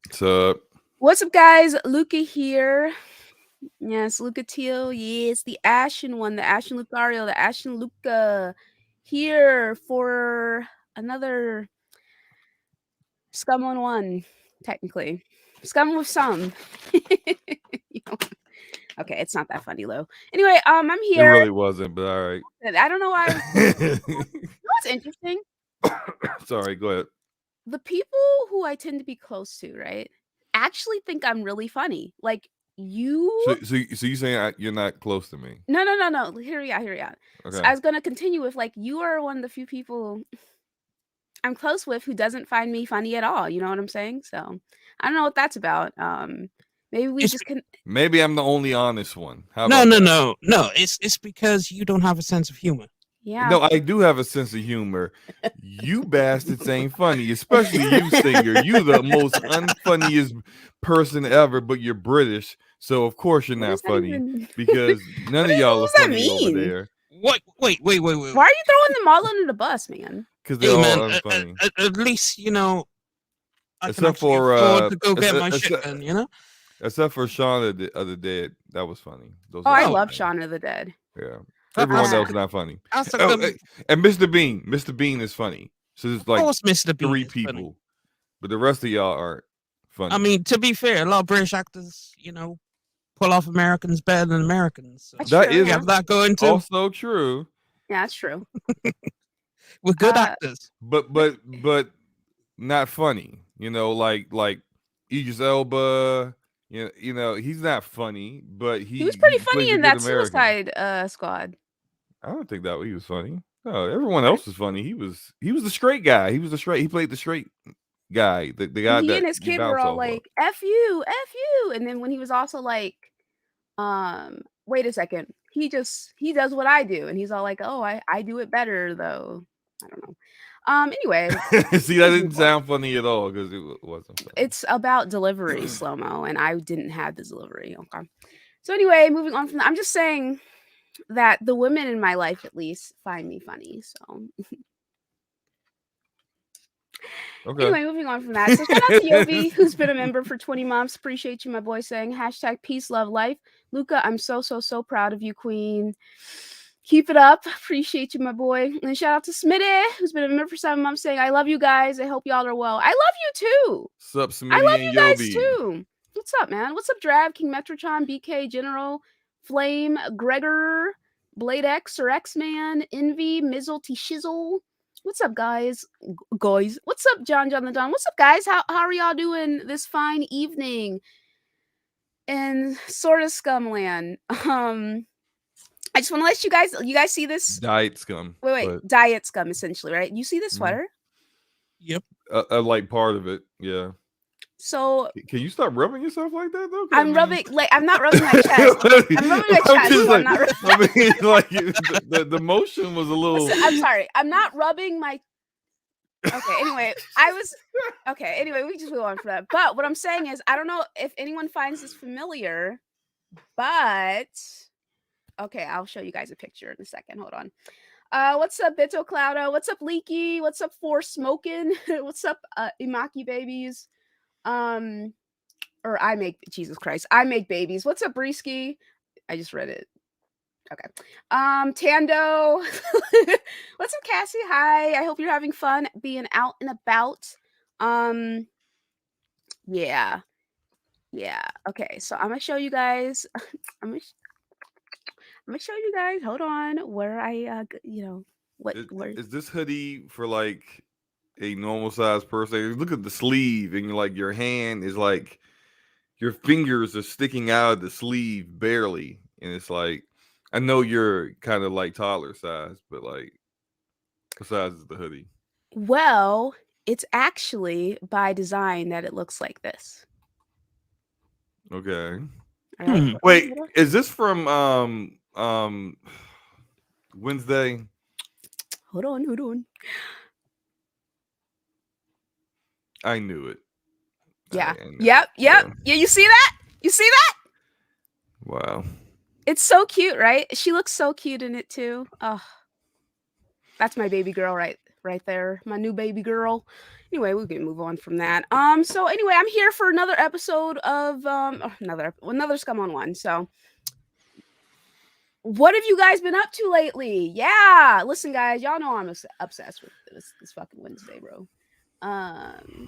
So What's up, guys? Luca here. Yes, Luca Teal. Yes, the Ashen one, the Ashen Lucario, the Ashen Luca here for another Scum on one, technically. Scum with some. You know, okay, it's not that funny, Lo. Anyway, I'm it here. really wasn't, but all right. I don't know why I was. You know what's interesting? Sorry, go ahead. The people who I tend to be close to, right, actually think I'm really funny. Like you. So you saying you're not close to me? No, no, no, no. Hear me out. Hear me out. So Okay. I was gonna continue with like you are one of the few people I'm close with who doesn't find me funny at all. You know what I'm saying? So I don't know what that's about. Maybe we It's just can. Maybe I'm the only honest one. How no, about no, that? no, no. It's because you don't have a sense of humor. Yeah. No, I do have a sense of humor. You bastards ain't funny, especially you, singer. You the most unfunniest person ever, but you're British, so of course you're What does not that funny even? because none of What y'all are does that funny over mean? there What? Wait. Why are you throwing them all under the bus, man? because they're Hey, all man. unfunny. At least I can Except actually for afford to go get my shit done. except for Shaun of the Dead, that was funny. Those Oh, are I Oh, funny love things. Shaun of the Dead. Yeah, that everyone was else Uh, is not funny. that's a Oh, good. and Mr. Bean, Mr. Bean is funny. So there's Of like course, Mr. Bean three is funny. people, but the rest of y'all aren't I funny. mean, to be fair, a lot of British actors, pull off Americans better than Americans. that's So That true. we is Yeah. have that going too. also true, Yeah, that's true. We're good Uh, actors. but not funny. Like Idris Elba. He's not funny, but he was he pretty plays funny a in good that American. Suicide Squad. I don't think that he was funny. No, everyone Okay. else was funny. He was the straight guy. He was the straight. He played the straight guy, the And guy he that and his you kid were bounce all off of. like, "F you, F you." And then when he was also like, wait a second, he does what I do. And he's all like, "Oh, I do it better though." I don't know. Anyway, See, that let's move didn't on. sound funny at all because it wasn't funny. It's about delivery, slow mo, and I didn't have the delivery. Okay. So anyway, moving on from that, I'm just saying that the women in my life at least find me funny. So Okay. anyway, moving on from that. So shout out to Yobi, who's been a member for 20 months. Appreciate you, my boy, saying hashtag peace, love, life. Luca, I'm so proud of you, queen. Keep it up. Appreciate you, my boy. And shout out to Smitty, who's been a member for 7 months, saying, I love you guys. I hope y'all are well. I love you too. Sup, I Smitty love and you guys Yobi. too. What's up, man? What's up, Drav, King Metrotron, BK, General, Flame, Gregor, Blade X or X Man, Envy, Mizzle, T Shizzle. What's up, guys? Guys. What's up, John the Don? What's up, guys? How are y'all doing this fine evening in sort of Scumland? I just want to let you guys see this. Diet scum, Wait, but diet scum essentially, right? You see this mm, sweater? Yep. I like part of it. Yeah. So Can you stop rubbing yourself like that though? Because I I'm mean, rubbing like I'm not rubbing my chest. I'm rubbing my I'm chest, just so I'm like, not. I mean, like the motion was a little. I'm sorry. I'm not rubbing my. Okay. Anyway, I was. Okay. Anyway, we just move on from that. But what I'm saying is, I don't know if anyone finds this familiar, but okay, I'll show you guys a picture in a second. Hold on. What's up, Bito Cloudo? What's up, Leaky? What's up, For Smoking? What's up, Imaki Babies? Um, or I make Jesus Christ, I make babies. What's up, Brisky? I just read it. Okay. Tando. What's up, Cassie? Hi. I hope you're having fun being out and about. Um, yeah. Yeah. Okay. So I'm gonna show you guys. I'm gonna, I'm gonna show you guys. Hold on. Where I what Is, where is this hoodie for like a normal size person? Look at the sleeve, and your hand is like your fingers are sticking out of the sleeve barely, and it's like I know you're kind of like toddler size, but like what size is the hoodie? well, it's actually by design that it looks like this. Okay. All right. Hmm. Hold on. Wait, Hold on. is this from Wednesday? Hold on. Hold on. I knew it. Yeah. I knew Yep. it. Yep. Yeah. Yeah. You see that? You see that? Wow. It's so cute, right? She looks so cute in it too. Oh, that's my baby girl, right? right there, my new baby girl. Anyway, we can move on from that. So anyway, I'm here for another episode of another Scum on One. So what have you guys been up to lately? Yeah, listen, guys, y'all know I'm obsessed with this fucking Wednesday, bro.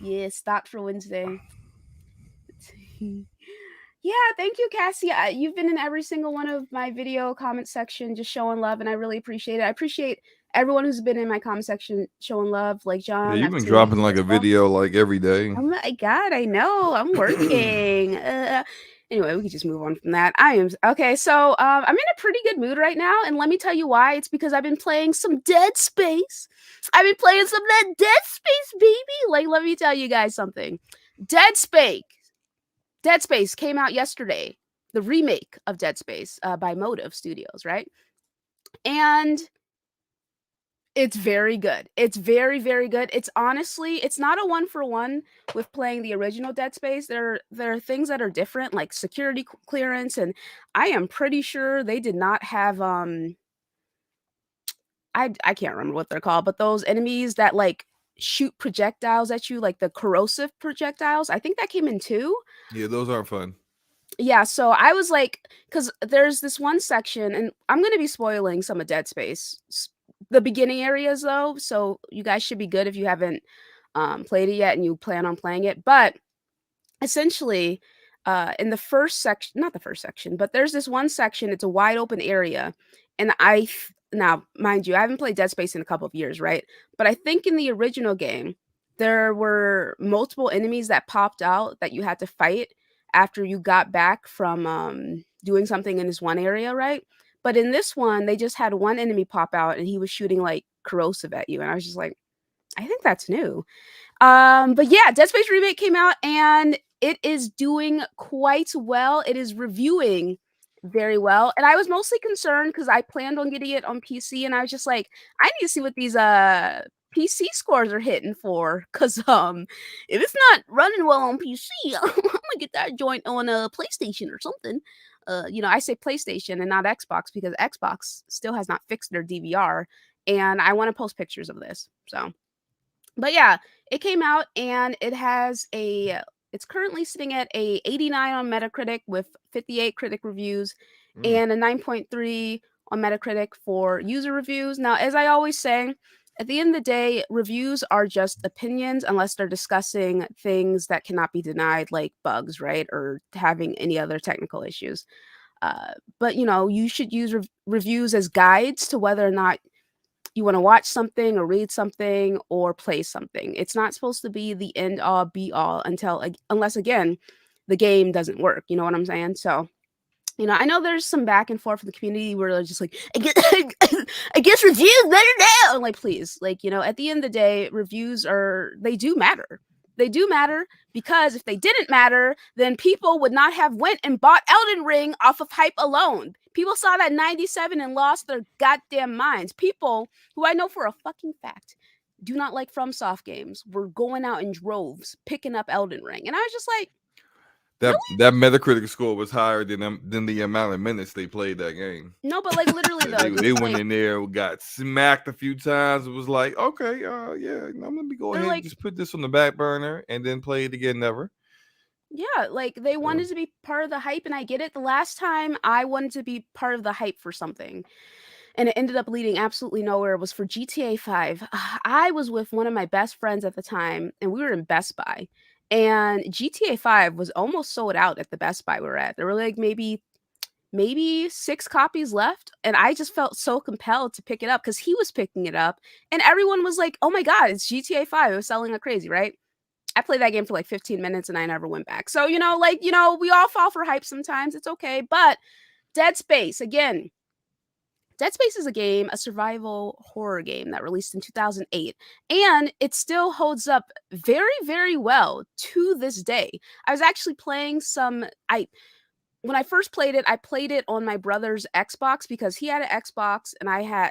Yeah, stock for Wednesday. Yeah, thank you, Cassie. You've been in every single one of my video comment section, just showing love, and I really appreciate it. I appreciate everyone who's been in my comment section showing love, like Yeah, John. you've I've been seen you dropping like as a well. video like every day. Oh my god, I know. I'm working. Anyway, we can just move on from that. I am okay. So, I'm in a pretty good mood right now, and let me tell you why. It's because I've been playing some Dead Space. I've been playing some of that Dead Space, baby. Like, let me tell you guys something. Dead Space. Dead Space came out yesterday. The remake of Dead Space by Motive Studios, right? And it's very good. It's very, very good. It's honestly, it's not a one for one with playing the original Dead Space. There are things that are different, like security clearance, and I am pretty sure they did not have I can't remember what they're called, but those enemies that like shoot projectiles at you, like the corrosive projectiles. I think that came in 2. Yeah, those aren't fun. Yeah, so I was like, because there's this one section, and I'm going to be spoiling some of Dead Space, the beginning areas though, so you guys should be good if you haven't played it yet and you plan on playing it. But essentially, in the first section, not the first section, but there's this one section, it's a wide open area, and now, mind you, I haven't played Dead Space in a couple of years, right? But I think in the original game, there were multiple enemies that popped out that you had to fight after you got back from doing something in this one area, right? But in this one, they just had one enemy pop out and he was shooting like corrosive at you. And I was just like, I think that's new. But yeah, Dead Space Remake came out and it is doing quite well. It is reviewing very well. And I was mostly concerned because I planned on getting it on PC and I was just like, I need to see what these PC scores are hitting for. Cause if it's not running well on PC, I'm gonna get that joint on a PlayStation or something. I say PlayStation and not Xbox because Xbox still has not fixed their DVR and I want to post pictures of this. So but yeah, it came out and it's currently sitting at a 89 on Metacritic with 58 critic reviews and a 9.3 on Metacritic for user reviews. Now, as I always say, at the end of the day, reviews are just opinions unless they're discussing things that cannot be denied, like bugs, right? Or having any other technical issues. But you should use reviews as guides to whether or not you want to watch something or read something or play something. It's not supposed to be the end all be all unless again the game doesn't work. You know what I'm saying? So I know there's some back and forth in the community where they're just like, I guess reviews better now. I'm like, please, like, at the end of the day, reviews they do matter. They do matter because if they didn't matter, then people would not have went and bought Elden Ring off of hype alone. People saw that 97 and lost their goddamn minds. People who I know for a fucking fact do not like FromSoft games were going out in droves picking up Elden Ring. And I was just like, that Metacritic score was higher than the amount of minutes they played that game. no, but like literally though, they went in there, got smacked a few times. It was like, okay, yeah, I'm gonna go ahead and just put this on the back burner and then play it again. Never. Yeah, like they wanted to be part of the hype, and I get it. The last time I wanted to be part of the hype for something, and it ended up leading absolutely nowhere, was for GTA 5. I was with one of my best friends at the time, and we were in Best Buy. And GTA 5 was almost sold out at the Best Buy we were at. There were like maybe 6 copies left, and I just felt so compelled to pick it up because he was picking it up, and everyone was like, "Oh my god, it's GTA 5! It was selling like crazy, right?" I played that game for like 15 minutes and I never went back. So, we all fall for hype sometimes. It's okay. But Dead Space, again, Dead Space is a survival horror game that released in 2008. And it still holds up very, very well to this day. I was actually playing when I first played it, I played it on my brother's Xbox because he had an Xbox and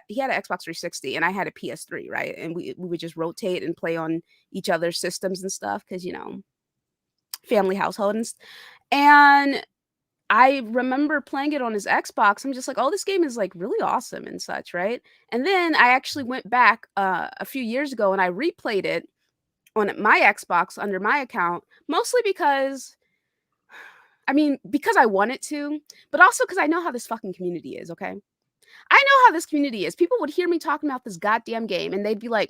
he had an Xbox 360 and I had a PS3, right? And we would just rotate and play on each other's systems and stuff because family household and I remember playing it on his Xbox. I'm just like, oh, this game is like really awesome and such, right? And then I actually went back a few years ago and I replayed it on my Xbox under my account, mostly because because I wanted to, but also because I know how this fucking community is, okay? I know how this community is. People would hear me talking about this goddamn game and they'd be like,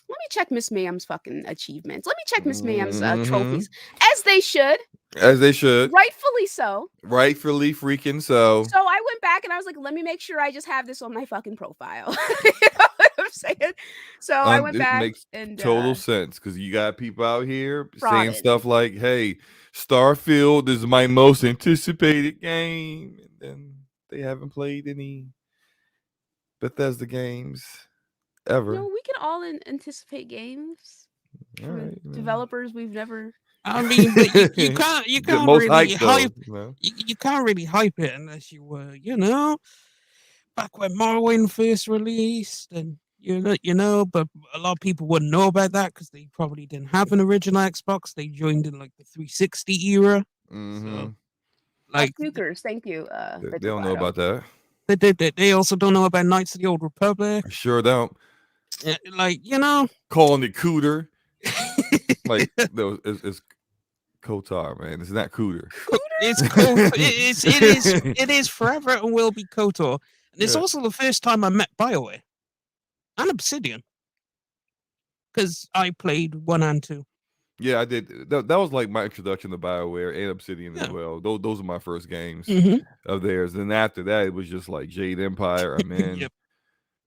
let me check Miss Ma'am's fucking achievements. Let me check Miss Ma'am's Mhm. trophies. As they should, As they should. rightfully so. Rightfully freaking so. So I went back and I was like, let me make sure I just have this on my fucking profile. You know what I'm saying? So I went It back makes and total sense because you got people out here saying frauded. stuff like, "Hey, Starfield is my most anticipated game," and then they haven't played any Bethesda games ever. We can all anticipate games All from right, developers we've never. I mean, but you the can't most really hype though. hype you can't really hype it unless you were, back when Morrowind first released, and but a lot of people wouldn't know about that because they probably didn't have an original Xbox. They joined in like the 360 era, Mm-hmm. so like Snookers, thank you, They don't know Vitalado. about that. they also don't know about Knights of the Old Republic. I sure don't. Like Calling it cooter, like no, it's Kotar, man. It's not cooter. it's it is forever and will be KOTOR. And it's Yeah. also the first time I met BioWare and Obsidian because I played 1 and 2. Yeah, I did. That was like my introduction to BioWare and Obsidian as Yeah. well. Those are my first games Mhm. of theirs. Then after that, it was just like Jade Empire. I mean, Yep.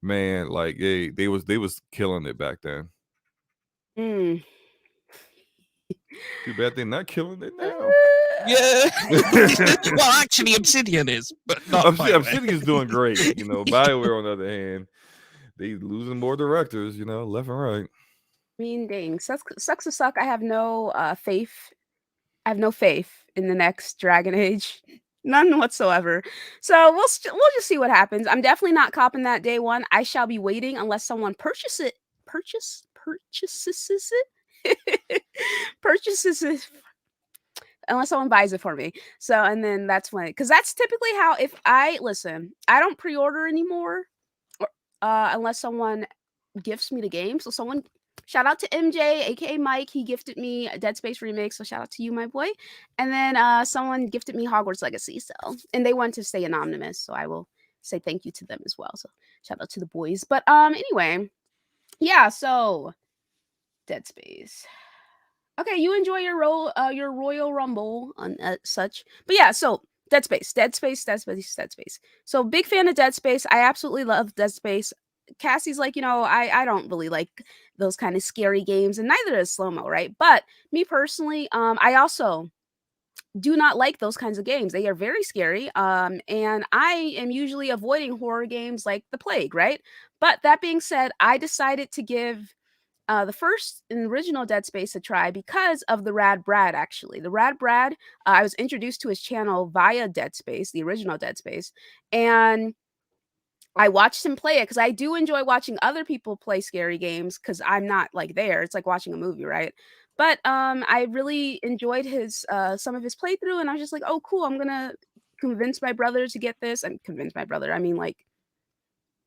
man, like they was killing it back then. Mm. Too bad they're not killing it now. Yeah. Well, actually, Obsidian is, but not BioWare. Obsidian's doing great. BioWare on the other hand, they losing more directors. Left and right. Dang, sucks to suck. I have no faith. I have no faith in the next Dragon Age. None whatsoever. So we'll just see what happens. I'm definitely not copping that day one. I shall be waiting unless someone purchases it. Purchases it unless someone buys it for me. So and then that's when, because that's typically how, if I listen, I don't pre-order anymore unless someone gifts me the game. So someone, shout out to MJ, aka Mike. He gifted me a Dead Space remake. So shout out to you, my boy. And then someone gifted me Hogwarts Legacy. So, and they want to stay anonymous. So I will say thank you to them as well. So shout out to the boys. But anyway, yeah. So Dead Space. Okay, you enjoy your Royal Rumble and such. But yeah, so Dead Space. So big fan of Dead Space. I absolutely love Dead Space. Cassie's like, I don't really like those kind of scary games, and neither does Slow-Mo, right? But me personally, I also do not like those kinds of games. They are very scary. And I am usually avoiding horror games like the plague, right? But that being said, I decided to give the first and original Dead Space a try because of the Rad Brad, actually. The Rad Brad, I was introduced to his channel via Dead Space, the original Dead Space. And I watched him play it because I do enjoy watching other people play scary games because I'm not like there. It's like watching a movie, right? But I really enjoyed his some of his playthrough, and I was just like, oh, cool, I'm gonna convince my brother to get this. And convince my brother, I mean, like,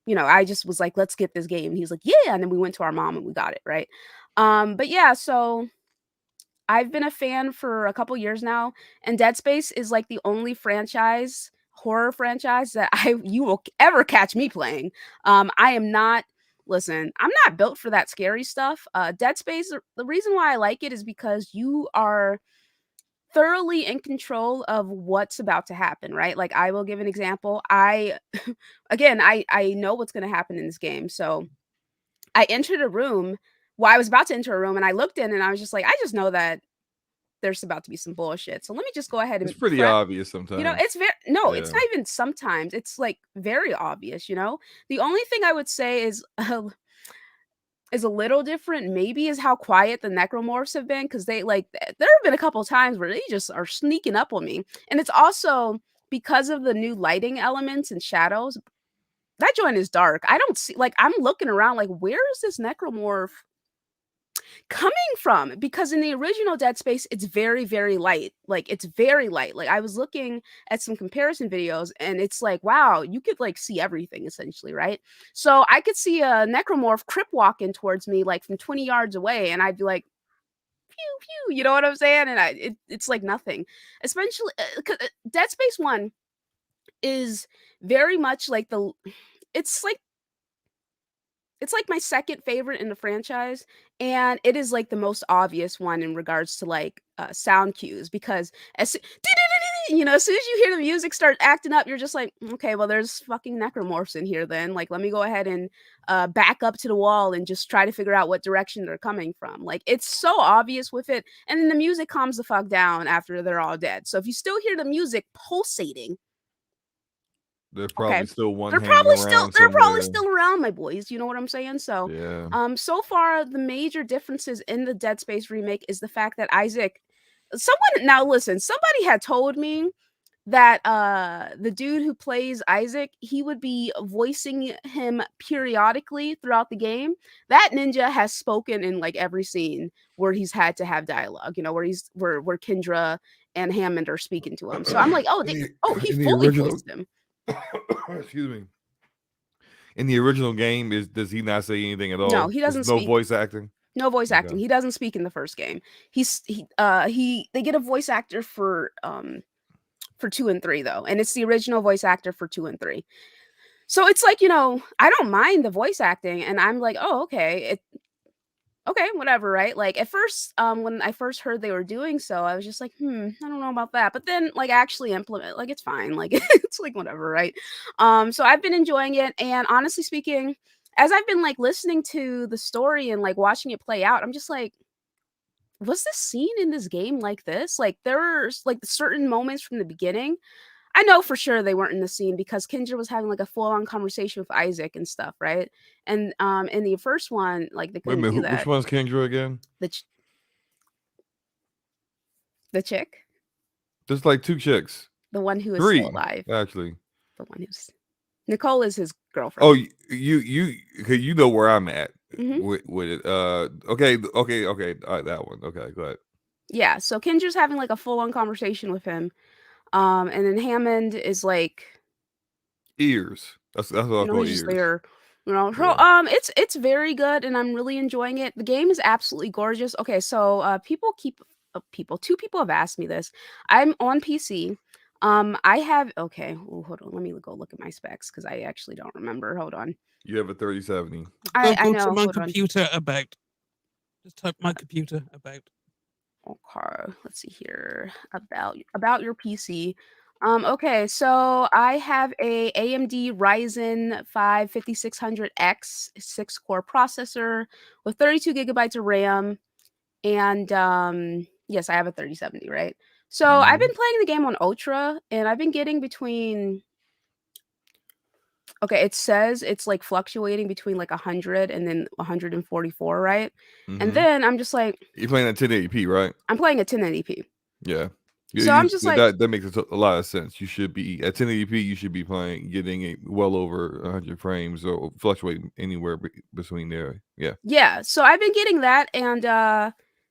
I just was like, let's get this game. He's like, yeah. And then we went to our mom and we got it, right? But yeah, so I've been a fan for a couple years now, and Dead Space is like the only horror franchise that you will ever catch me playing. I am not, listen, I'm not built for that scary stuff. Dead Space, the reason why I like it is because you are thoroughly in control of what's about to happen, right? Like, I will give an example. Again, I know what's going to happen in this game. So I entered a room. Well, I was about to enter a room and I looked in and I was just like, I just know that there's about to be some bullshit. So let me just go ahead It's and pretty prep. obvious sometimes. It's very, no, it's Yeah. not even sometimes. It's like very obvious, The only thing I would say is a little different maybe is how quiet the necromorphs have been, because they like there have been a couple of times where they just are sneaking up on me. And it's also because of the new lighting elements and shadows. That joint is dark. I don't see, like, I'm looking around like, where is this necromorph? coming from, because in the original Dead Space it's very, very light. Like it's very light. Like I was looking at some comparison videos and it's like, wow, you could like see everything essentially, right? So I could see a necromorph crip walking towards me like from 20 yards away and I'd be like, pew pew, you know what I'm saying? And it's like nothing. Especially Dead Space 1 is very much like the it's like it's like my second favorite in the franchise, and it is like the most obvious one in regards to like sound cues because as soon as you hear the music start acting up, you're just like, okay, well, there's fucking necromorphs in here. Then, like, let me go ahead and back up to the wall and just try to figure out what direction they're coming from. Like, it's so obvious with it, and then the music calms the fuck down after they're all dead. So if you still hear the music pulsating, There's okay. probably still one They're hanging probably still around they're probably somewhere. still around, my boys. You know what I'm saying? So, Yeah. so far the major differences in the Dead Space remake is the fact that Isaac someone now listen, somebody had told me that the dude who plays Isaac, he would be voicing him periodically throughout the game. That ninja has spoken in like every scene where he's had to have dialogue, where Kendra and Hammond are speaking to him. So I'm like, he in the fully original, voiced him. excuse me. In the original game, does he not say anything at all? No, he doesn't There's no speak. voice acting. No voice Okay. acting. He doesn't speak in the first game. They get a voice actor for 2 and 3 though, and it's the original voice actor for 2 and 3. So it's like, I don't mind the voice acting, and I'm like, oh, okay, okay, whatever, right? Like at first, when I first heard they were doing so, I was just like, I don't know about that. But then, like, actually implement, like, it's fine, like, it's like whatever, right? So I've been enjoying it, and honestly speaking, as I've been like listening to the story and like watching it play out, I'm just like, was this scene in this game like this? Like, there's like certain moments from the beginning. I know for sure they weren't in the scene because Kendra was having like a full-on conversation with Isaac and stuff, right? And in the first one, like they Wait a couldn't do minute, which that. one's Kendra again? The the chick, There's like 2 chicks. the one who is still 3, alive, actually. the one who's Nicole is his Oh, girlfriend. you know where I'm at Mhm. with it. Okay. That one. Okay, go ahead. Yeah, so Kendra's having like a full-on conversation with him, and then Hammond is like, Ears. That's what I call he's just ears. there, So Yeah. it's very good, and I'm really enjoying it. The game is absolutely gorgeous. Okay, so two people have asked me this. I'm on PC. I have okay. Oh, hold on. Let me go look at my specs because I actually don't remember. Hold on. You have a 3070. I Go to know. my Hold on. computer about. Just type my computer about. Okay, let's see here about your PC. Okay, so I have a AMD Ryzen 5 5600X 6-core processor with 32 gigabytes of RAM, and yes, I have a 3070, right? So I've been playing the game on Ultra, and I've been getting between. Okay, it says it's like fluctuating between like 100 and then 144, right? And then I'm just like, You're playing at 1080p, right? I'm playing at 1080p. Yeah. So I'm just like, That makes a lot of sense. You should be at 1080p. You should be getting it well over 100 frames or fluctuating anywhere between there. Yeah. yeah, so I've been getting that, and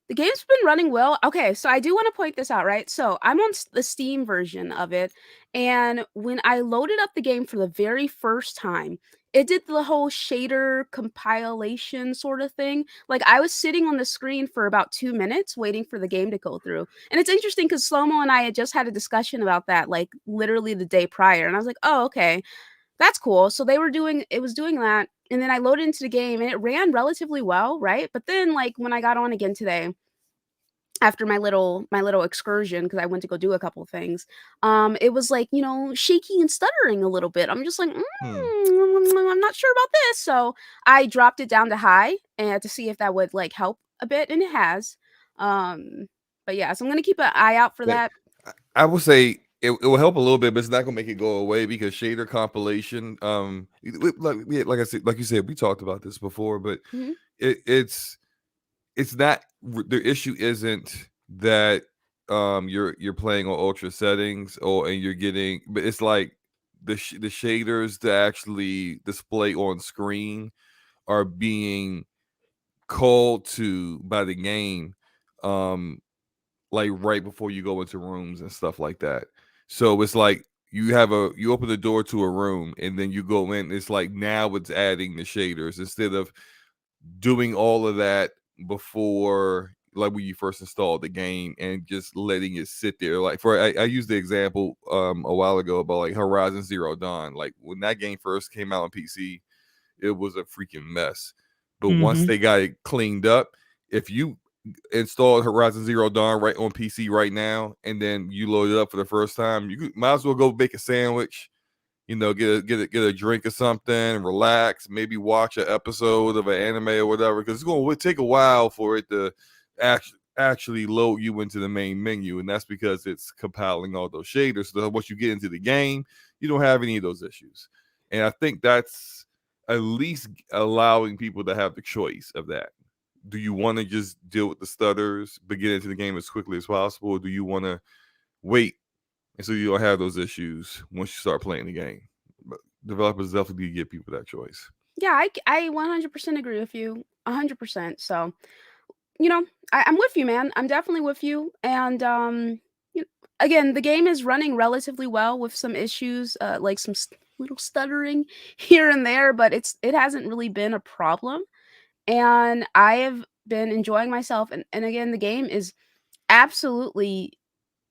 the game's been running well. Okay, so I do want to point this out, right? So I'm on the Steam version of it, and when I loaded up the game for the very first time, it did the whole shader compilation sort of thing. Like I was sitting on the screen for about 2 minutes waiting for the game to go through. And it's interesting because Slomo and I had just had a discussion about that, like literally the day prior. And I was like, oh, okay, that's cool. So it was doing that. And then I loaded into the game and it ran relatively well, right? But then like when I got on again today, after my little excursion, because I went to go do a couple of things, it was like, shaky and stuttering a little bit. I'm just like, I'm not sure about this. So I dropped it down to high and to see if that would like help a bit, and it has. But yeah, so I'm gonna keep an eye out for Like, that. I would say it will help a little bit, but it's not gonna make it go away because shader compilation. Like I said, like you said, we talked about this before, but Mhm. it's not the issue isn't that you're playing on ultra settings and you're getting, but it's like the shaders to actually display on screen are being called to by the game, um, like right before you go into rooms and stuff like that. So it's like you open the door to a room and then you go in. It's like now it's adding the shaders instead of doing all of that before, like when you first installed the game and just letting it sit there. Like I used the example a while ago about like Horizon Zero Dawn. Like when that game first came out on PC, it was a freaking mess. But once Mm-hmm. they got it cleaned up, if you installed Horizon Zero Dawn right on PC right now, and then you load it up for the first time, might as well go make a sandwich, get a drink or something, relax, maybe watch an episode of an anime or whatever, because it's going to take a while for it to actually load you into the main menu, and that's because it's compiling all those shaders. So that once you get into the game, you don't have any of those issues, and I think that's at least allowing people to have the choice of that. Do you want to just deal with the stutters, but get into the game as quickly as possible, or do you want to wait and so you don't have those issues once you start playing the game? But developers definitely give people that choice. Yeah, I 100% agree with you. 100%. So, I'm with you, man. I'm definitely with you. And you again, the game is running relatively well with some issues, like some little stuttering here and there, but it hasn't really been a problem. And I have been enjoying myself. And again, the game is absolutely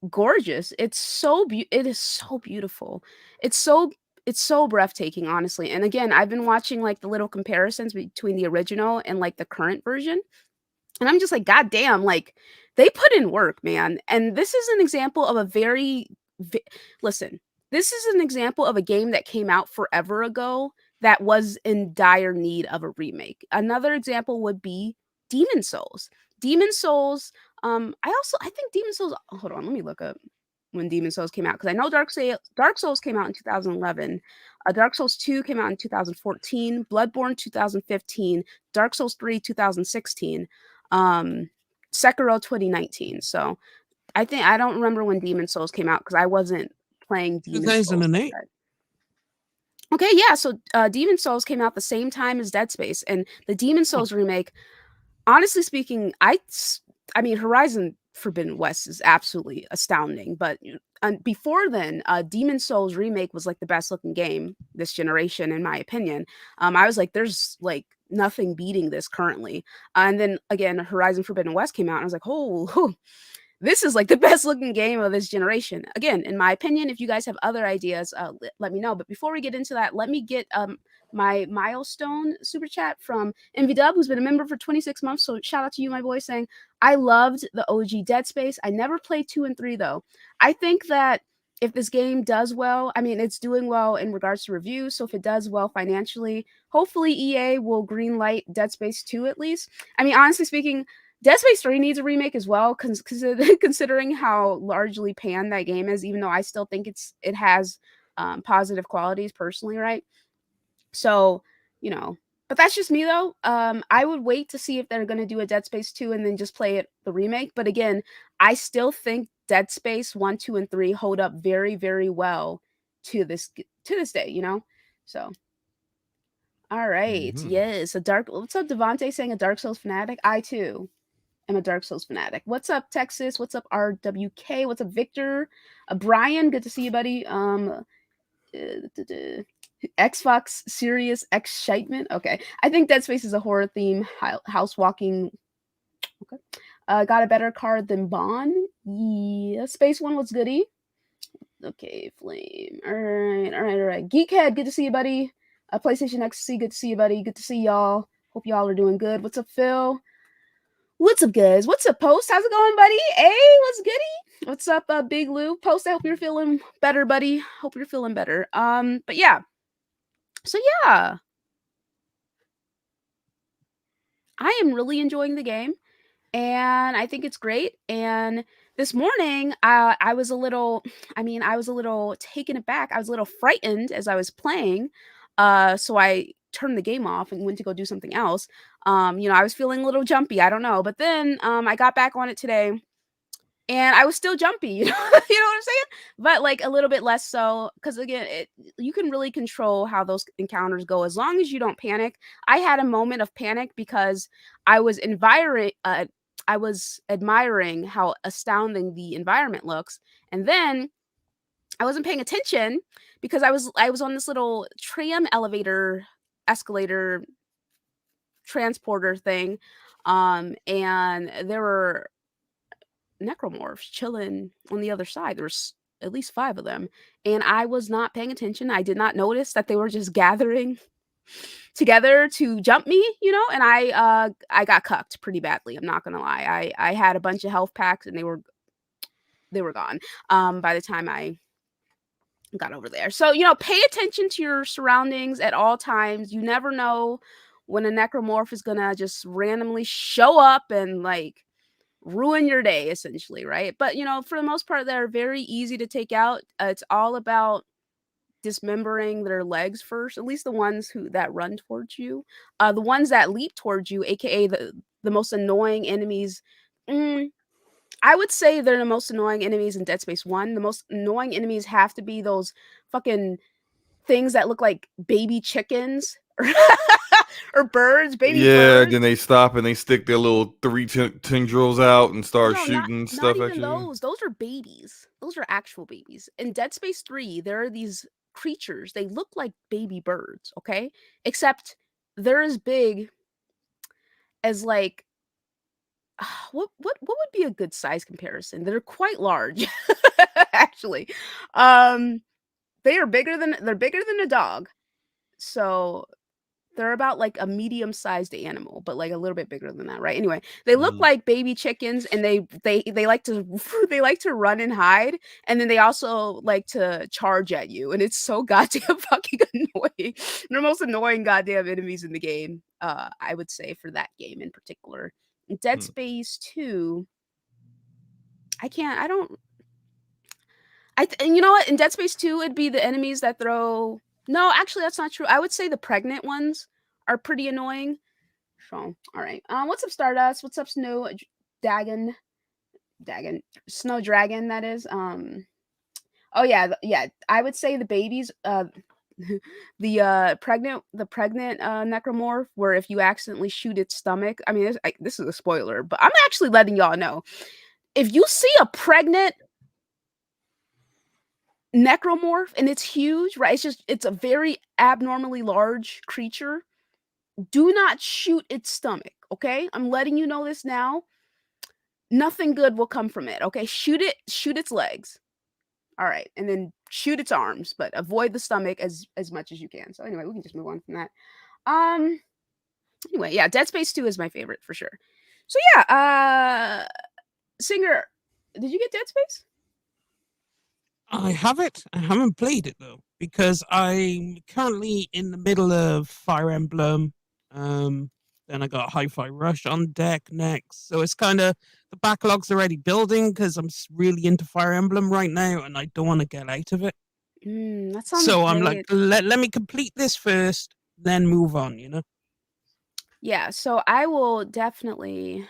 gorgeous. It is so beautiful. It's so it's so breathtaking, honestly. And again, I've been watching like the little comparisons between the original and like the current version. And I'm just like, God damn, like they put in work, man. And this is an example of a ve- listen, this is an example of a game that came out forever ago that was in dire need of a remake. Another example would be Demon Souls. Demon Souls, I think Demon Souls, hold on, let me look up when Demon Souls came out because I know Dark Souls came out in 2011. Dark Souls 2 came out in 2014, Bloodborne 2015, Dark Souls 3 2016, um, Sekiro 2019. So I don't remember when Demon Souls came out because I wasn't playing Demon Souls like 2008. that. Okay, yeah. So Demon Souls came out the same time as Dead Space, and the Demon Oh, Souls remake. Honestly speaking, I mean, Horizon Forbidden West is absolutely astounding. But before then, Demon Souls remake was like the best looking game this generation, in my opinion. I was like, there's like nothing beating this currently. And then again, Horizon Forbidden West came out, and I was like, oh, this is like the best looking game of this generation. Again, in my opinion, if you guys have other ideas, let me know. But before we get into that, let me get my milestone super chat from MVDub, who's been a member for 26 months. So shout out to you, my boy, saying, I loved the OG Dead Space. I never played 2 and 3, though. I think that if this game does well, I mean, it's doing well in regards to reviews. So if it does well financially, hopefully EA will greenlight Dead Space 2 at least. I mean, honestly speaking, Dead Space 3 needs a remake as well, considering how largely panned that game is, even though I still think it has positive qualities personally, right? So, you know, but that's just me though. I would wait to see if they're gonna do a Dead Space 2 and then just play it the remake. But again, I still think Dead Space 1, 2, and 3 hold up very, very well to this day, So all right. Mm-hmm. Yes. What's up, Devonte saying a Dark Souls fanatic? I too am a Dark Souls fanatic. What's up, Texas? What's up, RWK? What's up, Victor? Brian, good to see you, buddy. Xbox Serious Excitement. Okay, I think Dead Space is a horror theme house walking. Okay, got a better card than Bond. Yeah, Space One was goody. Okay, Flame. All right. Geekhead, good to see you, buddy. PlayStation XC, good to see you, buddy. Good to see y'all. Hope y'all are doing good. What's up, Phil? What's up, guys? What's up, Post? How's it going, buddy? Hey, what's goody? What's up, Big Lou? Post, I hope you're feeling better, buddy. Hope you're feeling better. But yeah. So yeah, I am really enjoying the game, and I think it's great. And this morning, I was a little, I was a little taken aback. I was a little frightened as I was playing. So I turned the game off and went to go do something else. I was feeling a little jumpy. I don't know, but then I got back on it today. and I was still jumpy, you know, you know what I'm saying? But like a little bit less so, because again, you can really control how those encounters go as long as you don't panic. I had a moment of panic because I was I was admiring how astounding the environment looks, and then I wasn't paying attention because I was on this little tram elevator escalator transporter thing, and there were necromorphs chilling on the other side. There's at least 5 of them, and I was not paying attention. I did not notice that they were just gathering together to jump me, you know, and I got cucked pretty badly. I'm not gonna lie. I had a bunch of health packs and they were gone by the time I got over there. So, you know, pay attention to your surroundings at all times. You never know when a necromorph is gonna just randomly show up and like ruin your day essentially, right? But you know, for the most part, they're very easy to take out. It's all about dismembering their legs first, at least the ones who that run towards you. The ones that leap towards you, aka the most annoying enemies. mm, I would say they're the most annoying enemies in Dead Space 1. The most annoying enemies have to be those fucking things that look like baby chickens or birds, baby Yeah, birds. then they stop and they stick their little three tendrils out and start No, not shooting not stuff at even you. those. Those are babies. Those are actual babies. In Dead Space 3, there are these creatures. They look like baby birds, okay? Except they're as big as like what would be a good size comparison? They're quite large actually. Um they're bigger than a dog. So they're about like a medium-sized animal, but like a little bit bigger than that, right? Anyway, they look Mm. like baby chickens and they like to they like to run and hide, and then they also like to charge at you, and it's so goddamn fucking annoying. They're the most annoying goddamn enemies in the game, I would say for that game in particular. In Dead Hmm. Space 2, I don't and you know what? In Dead Space 2, it'd be the enemies that throw. No, actually, that's not true. I would say the pregnant ones are pretty annoying. So, all right. What's up, Stardust? What's up, Dagon? Dagon, Snow Dragon. That is. Oh yeah, yeah. I would say the babies. The pregnant necromorph, where if you accidentally shoot its stomach. I mean, this is a spoiler, but I'm actually letting y'all know. If you see a pregnant necromorph and it's huge, right? It's a very abnormally large creature. Do not shoot its stomach, okay? I'm letting you know this now. Nothing good will come from it, okay? Shoot its legs. All right, and then shoot its arms, but avoid the stomach as much as you can. So anyway, we can just move on from that. Um anyway, yeah, Dead Space 2 is my favorite for sure. So yeah, Singer, did you get Dead Space? I have it. I haven't played it though because I'm currently in the middle of Fire Emblem. Then I got Hi-Fi Rush on deck next, so it's kind of the backlog's already building because I'm really into Fire Emblem right now, and I don't want to get out of it. That sounds So I'm like, great. let me complete this first, then move on. You know. Yeah, so I will definitely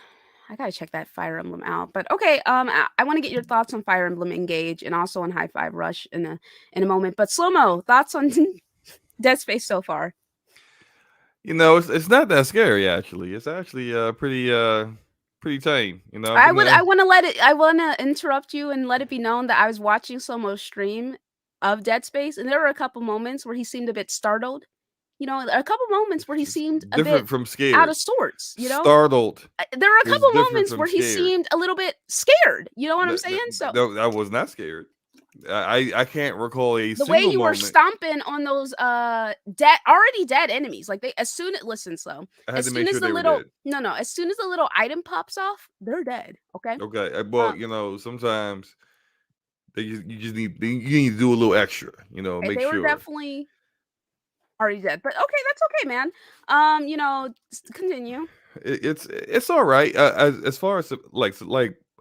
I gotta check that Fire Emblem out. But okay, I want to get your thoughts on Fire Emblem Engage and also on High Five Rush in a moment. But slow mo thoughts on Dead Space so far. You know, it's not that scary actually. It's actually pretty tame. You know, I've been I want to interrupt you and let it be known that I was watching Slow-Mo's stream of Dead Space, and there were a couple moments where he seemed a bit startled. You know, a couple moments where he it's seemed a bit different from out scared. of sorts, you know? Startled There were a is couple different moments from where he scared. seemed a little bit scared, you know what I'm No, saying? So no, I was not scared. I can't recall a the way single you were moment. stomping on those already dead enemies, like they as soon as listen slow, I had as to soon make as sure the they were little dead. no, as soon as the little item pops off, they're dead. Okay. Okay. Well, Um you know, sometimes you just you need to do a little extra. You know, make they were sure. definitely already dead. But okay, that's okay, man. You know, continue. It's all right. As far as like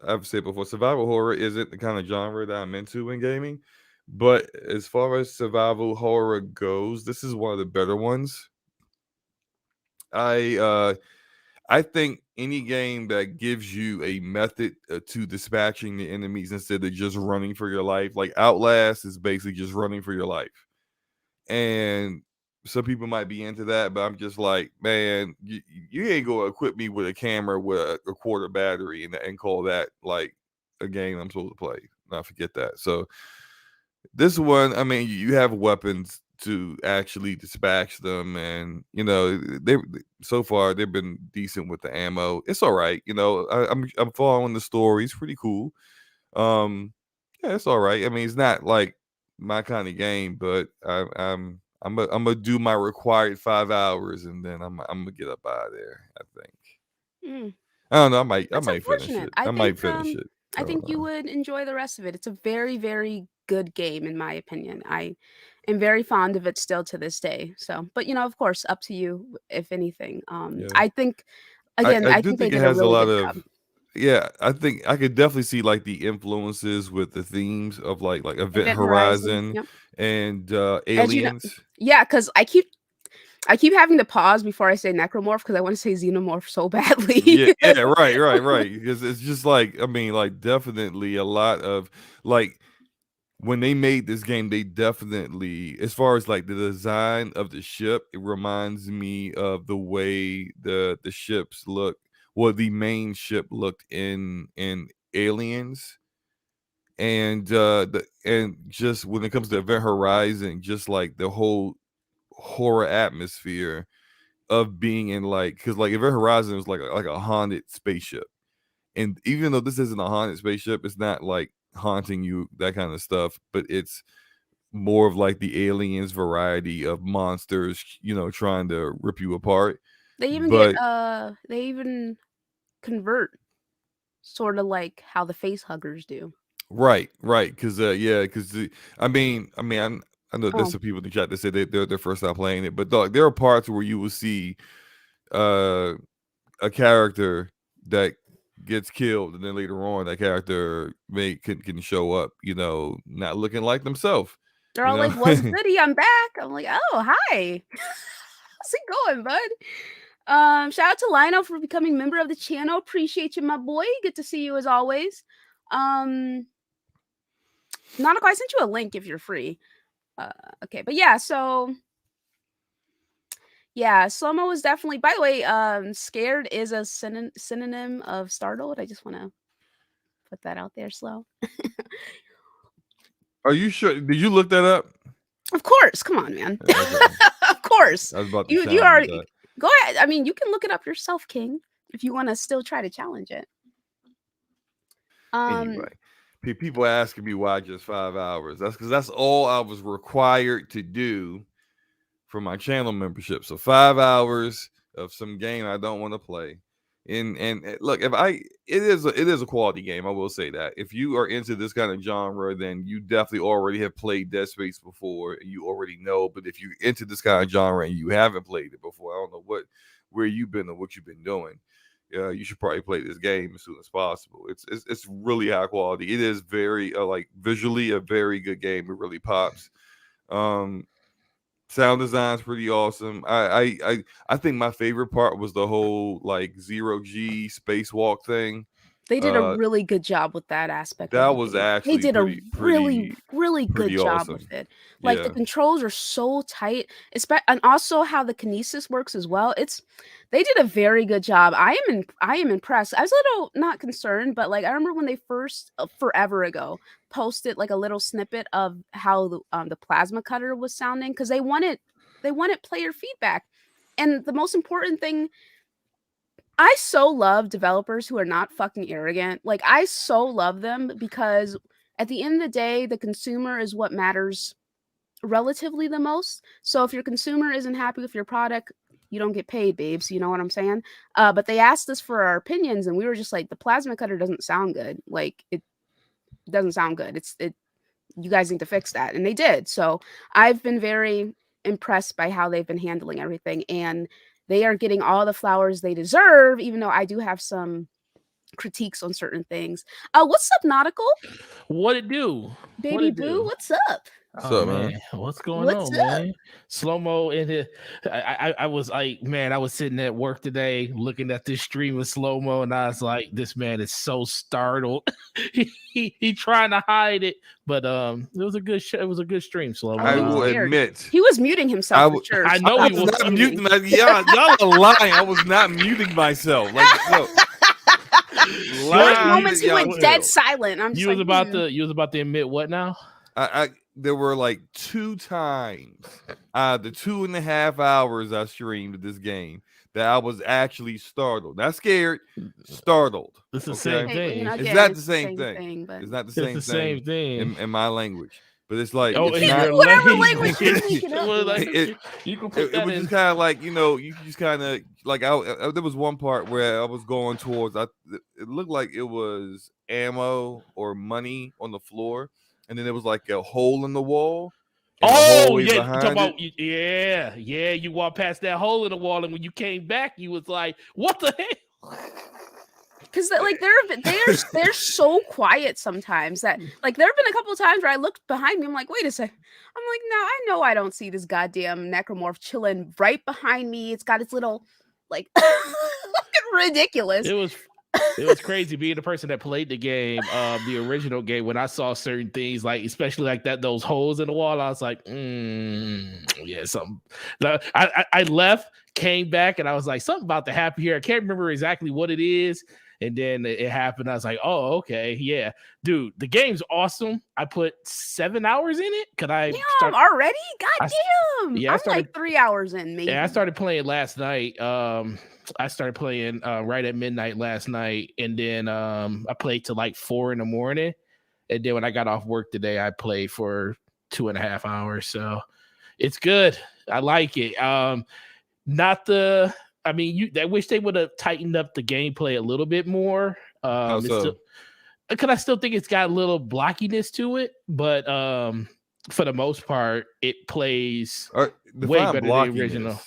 I've said before, survival horror isn't the kind of genre that I'm into in gaming. But as far as survival horror goes, this is one of the better ones. I uh I think any game that gives you a method to dispatching the enemies instead of just running for your life. Like Outlast is basically just running for your life. And some people might be into that, but I'm just like, man, you ain't gonna equip me with a camera with a quarter battery and call that like a game I'm supposed to play. Not forget that. So this one, I mean, you have weapons to actually dispatch them, and they so far they've been decent with the ammo. It's all right, I'm following the story. It's pretty cool. Yeah, it's all right. I mean, it's not like my kind of game, but I'm gonna do my required 5 hours, and then I'm gonna get up out of there. I think. Mm, I don't know. I that's might finish unfortunate. it. I might finish it. I I think don't you know. would enjoy the rest of it. It's a very, very good game in my opinion. I am very fond of it still to this day. So, but of course, up to you if anything. Yeah. I think I again, I do think they think it did a has a really lot good of job. yeah, I think I could definitely see like the influences with the themes of like Event Event Horizon. Horizon Yep. and As you know, Aliens. yeah, because I keep having to pause before I say necromorph because I want to say xenomorph so badly. Yeah, yeah, right. Because it's just like I mean, like definitely a lot of like when they made this game, they definitely, as far as like the design of the ship, it reminds me of the way the ships look, well, the main ship looked in Aliens, and and just when it comes to Event Horizon, just like the whole horror atmosphere of being in like, because like Event Horizon was like a haunted spaceship, and even though this isn't a haunted spaceship, it's not like haunting you, that kind of stuff, but it's more of like the Aliens variety of monsters, trying to rip you apart. But They even convert sort of like how the face huggers do. right, because yeah, because I know there's Oh, some people in the chat that say they're first time playing it, but dog, there are parts where you will see uh a character that gets killed, and then later on that character can show up, not looking like themselves, they're you all know. like, "What's goody? I'm back." I'm like, "Oh, hi. How's it going, bud?" Shout out to Lionel for becoming member of the channel. Appreciate you, my boy. Good to see you as always. Um, Nautical, I sent you a link if you're free. Uh, okay, but yeah, so yeah, slow-mo is definitely. By the way, scared is a synonym of startled. I just want to put that out there. Slow, Are you sure? Did you look that up? of course. Come on, man. Okay, Of course, I was about to you challenge are. that. Go ahead. I mean, you can look it up yourself, King, if you want to still try to challenge it. Um, Anyway, people asking me why just 5 hours. That's because that's all I was required to do for my channel membership. So 5 hours of some game I don't want to play. And look, it is a quality game. I will say that. If you are into this kind of genre, then you definitely already have played Dead Space before, and you already know. But if you're into this kind of genre and you haven't played it before, I don't know where you've been or what you've been doing. You should probably play this game as soon as possible. It's really high quality. It is very like visually a very good game. It really pops. Um, Sound design's pretty awesome. I think my favorite part was the whole like zero G spacewalk thing. they did a Uh, really good job with that aspect of that the was game. They actually did a really, really good pretty job with awesome. it. Like the Yeah. controls are so tight, and also how the kinesis works as well. They did a very good job. I am impressed. I was a little not concerned, but like I remember when they first forever ago posted like a little snippet of how the plasma cutter was sounding because they wanted player feedback. And the most important thing, I so love developers who are not fucking arrogant. Like I so love them because at the end of the day, the consumer is what matters relatively the most. So if your consumer isn't happy with your product, you don't get paid, babes. You know what I'm saying? But they asked us for our opinions, and we were just like, the plasma cutter doesn't sound good. Like it doesn't sound good. It. You guys need to fix that, and they did. So I've been very impressed by how they've been handling everything, and they are getting all the flowers they deserve. Even though I do have some critiques on certain things. What's up, Nautical? What it do? What Baby it boo? do? What's up? What's Oh up, man? man, what's going What's on, up? man? Slow mo in it. I was like, man, I was sitting at work today looking at this stream of slow mo, and I was like, this man is so startled. he trying to hide it, but it was a good show. It was a good stream, slow I he was mo. will scared. admit, He was muting himself I for w- sure. I so know I he was was not muting. muting. Y'all are lying. I was not muting myself. Like, no. There was Lying. moments he went Y'all dead will. silent. I'm just You was like, about to admit what now? There were like 2 times the 2.5 hours I streamed this game that I was actually startled. Not scared, startled. It's the Okay? same Hey, thing. It's again, not it's the same thing. but It's not the It's same the thing same thing. in my language. But it's like Oh, it's in not your whatever language. language you speak it up Well, in. like, it, you can put it that was in. just kind of like, you just kind of like there was one part where I was going towards it looked like it was ammo or money on the floor, and then there was like a hole in the wall and the Oh hallway yeah, you behind talking about it. yeah. You walked past that hole in the wall, and when you came back, you was like, "What the hell?" Because like they're so quiet sometimes that like there have been a couple of times where I looked behind me. I'm like, wait a second. I'm like, now I know I don't see this goddamn necromorph chilling right behind me. It's got its little like ridiculous. It was crazy being the person that played the game, the original game. When I saw certain things, like especially like those holes in the wall, I was like, yeah, something. I left, came back, and I was like, something about to happen here. I can't remember exactly what it is. And then it happened. I was like, oh, okay. Yeah. Dude, the game's awesome. I put 7 hours in it. Damn, already? God damn. Yeah, I I'm started- like 3 hours in, maybe. Yeah, I started playing last night. I started playing right at midnight last night. And then I played till like 4 a.m. And then when I got off work today, I played for 2.5 hours. So it's good. I like it. I wish they would have tightened up the gameplay a little bit more. How so? Because I still think it's got a little blockiness to it, but for the most part, it plays way better than the original.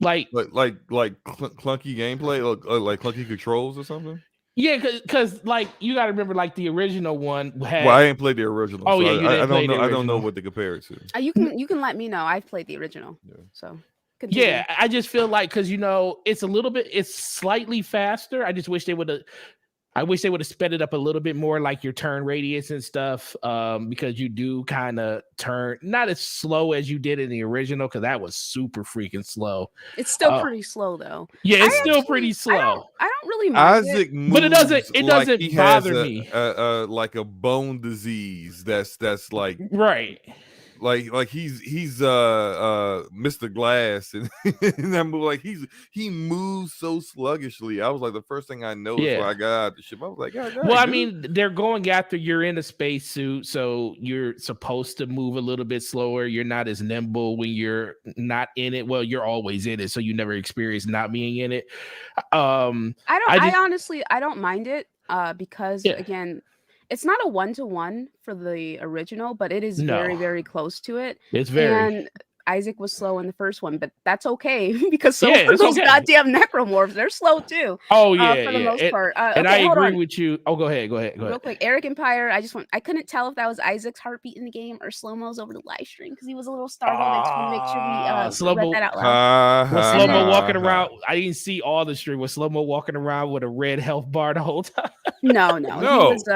Like clunky gameplay, like clunky controls or something. Yeah, because like you got to remember, like the original one had. Well, I ain't played the original. Oh so yeah, you didn't play the original. I don't know what to compare it to. You can let me know. I've played the original, so. Continue. Yeah, I just feel like because it's slightly faster. I just wish they would have. I wish they would have sped it up a little bit more, like your turn radius and stuff, because you do kind of turn not as slow as you did in the original, because that was super freaking slow. It's still pretty slow though. Yeah, it's still pretty slow. I don't really mind Isaac it. But it doesn't he bother has me. Like a bone disease that's like right. Like he's Mr. Glass and that movie, like he moves so sluggishly. I was like, the first thing I noticed when I got out the ship, I was like, God, well, I mean, they're going after you're in a spacesuit, so you're supposed to move a little bit slower. You're not as nimble when you're not in it. Well, you're always in it, so you never experience not being in it. I honestly don't mind it because again, it's not a 1-to-1 for the original, but it is very, very close to it. It's very. And Isaac was slow in the first one, but that's okay because some of those goddamn necromorphs, they're slow too. Oh yeah, for the most part. And I agree with you. Oh, go ahead. Real quick, Eric Empire. I couldn't tell if that was Isaac's heartbeat in the game or slow-mo's over the live stream because he was a little startled. I just want to make sure we read that out loud. Was slow-mo walking around? I didn't see all the stream. Was slow-mo walking around with a red health bar the whole time? No. He was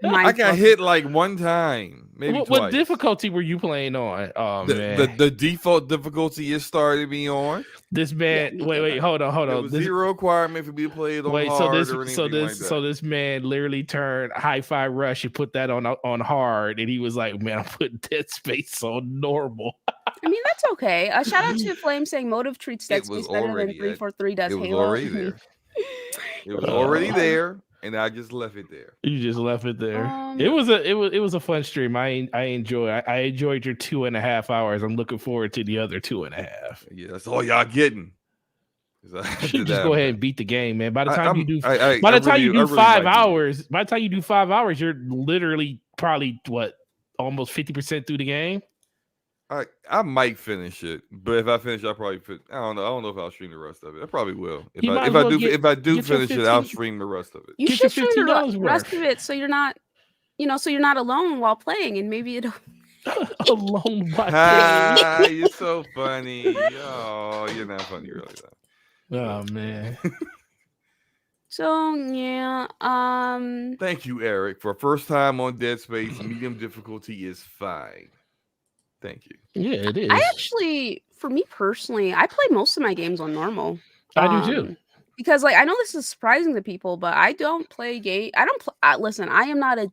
I got hit like one time, maybe twice. What difficulty were you playing on? Oh man, the default difficulty it started me on. This man, wait, hold on. There was zero requirement for me to play it on hard or anything like that. So this man literally turned Hi-Fi Rush and put that on hard, and he was like, "Man, I'm putting Dead Space on normal." I mean, that's okay. Shout out to Flame saying Motive treats Dead Space better than 343 does Halo. It was already there. It was already there. And I just left it there. You just left it there. It was a fun stream. I enjoyed your 2.5 hours. I'm looking forward to the other 2.5. Yeah, that's all y'all getting. You should just go ahead and beat the game, man. By the time you do 5 hours, by the time you do 5 hours, you're literally probably almost 50% through the game. I might finish it, but if I finish, I'll probably I don't know if I'll stream the rest of it. I probably will. If I do finish it, I'll stream the rest of it. You should stream the rest of it so you're not, so you're not alone while playing, and maybe it'll Alone by Ah, you're so funny. Oh, you're not funny really though. Oh man. So yeah, Thank you, Eric. For first time on Dead Space, medium difficulty is fine. Thank you. Yeah, it is. I actually, for me personally, I play most of my games on normal. I do too. Because like I know this is surprising to people, but I don't play game. I don't listen. I am not a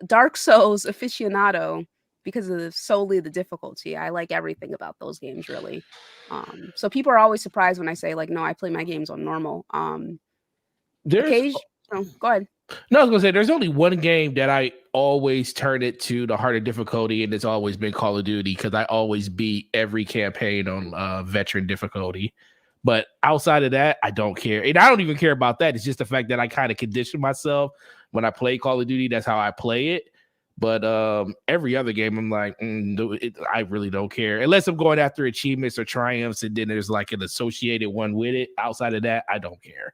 Dark Souls aficionado because of solely the difficulty. I like everything about those games really. So people are always surprised when I say like, no, I play my games on normal. There's Go ahead. No, I was gonna say there's only one game that I always turn it to the harder difficulty, and it's always been Call of Duty because I always beat every campaign on veteran difficulty. But outside of that, I don't care, and I don't even care about that. It's just the fact that I kind of condition myself when I play Call of Duty. That's how I play it. But every other game, I'm like, I really don't care unless I'm going after achievements or triumphs, and then there's like an associated one with it. Outside of that, I don't care.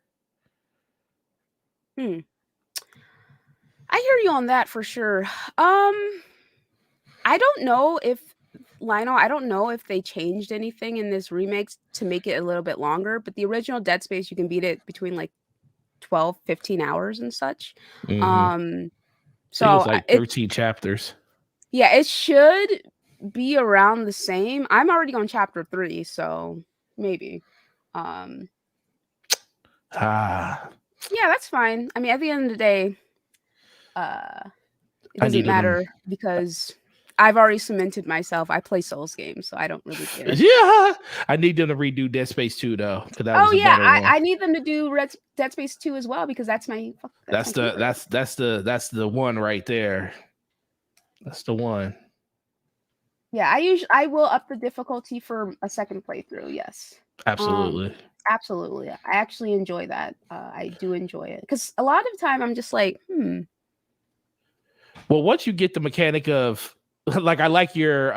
I hear you on that for sure. I don't know if Lionel, I don't know if they changed anything in this remake to make it a little bit longer, but the original Dead Space, you can beat it between like 12, 15 hours and such. So it's like 13 chapters. Yeah, it should be around the same. I'm already on chapter 3, so maybe. Yeah, that's fine. I mean, at the end of the day, it doesn't matter because I've already cemented myself. I play Souls games, so I don't really care. Yeah, I need them to redo Dead Space 2 though. I need them to do Dead Space 2 as well because that's my. That's the one right there. That's the one. Yeah, I will up the difficulty for a second playthrough. Yes, absolutely. Absolutely. I actually enjoy that. I do enjoy it because a lot of the time I'm just like, Well, once you get the mechanic of like, I like your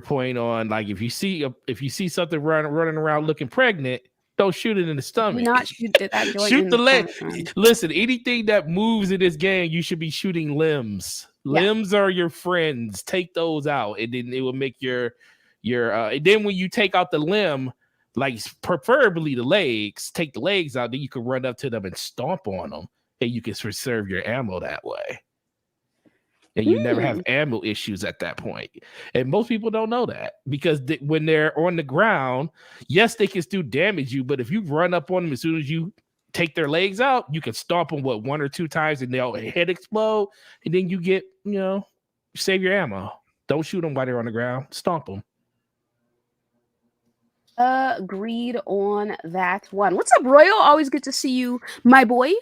point on like if you see something running around looking pregnant, don't shoot it in the stomach. Do not shoot that joint. Shoot the leg. Listen, anything that moves in this game, you should be shooting limbs. Yeah. Limbs are your friends. Take those out, and then it will make your. And then when you take out the limb, like preferably the legs, take the legs out, then you can run up to them and stomp on them, and you can preserve your ammo that way. And you never have ammo issues at that point. And most people don't know that because when they're on the ground, yes, they can still damage you, but if you run up on them as soon as you take their legs out, you can stomp them 1 or 2 times and they'll head explode, and then you get, save your ammo. Don't shoot them while they're on the ground. Stomp them. Agreed on that one. What's up, Royal? Always good to see you, my boy.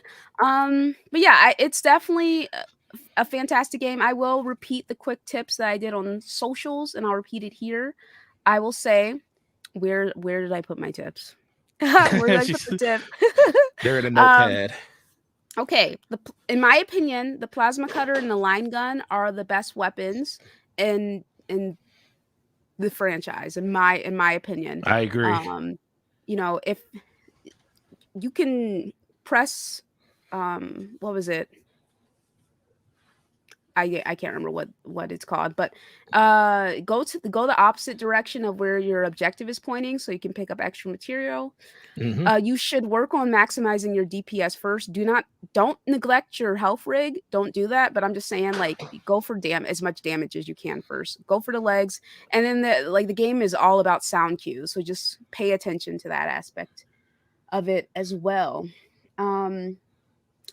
But yeah, it's definitely a fantastic game. I will repeat the quick tips that I did on socials, and I'll repeat it here. I will say, where did I put my tips? Where did I put the tip? They're in a notepad. Okay, in my opinion, the plasma cutter and the line gun are the best weapons in the franchise. In my opinion, I agree. If you can press, what was it? I can't remember what it's called, but go the opposite direction of where your objective is pointing, so you can pick up extra material. You should work on maximizing your DPS first. Don't neglect your health rig. Don't do that. But I'm just saying, like, go for as much damage as you can first. Go for the legs, and then the game is all about sound cues, so just pay attention to that aspect of it as well.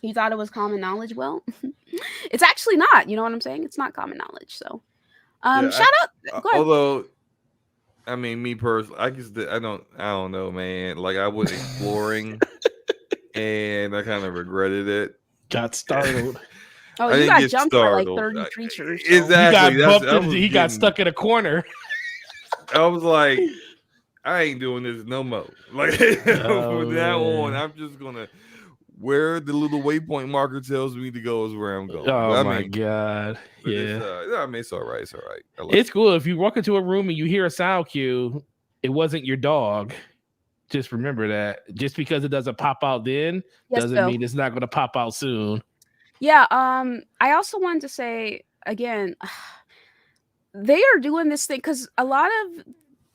You thought it was common knowledge? Well, it's actually not. You know what I'm saying? It's not common knowledge. So, shout out. Go ahead. Although, I mean, me personally, I don't know, man. Like, I was exploring, and I kind of regretted it. Got startled. Oh, you got jumped by like 30 creatures. So. Exactly. He got stuck in a corner. I was like, I ain't doing this no more. Like, from now on, I'm just gonna. Where the little waypoint marker tells me to go is where I'm going. Oh, my God. Yeah. It's all right. It's all right. It's cool. If you walk into a room and you hear a sound cue, it wasn't your dog. Just remember that. Just because it doesn't pop out then doesn't mean it's not going to pop out soon. Yeah. I also wanted to say, again, they are doing this thing because a lot of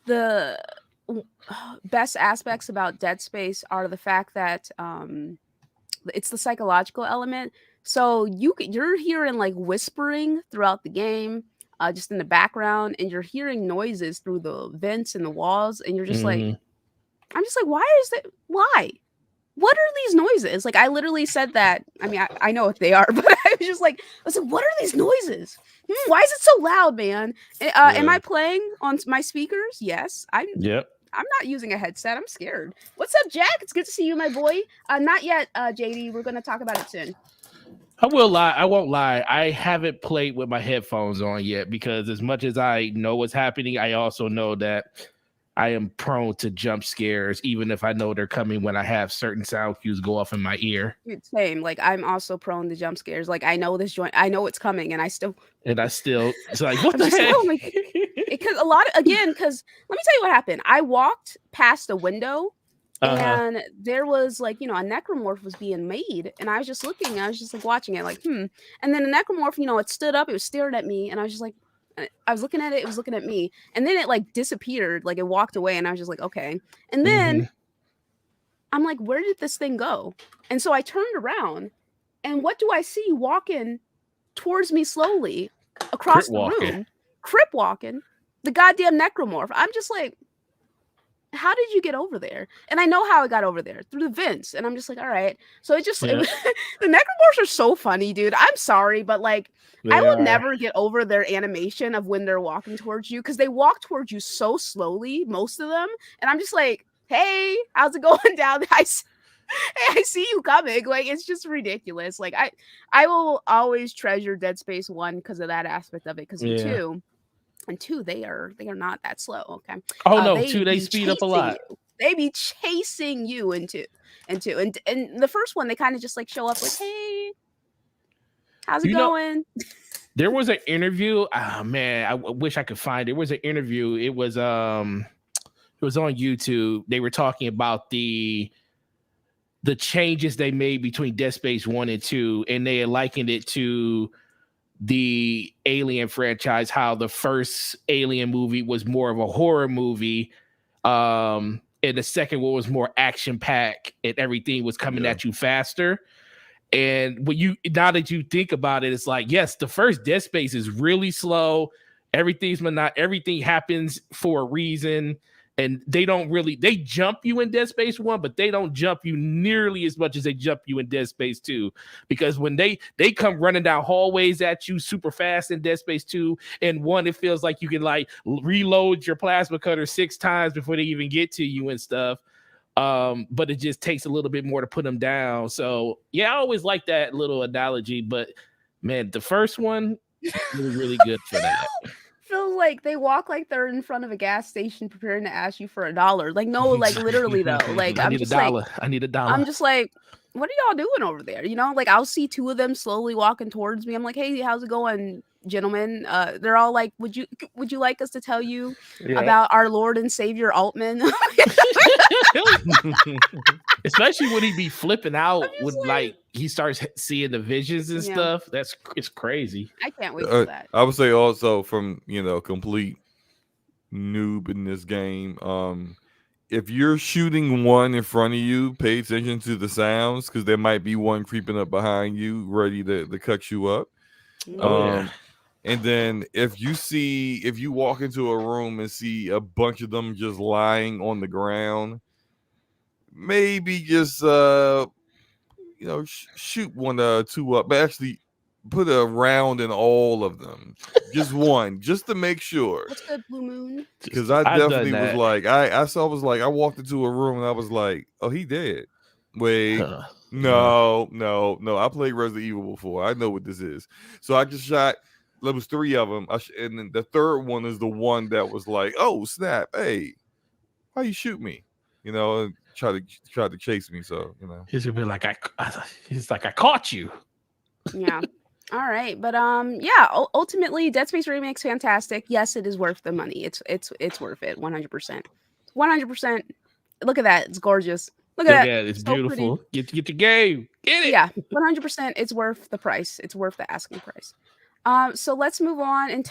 the best aspects about Dead Space are the fact that it's the psychological element. So you're hearing like whispering throughout the game, just in the background, and you're hearing noises through the vents and the walls, and you're just like, Mhm. I'm just like, why is that? Why? What are these noises? Like I literally said that. I mean, I know what they are, but I was just like, I was like, what are these noises? Why is it so loud, man? Am Yeah. I playing on my speakers? Yes. Yep. I'm not using a headset. I'm scared. What's up, Jack? It's good to see you, my boy. Not yet, JD. We're gonna talk about it soon. I will lie. I won't lie. I haven't played with my headphones on yet because as much as I know what's happening, I also know that I am prone to jump scares, even if I know they're coming when I have certain sound cues go off in my ear. Dude, same. Like I'm also prone to jump scares. Like I know this joint. I know it's coming, and I still. It's like, what I'm the just like, heck? oh my God. Because because let me tell you what happened. I walked past a window. And there was like, a necromorph was being made. And I was just looking, I was just like watching it, like, And then the necromorph, it stood up, it was staring at me. And I was just like, I was looking at it, it was looking at me. And then it like disappeared, like it walked away. And I was just like, okay. And then I'm like, where did this thing go? And so I turned around. And what do I see walking towards me slowly across the room? Crip walking. The goddamn necromorph. I'm just like, how did you get over there? And I know how I got over there, through the vents. And I'm just like, all right. So it was, the necromorphs are so funny, dude. I'm sorry, but like, I will never get over their animation of when they're walking towards you, because they walk towards you so slowly, most of them. And I'm just like, hey, how's it going down? I see you coming. Like, it's just ridiculous. Like, I will always treasure Dead Space 1 because of that aspect of it. Because in 2, they are not that slow. Okay. Oh no, 2 they speed up a lot. They be chasing you into and the first one they kind of just like show up like, hey, how's it going? There was an interview. Oh man, I wish I could find it. There was an interview. It was on YouTube. They were talking about the changes they made between Dead Space 1 and 2, and they had likened it to the Alien franchise, how the first Alien movie was more of a horror movie, and the second one was more action packed, and everything was coming at you faster. And now that you think about it, it's like, yes, the first Dead Space is really slow. Everything happens for a reason. And they jump you in Dead Space 1, but they don't jump you nearly as much as they jump you in Dead Space 2. Because when they come running down hallways at you super fast in Dead Space 2, and 1, it feels like you can like reload your plasma cutter 6 times before they even get to you and stuff. But it just takes a little bit more to put them down. So yeah, I always like that little analogy, but man, the first one really, really good for that. Feels like they walk like they're in front of a gas station preparing to ask you for $1. Like, no, like literally though. Like, I need $1. I need $1. I'm just like, what are y'all doing over there? Like I'll see 2 of them slowly walking towards me. I'm like, hey, how's it going, gentlemen? They're all like, would you like us to tell you about our Lord and Savior Altman? Especially when he be flipping out with like he starts seeing the visions and stuff. It's crazy. I can't wait for that. I would say also from complete noob in this game, if you're shooting one in front of you, pay attention to the sounds, because there might be one creeping up behind you ready to cut you up. And then if you walk into a room and see a bunch of them just lying on the ground, maybe just shoot 1 or 2 up, but actually put a round in all of them, just one, just to make sure. What's good, Blue Moon? Because I definitely was like, I walked into a room and I was like, oh, he dead. Wait, no. I played Resident Evil before. I know what this is. So I just shot. There was 3 of them, and then the third one is the one that was like, oh snap, hey, why you shoot me? And try to chase me. So he's gonna be like, I caught you. Yeah. All right, but ultimately, Dead Space Remake's fantastic. Yes, it is worth the money. It's worth it, 100%. 100%. Look at that, it's gorgeous. Look at that, it's so beautiful. Get the game, get it. Yeah, 100%. It's worth the price. It's worth the asking price. So let's move on and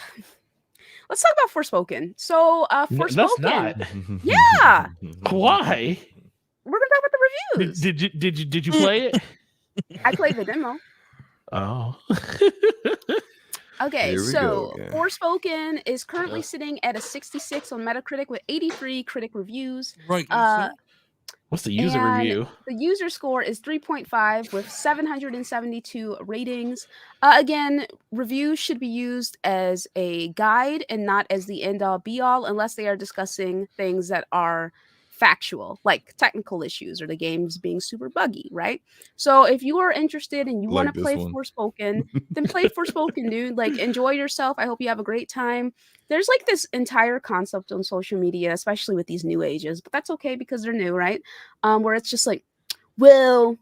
let's talk about Forspoken. So Let's Forspoken, not. yeah, Why? we're gonna talk about the reviews. Did you play it? I played the demo. Oh. Okay, Here we go so again. Forspoken is currently sitting at a 66 on Metacritic with 83 critic reviews. Right. What's the user And review? the user score is 3.5 with 772 ratings. Again, reviews should be used as a guide and not as the end all be all unless they are discussing things that are factual, like technical issues or the game's being super buggy, right? So if you are interested and you want Like to this play one. Forspoken, then play Forspoken, dude. Like, enjoy yourself. I hope you have a great time. There's like this entire concept on social media, especially with these new ages, but that's okay because they're new, right? Where it's just like, well,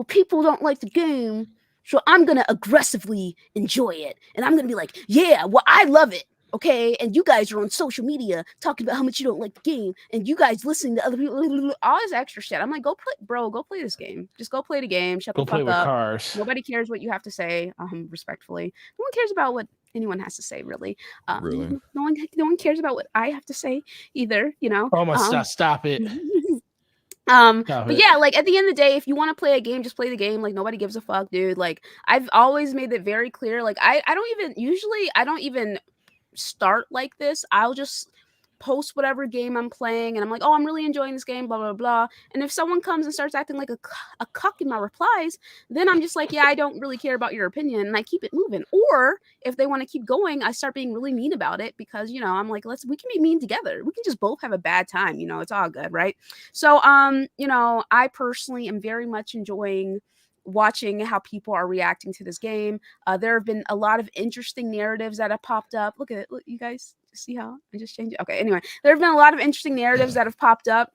people don't like the game, so I'm gonna aggressively enjoy it, and I'm gonna be like, yeah, well, I love it, okay? And you guys are on social media talking about how much you don't like the game, and you guys listening to other people, all this extra shit. I'm like, go play this game. Just go play the game. Shut Go the play fuck with up. cars. Nobody cares what you have to say. Respectfully, no one cares about what anyone has to say, really. Really? No one cares about what I have to say either. You know. Oh my! Stop it! Stop Stop but it. yeah, like at the end of the day, if you want to play a game, just play the game. Like nobody gives a fuck, dude. Like I've always made it very clear. Like I don't even start like this. I'll just post whatever game I'm playing and I'm like, oh, I'm really enjoying this game, blah, blah, blah. And if someone comes and starts acting like a cuck in my replies, then I'm just like, yeah, I don't really care about your opinion and I keep it moving. Or if they want to keep going, I start being really mean about it because, I'm like, we can be mean together. We can just both have a bad time. It's all good. Right. So, I personally am very much enjoying watching how people are reacting to this game. There have been a lot of interesting narratives that have popped up. Look at it. Look, you guys see how I just changed it? Okay, anyway, there have been a lot of interesting narratives that have popped up.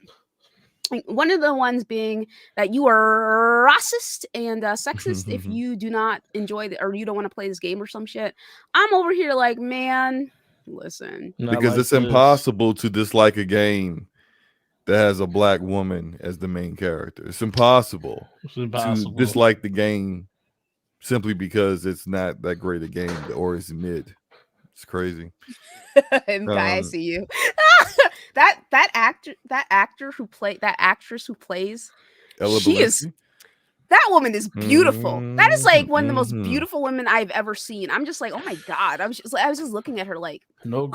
One of the ones being that you are racist and sexist if you do not enjoy or you don't want to play this game or some shit. I'm over here like, man, listen. Because it's impossible to dislike a game that has a black woman as the main character. It's impossible to dislike the game simply because it's not that great a game or it's mid. It's crazy. I see you. that actress who plays Ella she Balinski? is that woman is beautiful. That is like one of the most Mhm. beautiful women I've ever seen. I'm just like, oh my god. I was just looking at her like, no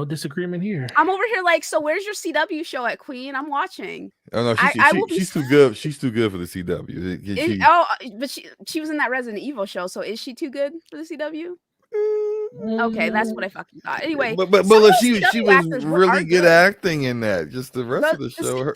disagreement here. I'm over here like, so where's your CW show at, Queen? I'm watching. Oh no, she's too good. She's too good for the CW. But she was in that Resident Evil show. So is she too good for the CW? Okay, that's what I fucking thought. Anyway, but she was really good acting in that. Just the rest of the show,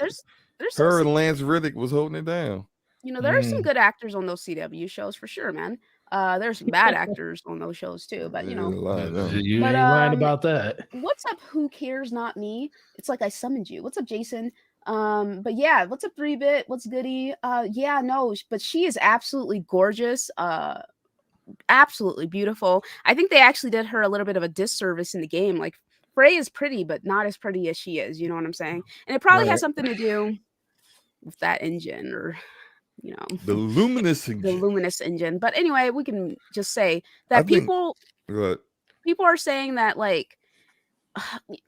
her and Lance Reddick was holding it down. There are some good actors on those CW shows for sure, man. There's some bad actors on those shows too, but you ain't lying about that. What's up? Who cares? Not me. It's like I summoned you. What's up, Jason? But yeah, what's up, 3-Bit? What's goody? Yeah, no, but she is absolutely gorgeous. Absolutely beautiful. I think they actually did her a little bit of a disservice in the game. Like Frey is pretty, but not as pretty as she is. You know what I'm saying? And it probably has something to do with that engine or the luminous engine. But anyway, we can just say that people are saying that like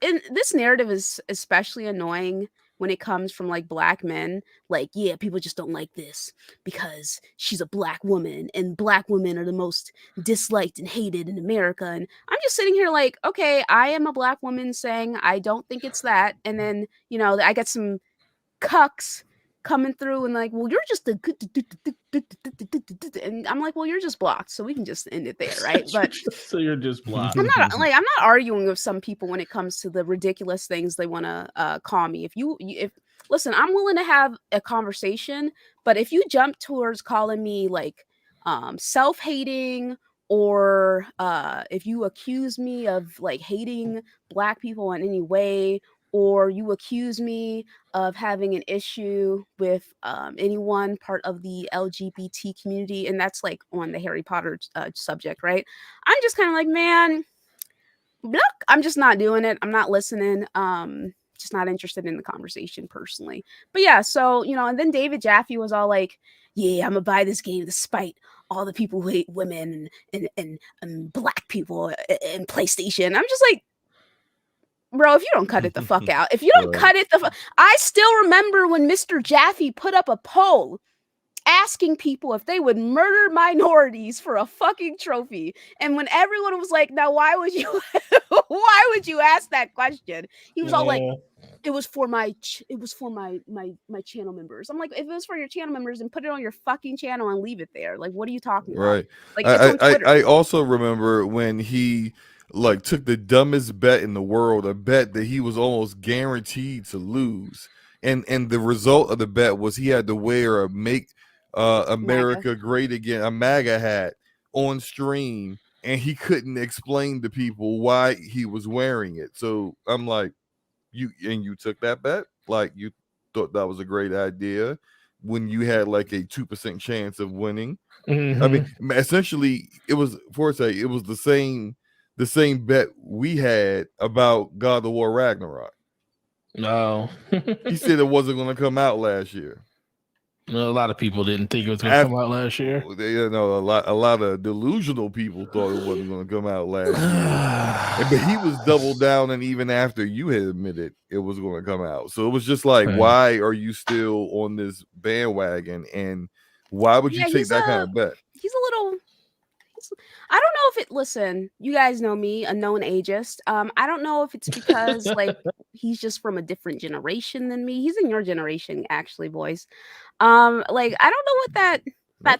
and this narrative is especially annoying when it comes from like black men. Like, yeah, people just don't like this because she's a black woman and black women are the most disliked and hated in America. And I'm just sitting here like, okay, I am a black woman saying I don't think it's that. And then, I get some cucks coming through and like, well, you're just a good, and I'm like, well, you're just blocked, so we can just end it there, right? But so you're just blocked. I'm not arguing with some people when it comes to the ridiculous things they want to call me. If listen, I'm willing to have a conversation, but if you jump towards calling me like self-hating or if you accuse me of like hating black people in any way, or you accuse me of having an issue with any one part of the LGBT community, and that's like on the Harry Potter subject, right? I'm just kind of like, man, look, I'm just not doing it. I'm not listening. Just not interested in the conversation personally. But yeah, so, and then David Jaffe was all like, yeah, I'm gonna buy this game despite all the people who hate women and black people and PlayStation. I'm just like, bro, if you don't cut it the fuck out, if you don't Right. cut it I still remember when Mr. Jaffe put up a poll asking people if they would murder minorities for a fucking trophy. And when everyone was like, now why would you why would you ask that question? He was all like, it was for my channel members. I'm like, if it was for your channel members, then put it on your fucking channel and leave it there. Like, what are you talking about? Right. Like, it's on Twitter. I also remember when he like took the dumbest bet in the world, a bet that he was almost guaranteed to lose. And the result of the bet was he had to wear a Make America Great Again, a MAGA hat on stream, and he couldn't explain to people why he was wearing it. So I'm like, you took that bet? Like, you thought that was a great idea when you had like a 2% chance of winning? I mean, essentially, it was the same bet we had about God of War Ragnarok. No. He said it wasn't going to come out last year. A lot of people didn't think it was going to come out last year. You know, a lot of delusional people thought it wasn't going to come out last year. But he was double down, and even after you had admitted it was going to come out. So it was just like, why are you still on this bandwagon? And why would you take that kind of bet? He's a little... I don't know if it... Listen, you guys know me, a known ageist. I don't know if it's because, like, he's just from a different generation than me. He's in your generation, actually, boys. Like, I don't know what that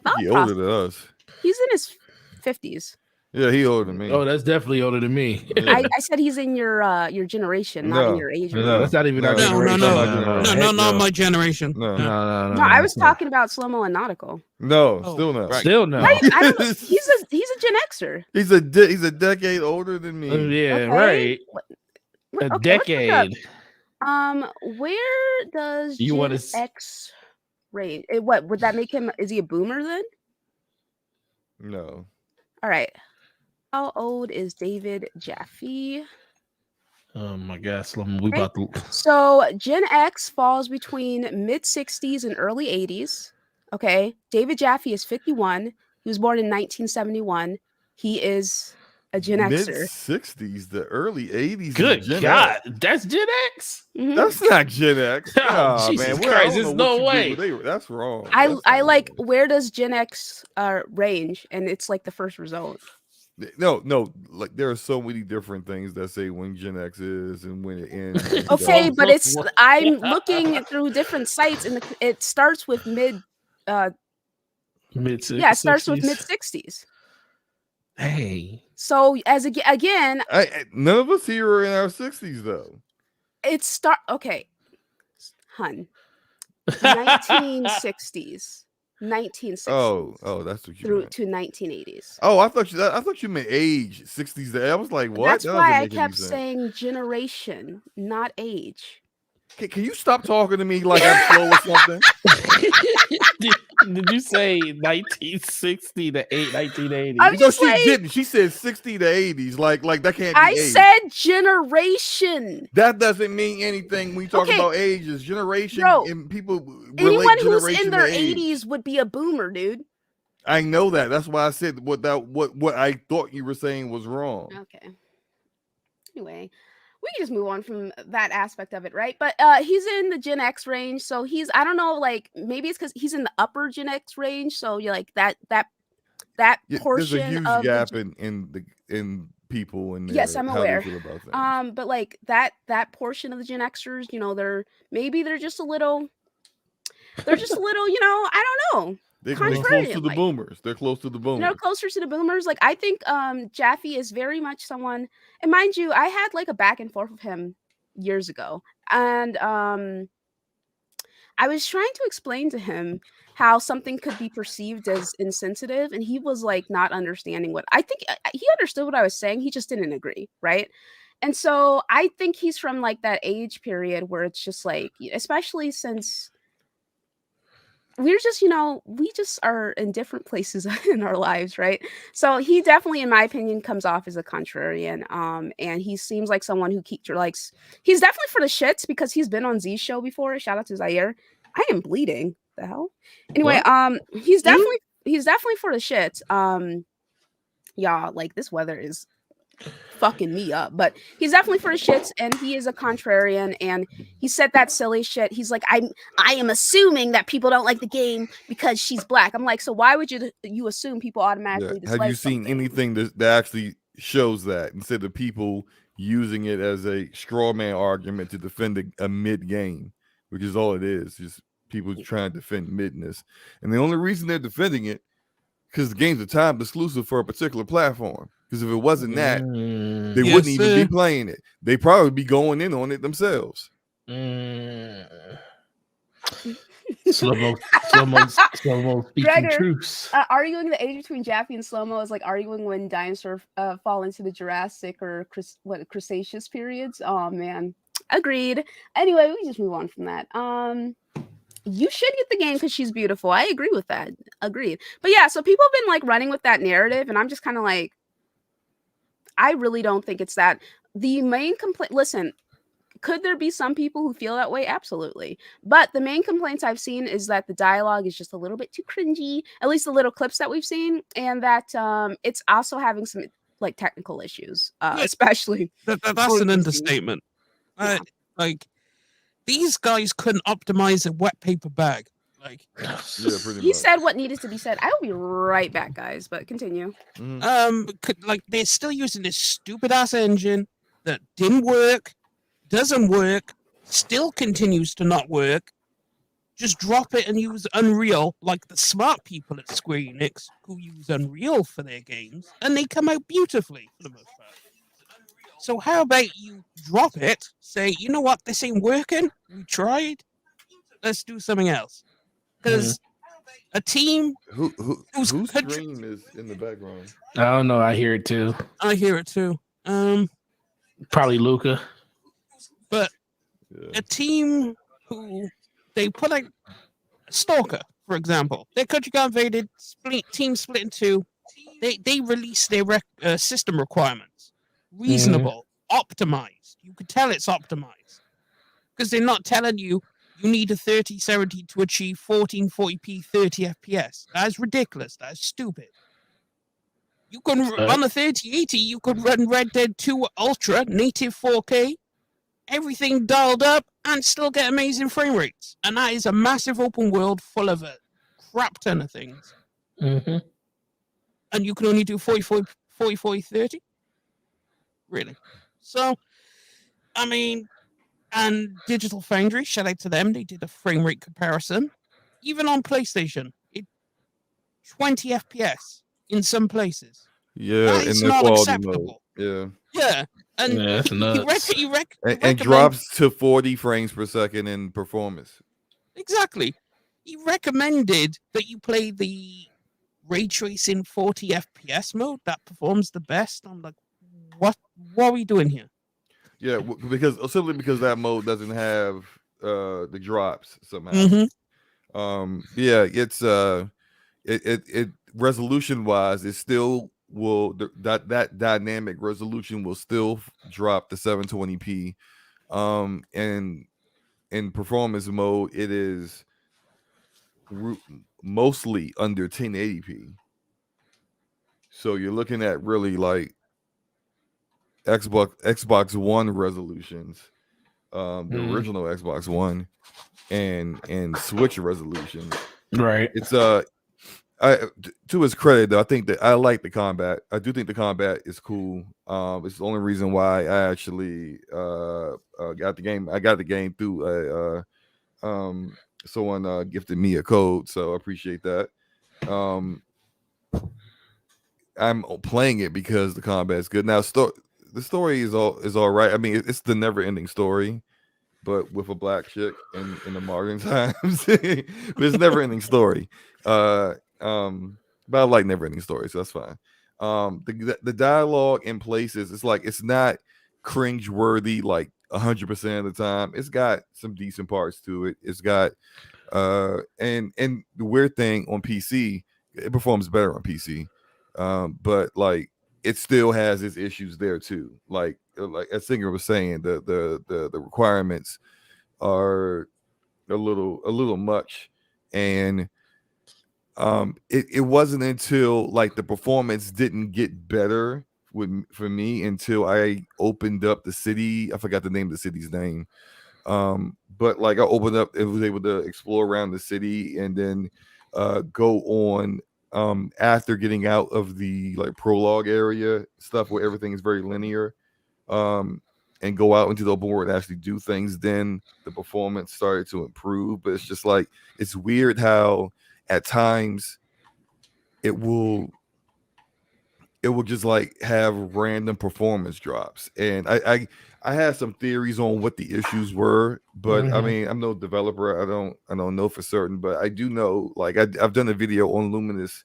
thought He's process... older than us. He's in his 50s. Yeah, he older than me. Oh, that's definitely older than me. I said he's in your generation, not in your age. No, that's not even our generation. No, not my generation. No, I was talking about Slow-Mo and Nautical. No, still no. Still no. Right? I don't, he's a Gen Xer. He's a decade older than me. Yeah, Okay. right. A decade. Where does You Gen X rate? What would that make him? Is he a boomer then? No. All right. How old is David Jaffe? Oh my gosh, we about to... So Gen X falls between mid 60s and early 80s. Okay. David Jaffe is 51. He was born in 1971. He is a Gen Xer. Mid 60s, the early 80s. Good God, that's Gen X? Mm-hmm. That's not Gen X. Oh, Jesus Christ, there's no way. That's wrong. I like, where does Gen X range? And it's like the first result. No, like there are so many different things that say when Gen X is and when it ends. Okay, but I'm looking through different sites and it starts with mid 60s. Yeah, it starts with mid 60s. Hey. So again, none of us here are in our 60s though. Okay, hun. 1960s. 1960s. Oh, that's what you through meant. to 1980s. Oh, I thought you meant age. 60s. I was like, what? That's why I kept saying generation, not age. Can you stop talking to me like I'm slow or something? Did you say 1960 to 1980? No, she didn't. She said 60 to 80s. Like that can't be age. Said generation. That doesn't mean anything when you talk about ages. Generation, and people anyone who's in their 80s would be a boomer, dude. I know that. That's why I said what I thought you were saying was wrong. Okay. Anyway, we can just move on from that aspect of it, right? But he's in the Gen X range, so I don't know, like maybe it's because he's in the upper Gen X range, so you're like that portion. There's a huge gap in people and yes, I'm aware. About but like that portion of the Gen Xers, you know, they're just a little, I don't know. They're close to the boomers. They're close to the boomers. They're closer to the boomers. Like I think Jaffe is very much someone, and mind you, I had like a back and forth with him years ago, and I was trying to explain to him how something could be perceived as insensitive, and he was like not understanding what I think. He understood what I was saying, he just didn't agree, right? And so I think he's from like that age period where it's just like, especially since we're just, we just are in different places in our lives, right? So he definitely, in my opinion, comes off as a contrarian. And he seems like someone who he's definitely for the shits because he's been on Z's show before. Shout out to Zaire. I am bleeding. the hell? Anyway, What? he's definitely for the shit. Yeah, like this weather is fucking me up, but he's definitely for the shits, and he is a contrarian, and he said that silly shit. He's like, I am assuming that people don't like the game because she's black. I'm like, so why would you assume people Yeah. automatically dislike Have you seen something? anything that actually shows that instead of people using it as a straw man argument to defend a mid game, which is all it is, just people trying to defend midness. And the only reason they're defending it because the game's a time exclusive for a particular platform. Because if it wasn't that, they Yes, wouldn't even be sir. playing it. They probably be going in on it themselves. Slow-mo speaking Gregor, truths. arguing the age between Jaffe and slow-mo is like arguing when dinosaurs fall into the Jurassic or Cretaceous periods. Oh man, agreed. Anyway, we just move on from that. You should get the game because she's beautiful. I agree with that. Agreed. But yeah, so people have been like running with that narrative, and I'm just kind of like, I really don't think it's that. The main complaint. Listen, could there be some people who feel that way? Absolutely. But the main complaints I've seen is that the dialogue is just a little bit too cringy, at least the little clips that we've seen, and that it's also having some like technical issues, especially. That's for an PC. understatement. Yeah. Like these guys couldn't optimize a wet paper bag. Like, Yeah, pretty He much. said what needed to be said. I will be right back, guys, but continue. like they're still using this stupid ass engine that didn't work, doesn't work, still continues to not work. Just drop it and use Unreal, like the smart people at Square Enix who use Unreal for their games, and they come out beautifully for the most part. So how about you drop it, say, you know what, this ain't working, we tried, let's do something else. Because a team whose scream is in the background? I don't know. I hear it too. I hear it too. Probably Luca. But Yeah. a team who they put a Stalker, for example, their country got invaded, team split in two. They released their system requirements, reasonable, optimized. You could tell it's optimized because they're not telling you need a 3070 to achieve 1440p 30 FPS. That is ridiculous. That is stupid. You can on a 3080, you could run Red Dead 2 Ultra native 4K, everything dialed up, and still get amazing frame rates. And that is a massive open world full of a crap ton of things. And you can only do 40, 30? Really? So, I mean, and Digital Foundry, shout out to them, they did a frame rate comparison. Even on PlayStation, 20 FPS in some places. Yeah, That in is the not quality acceptable. mode. Yeah. And Yeah, that's nuts. And drops to 40 frames per second in performance. Exactly. He recommended that you play the ray tracing 40 FPS mode that performs the best. I'm like, what are we doing here? Yeah, simply because that mode doesn't have the drops somehow. Yeah, it's it resolution wise, it still will that dynamic resolution will still drop to 720p. And in performance mode, it is mostly under 1080p. So you're looking at really like Xbox One resolutions, the original Xbox One, and Switch resolutions. Right. It's to his credit though, I think that I like the combat. I do think the combat is cool. It's the only reason why I actually got the game. I got the game through someone gifted me a code, so I appreciate that. I'm playing it because the combat is good. Now, the story is all right. I mean, it's the never ending story, but with a black chick in the modern times. But it's never ending story. But I like never ending stories, so that's fine. The dialogue in places, it's not cringe worthy like 100% of the time. It's got some decent parts to it. It's got and the weird thing on PC, it performs better on PC. But like it still has its issues there too. Like as Singer was saying, the requirements are a little much. and it wasn't until like the performance didn't get better for me until I opened up the city. I forgot the name of the city's name. But like I opened up and was able to explore around the city and then go on after getting out of the like prologue area stuff where everything is very linear, and go out into the open world and actually do things, then the performance started to improve. But it's just like it's weird how at times it will just like have random performance drops. And I had some theories on what the issues were, but I mean, I'm no developer. I don't know for certain, but I do know, like I've done a video on Luminous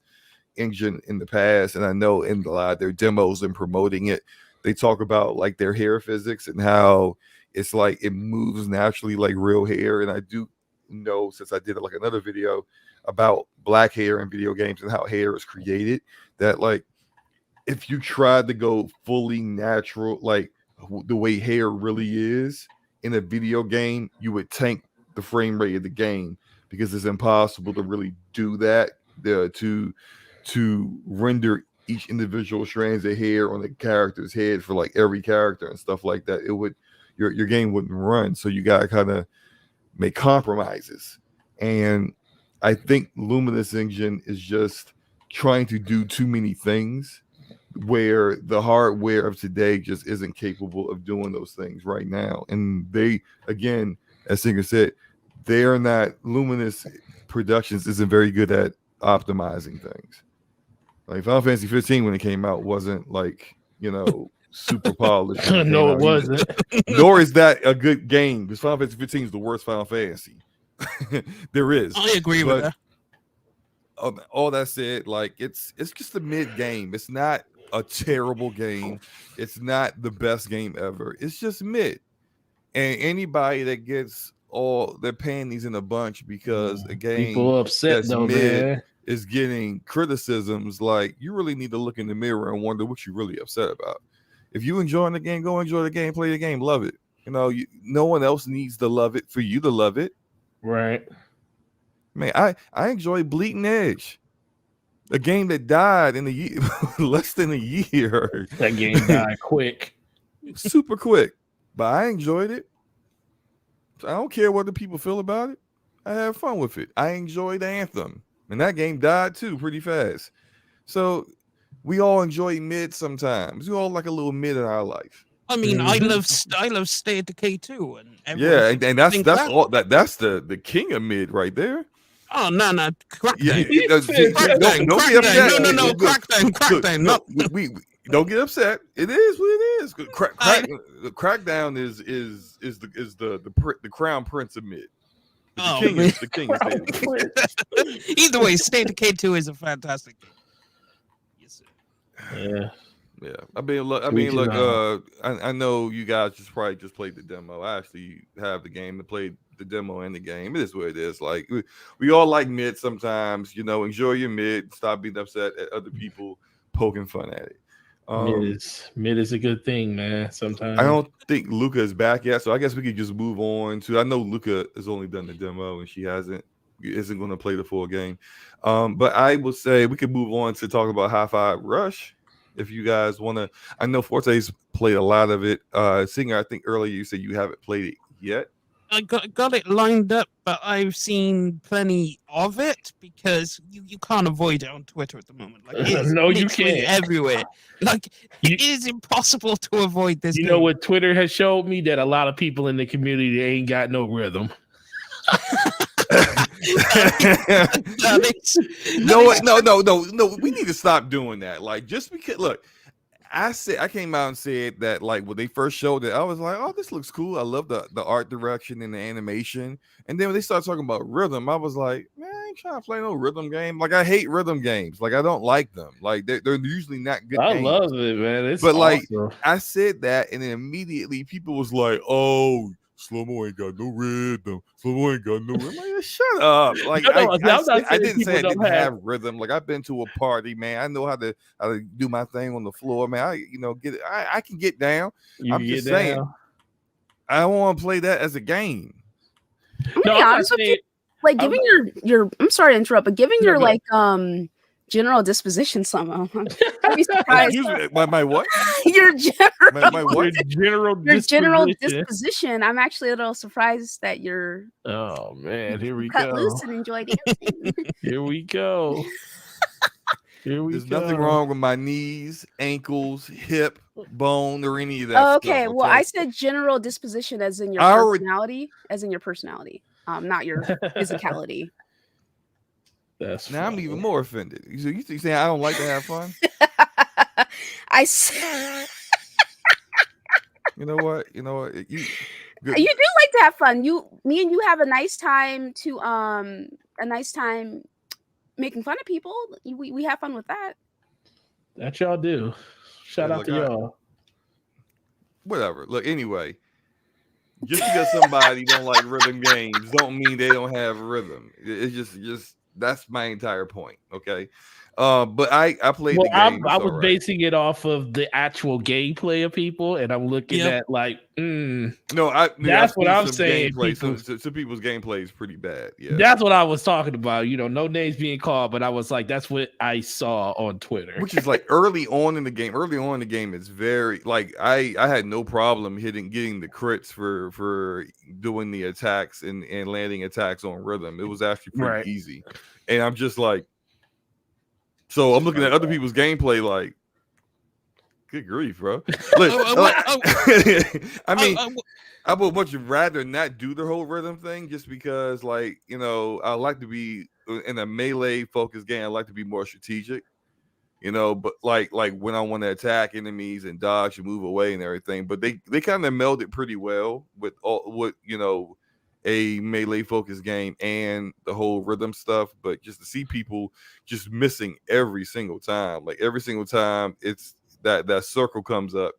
engine in the past, and I know in a lot of their demos and promoting it, they talk about like their hair physics and how it's like it moves naturally like real hair. And I do know, since I did like another video about black hair in video games and how hair is created, that like if you tried to go fully natural, like the way hair really is in a video game, you would tank the frame rate of the game, because it's impossible to really do that to render each individual strands of hair on the character's head for like every character and stuff like that. It would your game wouldn't run. So you gotta kind of make compromises. And I think Luminous Engine is just trying to do too many things where the hardware of today just isn't capable of doing those things right now. And they, again, as Singer said, they're not, Luminous Productions isn't very good at optimizing things. Like Final Fantasy 15 when it came out wasn't like, super polished. No, it wasn't. Nor is that a good game, because Final Fantasy 15 is the worst Final Fantasy there is. I agree with that. All that said, like it's just a mid game. It's not a terrible game. It's not the best game ever. It's just mid. And anybody that gets all their panties in a bunch because a game people upset that's though, mid man, is getting criticisms, like you really need to look in the mirror and wonder what you're really upset about. If you enjoying the game, go enjoy the game, play the game, love it. No one else needs to love it for you to love it. Right. Man, I enjoy Bleeding Edge, a game that died in a year, less than a year. That game died quick, super quick, but I enjoyed it. So I don't care what the people feel about it. I have fun with it. I enjoyed Anthem, and that game died too pretty fast. So we all enjoy mid sometimes. We all like a little mid in our life. I mean, I love State of Decay too, and yeah, and that's all that's the king of mid right there. Oh no, Crackdown. Yeah, Crackdown. No, we don't get upset. It is what it is. Crackdown is the crown prince of mid. The king is State of Decay. Either way, State of Decay 2 is a fantastic game. Yes, sir. Yeah. I mean, I know you guys probably just played the demo. I actually have the game to play the demo and the game. It is what it is. Like we all like mid sometimes. Enjoy your mid. Stop being upset at other people poking fun at it. Mid is a good thing, man. Sometimes I don't think Luca is back yet, so I guess we could just move on to. I know Luca has only done the demo and she isn't going to play the full game. But I would say we could move on to talk about Hi-Fi Rush. If you guys want to, I know Forte's played a lot of it. Singer, I think earlier you said you haven't played it yet. I got it lined up, but I've seen plenty of it because you can't avoid it on Twitter at the moment. Like, no, you can't. Everywhere. Like, it is impossible to avoid this. You know what Twitter has showed me? That a lot of people in the community ain't got no rhythm. No. We need to stop doing that. Like, just because, look, I came out and said that, like, when they first showed it, I was like, oh, this looks cool. I love the art direction and the animation. And then when they started talking about rhythm, I was like, man, I ain't trying to play no rhythm game. Like, I hate rhythm games. Like, I don't like them. Like, they're usually not good games. I love it, man. It's but awesome. Like, I said that, and then immediately people was like, oh, Slow-mo ain't got no rhythm. Slow-mo ain't got no rhythm. Like, shut up. Like, I didn't say I didn't have rhythm. Like, I've been to a party, man. I know how to do my thing on the floor, man. I can get down. I'm just saying, I don't want to play that as a game. I'm like giving your I'm sorry to interrupt, but giving No, your go like general disposition somehow. I'd be surprised. Excuse me, my what? Your general My what? your general disposition. I'm actually a little surprised that you're Oh man, here we cut go. loose and enjoy dancing. Here we go. There's nothing wrong with my knees, ankles, hip, bone, or any of that. Okay, stuff, well, I said general disposition as in your personality, not your physicality. That's now I'm even more offended. So you saying I don't like to have fun? I said, You know what? You you do like to have fun. Me and you have a nice time making fun of people. We have fun with that. That y'all do. Shout out to y'all. Whatever. Look, anyway, just because somebody don't like rhythm games don't mean they don't have rhythm. It's just that's my entire point. Okay. But I played the game. I was basing it off of the actual gameplay of people, and I'm looking at like, no, that's what I'm saying. Some people's gameplay is pretty bad. Yeah, that's what I was talking about. You know, no names being called, but I was like, that's what I saw on Twitter. Which is like early on in the game. Early on in the game, it's very like I had no problem getting the crits for doing the attacks and landing attacks on rhythm. It was actually pretty easy, and I'm just like. So I'm looking at other people's gameplay like, good grief, bro. Look, I mean, I would much rather not do the whole rhythm thing just because, like, you know, I like to be in a melee focused game. I like to be more strategic, you know, but like when I want to attack enemies and dodge and move away and everything. But they kind of melded pretty well with a melee focused game and the whole rhythm stuff, but just to see people just missing every single time, it's that circle comes up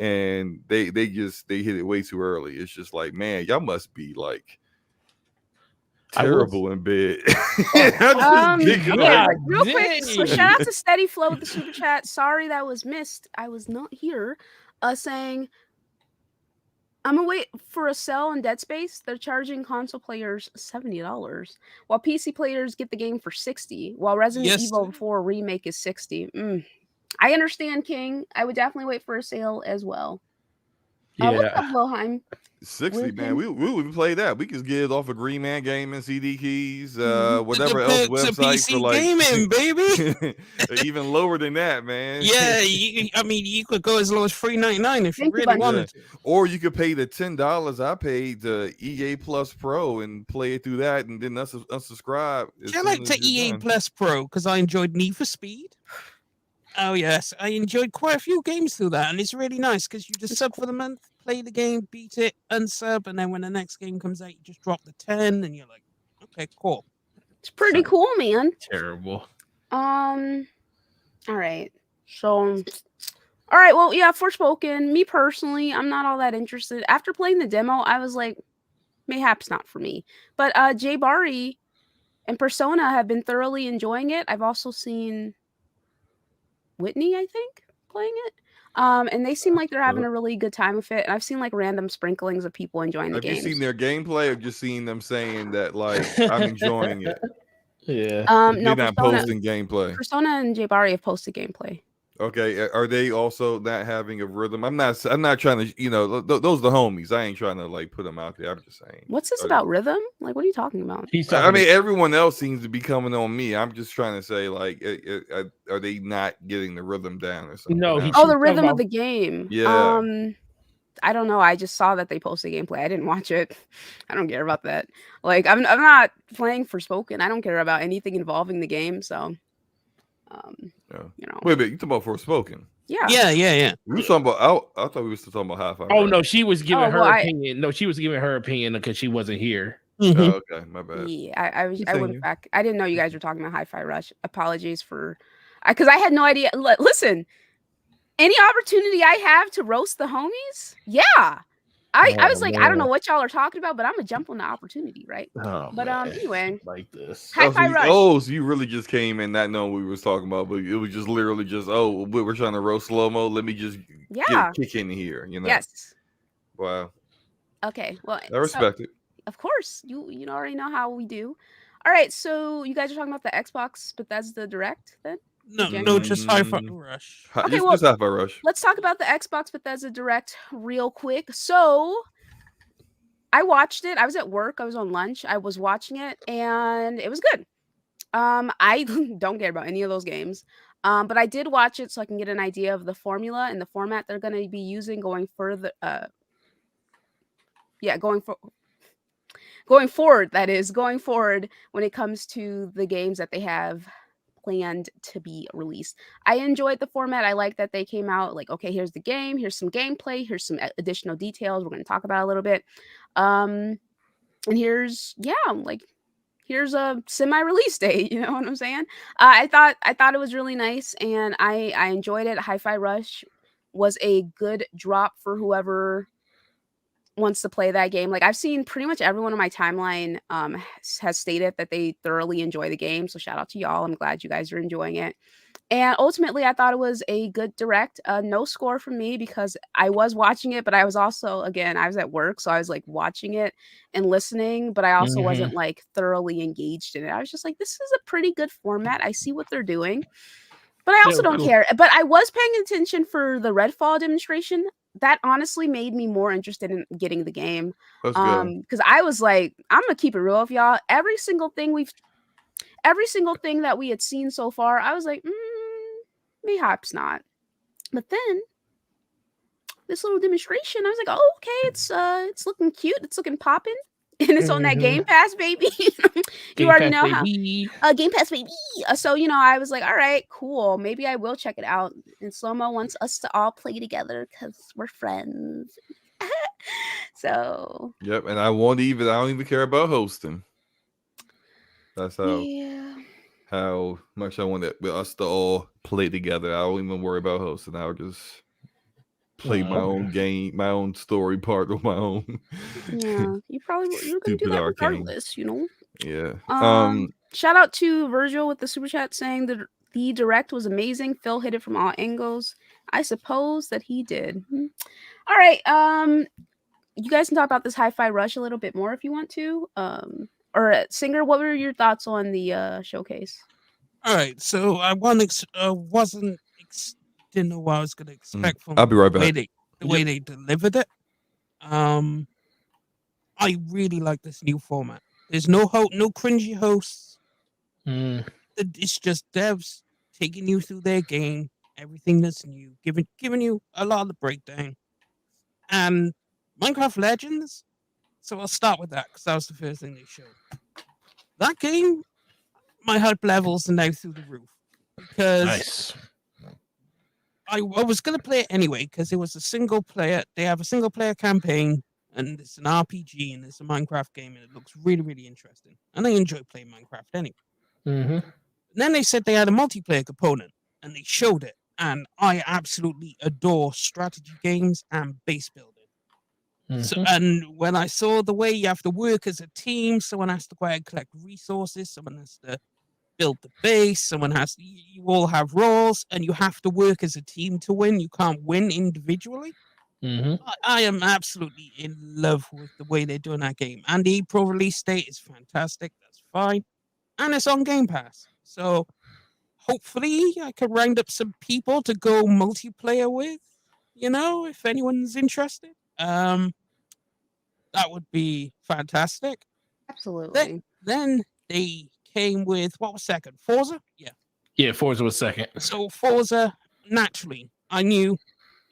and they hit it way too early. It's just like, man, y'all must be like terrible in bed. Real quick, so shout out to Steady Flow with the super chat. Sorry that was missed. I was not here. Saying I'm gonna wait for a sale on Dead Space. They're charging console players $70, while PC players get the game for $60. While Resident Evil 4 Remake is $60. I understand, King. I would definitely wait for a sale as well. What's up, Loheim? 60, man. We would play that. We could get it off of Green Man Gaming, CD Keys, whatever else website for like gaming, baby. Even lower than that, man. Yeah, you could go as low as $3.99 if you really wanted to. Or you could pay the $10 I paid to EA Plus Pro and play it through that, and then unsubscribe. I like to EA Plus Pro because I enjoyed Need for Speed. Oh yes, I enjoyed quite a few games through that, and it's really nice because you just sub for the month, play the game, beat it, unsub, and then when the next game comes out, you just drop the 10, and you're like, okay, cool. It's pretty cool, man. Terrible. All right. So, all right. Well, yeah, Forspoken. Me personally, I'm not all that interested. After playing the demo, I was like, mayhaps not for me. But Jay Bari and Persona have been thoroughly enjoying it. I've also seen Whitney, I think, playing it. And they seem like they're having a really good time with it. And I've seen like random sprinklings of people enjoying the game. Have you seen their gameplay or just seen them saying that like I'm enjoying it? Yeah. No, not posting gameplay. Persona and Jay Bari have posted gameplay. Okay, are they also not having a rhythm? I'm not trying to, those are the homies. I ain't trying to like put them out there. I'm just saying. What's this about rhythm? Like, what are you talking about? I mean, everyone else seems to be coming on me. I'm just trying to say, like, are they not getting the rhythm down or something? No. The rhythm of the game. Yeah. I don't know. I just saw that they posted gameplay. I didn't watch it. I don't care about that. Like, I'm not playing Forspoken. I don't care about anything involving the game. So. Wait a minute, you talking about Forspoken? Yeah. We were talking about. I thought we were still talking about Hi-Fi. Oh no, she was giving her opinion. No, she was giving her opinion because she wasn't here. Mm-hmm. Oh, okay, my bad. Yeah, I went back. I didn't know you guys were talking about Hi-Fi Rush. Apologies for, because I had no idea. Listen, any opportunity I have to roast the homies, yeah. I was like, I don't know what y'all are talking about, but I'm gonna jump on the opportunity, right? Anyway, like this. Hi-Fi Rush. So you really just came in not knowing what we was talking about, but it was just literally just we're trying to roast slow-mo. Let me just get a kick in here, Yes. Wow. Okay. Well, I respect it. Of course, you already know how we do. All right, so you guys are talking about the Xbox Bethesda Direct then? No, January? just Hi-Fi Mm, Rush. Okay, just well, Hi-Fi Rush. let's talk about the Xbox Bethesda Direct real quick. So I watched it. I was at work. I was on lunch. I was watching it, and it was good. I don't care about any of those games. But I did watch it so I can get an idea of the formula and the format they're going to be using going further. Yeah, going forward. That is going forward when it comes to the games that they have planned to be released. I enjoyed the format. I like that they came out like, okay, here's the game, here's some gameplay, here's some additional details we're going to talk about a little bit. And here's like here's a semi-release date. You know what I'm saying? I thought it was really nice, and I enjoyed it. Hi-Fi Rush was a good drop for whoever wants to play that game. Like I've seen pretty much everyone on my timeline has stated that they thoroughly enjoy the game. So shout out to y'all. I'm glad you guys are enjoying it. And ultimately, I thought it was a good direct. No score from me because I was watching it, but I was also, again, I was at work, so I was like watching it and listening, but I also wasn't like thoroughly engaged in it. I was just like, this is a pretty good format. I see what they're doing, but I also don't care. But I was paying attention for the Redfall demonstration. That honestly made me more interested in getting the game. Let's go. Because I was like, I'm gonna keep it real with y'all. Every single thing that we had seen so far, I was like, mayhaps not. But then this little demonstration, I was like, oh, okay, it's looking cute, it's looking popping, and it's on that Game Pass, baby. You already know how Game Pass, baby. So I was like, all right, cool. Maybe I will check it out. And Slow-Mo wants us to all play together because we're friends. So Yep, and I don't even care about hosting. That's yeah. how much I want us to all play together. I don't even worry about hosting. I'll just play my own game, my own story part of my own. Yeah, you're gonna do Stupid that arcane. regardless, Yeah. Shout out to Virgil with the super chat saying that the direct was amazing. Phil hit it from all angles. I suppose that he did. All right. You guys can talk about this Hi-Fi Rush a little bit more if you want to. Or Singer, what were your thoughts on the showcase? All right, so I didn't know what I was going to expect from I'll be right back. the way they delivered it. I really like this new format. There's no cringy hosts. It's just devs taking you through their game, everything that's new, giving you a lot of the breakdown, and Minecraft Legends. So I'll start with that because that was the first thing they showed. That game, my hype levels are now through the roof because Nice. I was going to play it anyway because it was a single player. They have a single player campaign and it's an RPG and it's a Minecraft game and it looks really, really interesting. And I enjoy playing Minecraft anyway. And then they said they had a multiplayer component and they showed it. And I absolutely adore strategy games and base building. So, and when I saw the way you have to work as a team, someone has to go out and collect resources, someone has to build the base, someone has to, you all have roles and you have to work as a team to win. You can't win individually. I am absolutely in love with the way they're doing that game. And the pro release date is fantastic. That's fine. And it's on Game Pass. So hopefully I can round up some people to go multiplayer with, if anyone's interested. That would be fantastic. Absolutely. Then they came with, what was second? Forza? Yeah. Yeah, Forza was second. So Forza, naturally, I knew,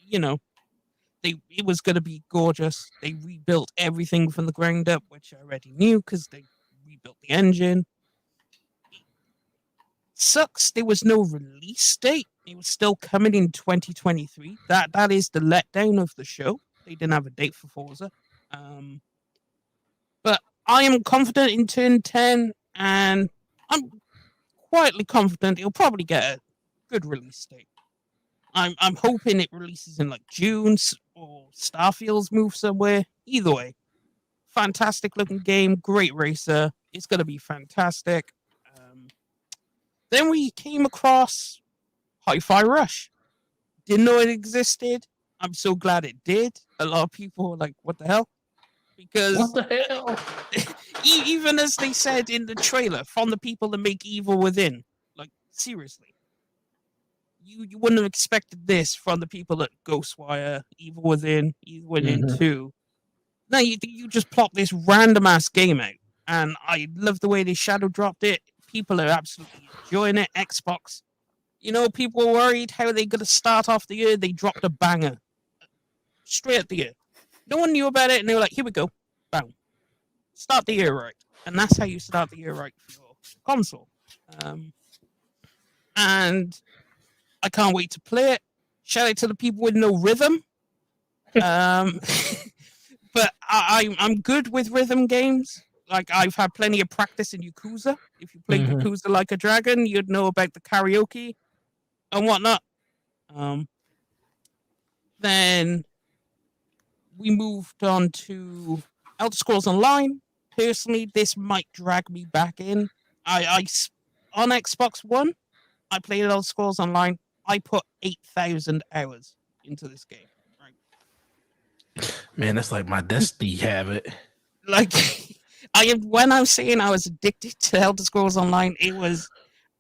it was going to be gorgeous. They rebuilt everything from the ground up, which I already knew because they rebuilt the engine. Sucks there was no release date. It was still coming in 2023. That is the letdown of the show. They didn't have a date for Forza. But I am confident in Turn 10, and I'm quietly confident it'll probably get a good release date. I'm hoping it releases in like June or Starfield's move somewhere. Either way, fantastic looking game, great racer. It's gonna be fantastic. Then we came across Hi-Fi Rush. Didn't know it existed. I'm so glad it did. A lot of people were like, what the hell? because What the hell? even as they said in the trailer, from the people that make Evil Within, like seriously, you wouldn't have expected this from the people at Ghostwire, Evil Within, Evil Within Mhm. 2. No, you just plop this random ass game out, and I love the way they shadow dropped it. People are absolutely enjoying it. Xbox, people were worried how they gonna start off the year. They dropped a banger straight at the year. No one knew about it, and they were like, "Here we go, bang, start the year right." And that's how you start the year right for your console. And I can't wait to play it. Shout out to the people with no rhythm. But I'm good with rhythm games. Like, I've had plenty of practice in Yakuza. If you play Mhm. Yakuza Like a Dragon, you'd know about the karaoke and whatnot. Then we moved on to Elder Scrolls Online. Personally, this might drag me back in. On Xbox One, I played Elder Scrolls Online. I put 8,000 hours into this game. Man, that's like my Destiny habit. Like, when I'm saying I was addicted to Elder Scrolls Online, it was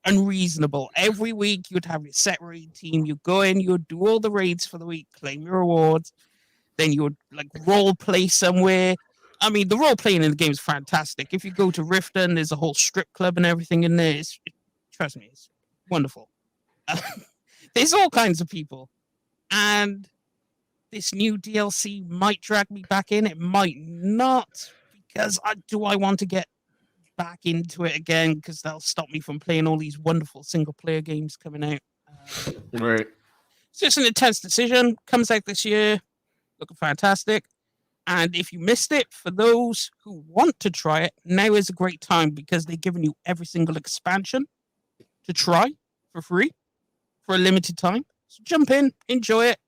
unreasonable. Every week you'd have your set raid team. You go in, you'd do all the raids for the week, claim your rewards. Then you would like role play somewhere. I mean, the role playing in the game is fantastic. If you go to Riften, there's a whole strip club and everything in there. Trust me, it's wonderful. There's all kinds of people, and this new DLC might drag me back in. It might not, because I want to get back into it again, because that'll stop me from playing all these wonderful single player games coming out. Right. It's just an intense decision. Comes out this year, looking fantastic. And if you missed it, for those who want to try it, now is a great time, because they've given you every single expansion to try for free for a limited time. So jump in, enjoy it.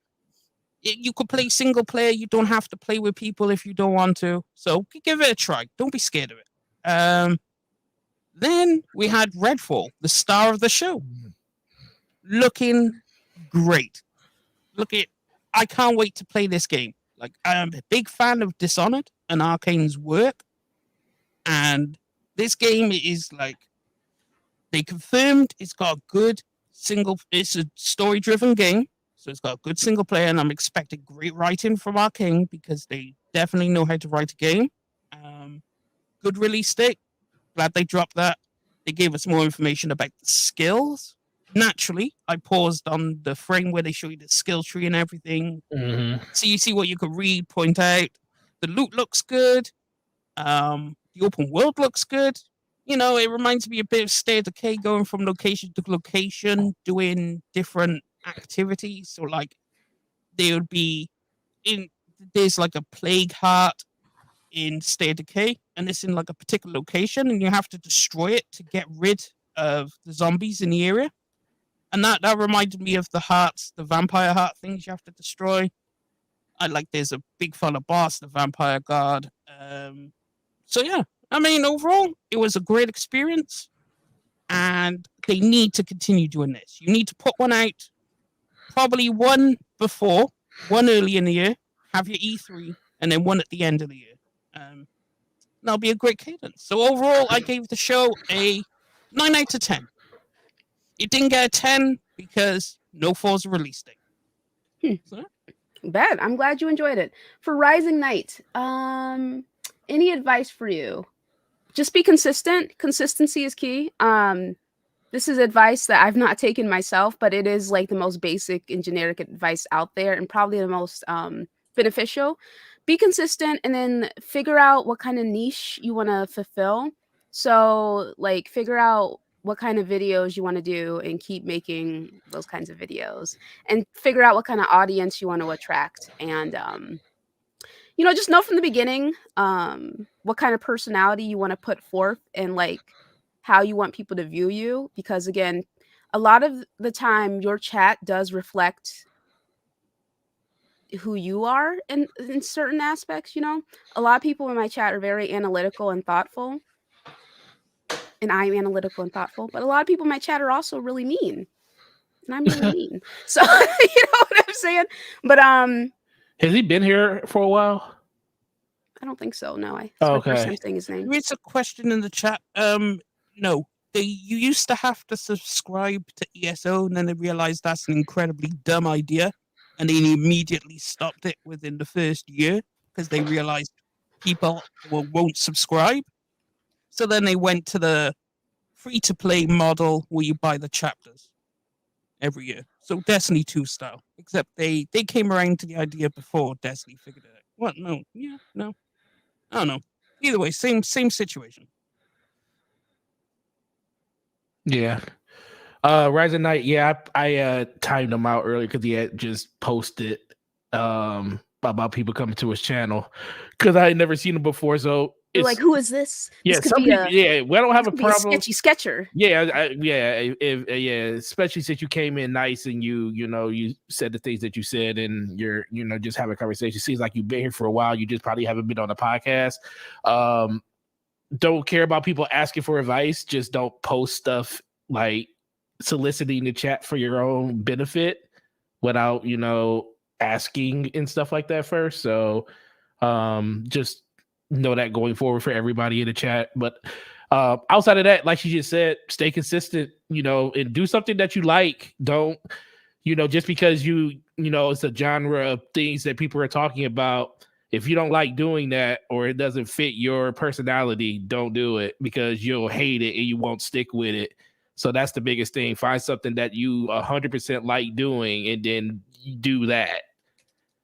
You could play single player. You don't have to play with people if you don't want to. So give it a try. Don't be scared of it. Then we had Redfall, the star of the show, looking great. I can't wait to play this game. Like, I'm a big fan of Dishonored and Arcane's work, and this game is like, they confirmed it's got a good it's a story-driven game, so it's got a good single player, and I'm expecting great writing from Arcane, because they definitely know how to write a game. Good release date. Glad they dropped that. They gave us more information about the skills. Naturally, I paused on the frame where they show you the skill tree and everything. Mhm. So you see what you can read, point out. The loot looks good. The open world looks good. It reminds me a bit of State of Decay, going from location to location, doing different activities. So, like, there would be there's like a plague heart in State of Decay, and it's in like a particular location, and you have to destroy it to get rid of the zombies in the area. And that reminded me of the vampire heart things you have to destroy. There's a big fella boss, the vampire guard. So yeah, I mean, overall, it was a great experience, and they need to continue doing this. You need to put one out, probably one before, one early in the year, have your E3, and then one at the end of the year. That'll be a great cadence. So overall, I gave the show a 9 out of 10. It didn't get a 10 because no Forza release date. So, Bad. I'm glad you enjoyed it. For Rising Knight, any advice for you? Just be consistent. Consistency is key. This is advice that I've not taken myself, but it is like the most basic and generic advice out there, and probably the most beneficial. Be consistent, and then figure out what kind of niche you want to fulfill. So, like, figure out what kind of videos you want to do and keep making those kinds of videos, and figure out what kind of audience you want to attract. And just know from the beginning what kind of personality you want to put forth, and like how you want people to view you, because again, a lot of the time your chat does reflect who you are in certain aspects. A lot of people in my chat are very analytical and thoughtful, and I'm analytical and thoughtful, but a lot of people in my chat are also really mean, and I'm really mean. So you know what I'm saying? But Has he been here for a while? I don't think so. No, it's my first time saying his name. There is a question in the chat. No, you used to have to subscribe to ESO, and then they realized that's an incredibly dumb idea, and they immediately stopped it within the first year because they realized people won't subscribe. So then they went to the free-to-play model where you buy the chapters every year. So Destiny 2 style, except they came around to the idea before Destiny figured it out. What? No. Yeah, no. I don't know. Either way, same situation. Yeah. Rise of Night, yeah, I timed him out earlier because he had just posted about people coming to his channel because I had never seen him before. So You're like, who is this? Yeah, this could some be people, yeah, we don't have a problem. Sketchy sketcher. Yeah, yeah, especially since you came in nice and you said the things that you said and you're just having a conversation. Seems like you've been here for a while. You just probably haven't been on a podcast. Don't care about people asking for advice. Just don't post stuff like soliciting the chat for your own benefit without asking and stuff like that first. So just know that going forward for everybody in the chat. But outside of that, like she just said, stay consistent, and do something that you like. Don't just because it's a genre of things that people are talking about. If you don't like doing that or it doesn't fit your personality, don't do it because you'll hate it and you won't stick with it. So that's the biggest thing. Find something that you 100% like doing and then do that.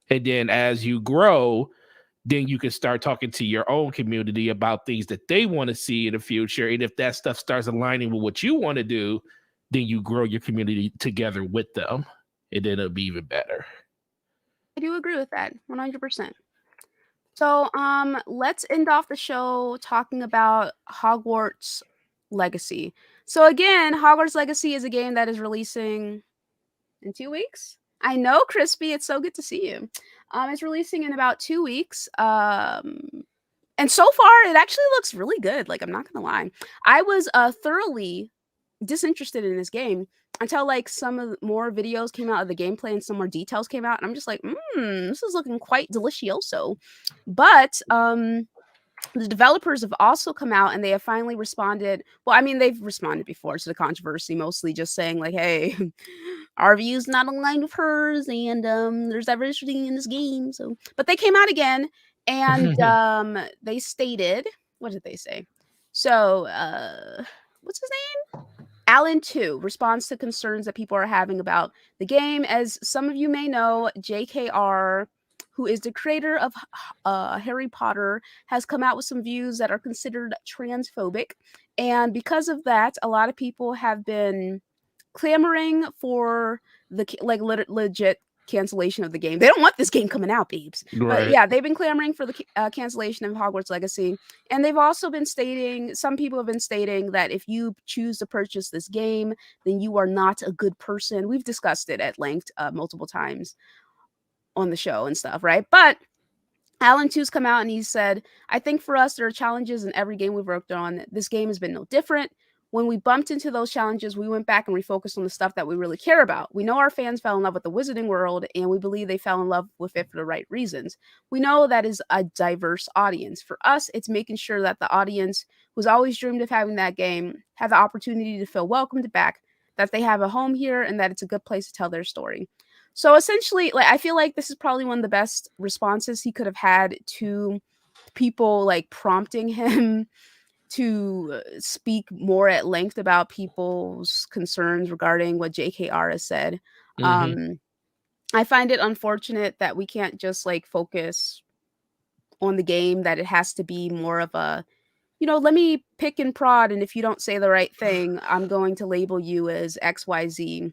And then as you grow, then you can start talking to your own community about things that they want to see in the future. And if that stuff starts aligning with what you want to do, then you grow your community together with them. And then it'll be even better. I do agree with that 100%. So let's end off the show talking about Hogwarts Legacy. So again, Hogwarts Legacy is a game that is releasing in 2 weeks. I know, Crispy, it's so good to see you. It's releasing in about 2 weeks. And so far, it actually looks really good. Like, I'm not gonna lie. I was thoroughly disinterested in this game until like some more videos came out of the gameplay and some more details came out, and I'm just like, this is looking quite delicioso. But the developers have also come out and they have finally responded. Well, I mean, they've responded before to the controversy, mostly just saying like, hey, our view's not aligned with hers, and there's diversity in this game. So, but they came out again and they stated, what did they say? So, what's his name? Alan 2 responds to concerns that people are having about the game. As some of you may know, JKR, who is the creator of Harry Potter, has come out with some views that are considered transphobic. And because of that, a lot of people have been clamoring for the legit cancellation of the game. They don't want this game coming out, babes. Right. But yeah, they've been clamoring for the cancellation of Hogwarts Legacy. And they've also been stating, some people have been stating that if you choose to purchase this game, then you are not a good person. We've discussed it at length multiple times on the show and stuff, right? But Alan 2's come out and he said, I think for us, there are challenges in every game we've worked on. This game has been no different. When we bumped into those challenges, we went back and refocused on the stuff that we really care about. We know our fans fell in love with the Wizarding World, and we believe they fell in love with it for the right reasons. We know that is a diverse audience. For us, it's making sure that the audience who's always dreamed of having that game have the opportunity to feel welcomed back, that they have a home here, and that it's a good place to tell their story. So essentially, like, I feel like this is probably one of the best responses he could have had to people like prompting him to speak more at length about people's concerns regarding what JKR has said. I find it unfortunate that we can't just like focus on the game, that it has to be more of a, let me pick and prod, and if you don't say the right thing, I'm going to label you as XYZ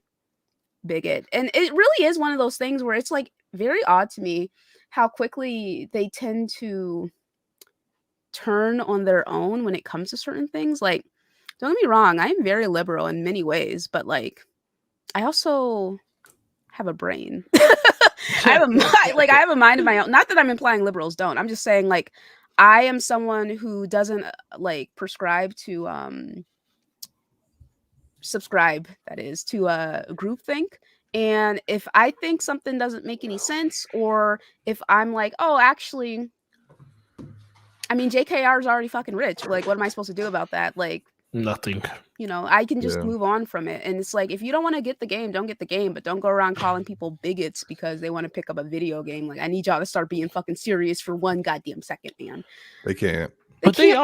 bigot. And it really is one of those things where it's like very odd to me how quickly they tend to turn on their own when it comes to certain things. Like, don't get me wrong, I am very liberal in many ways, but like, I also have a brain. I have a mind of my own. Not that I'm implying liberals don't. I'm just saying, like, I am someone who doesn't like prescribe to subscribe, that is, to a groupthink. And if I think something doesn't make any sense, or if I'm like, oh, actually, I mean, JKR is already fucking rich. Like, what am I supposed to do about that? Like, Nothing. I can just Yeah. move on from it. And it's like, if you don't want to get the game, don't get the game, but don't go around calling people bigots because they want to pick up a video game. Like, I need y'all to start being fucking serious for one goddamn second, man. They can't. But they can't-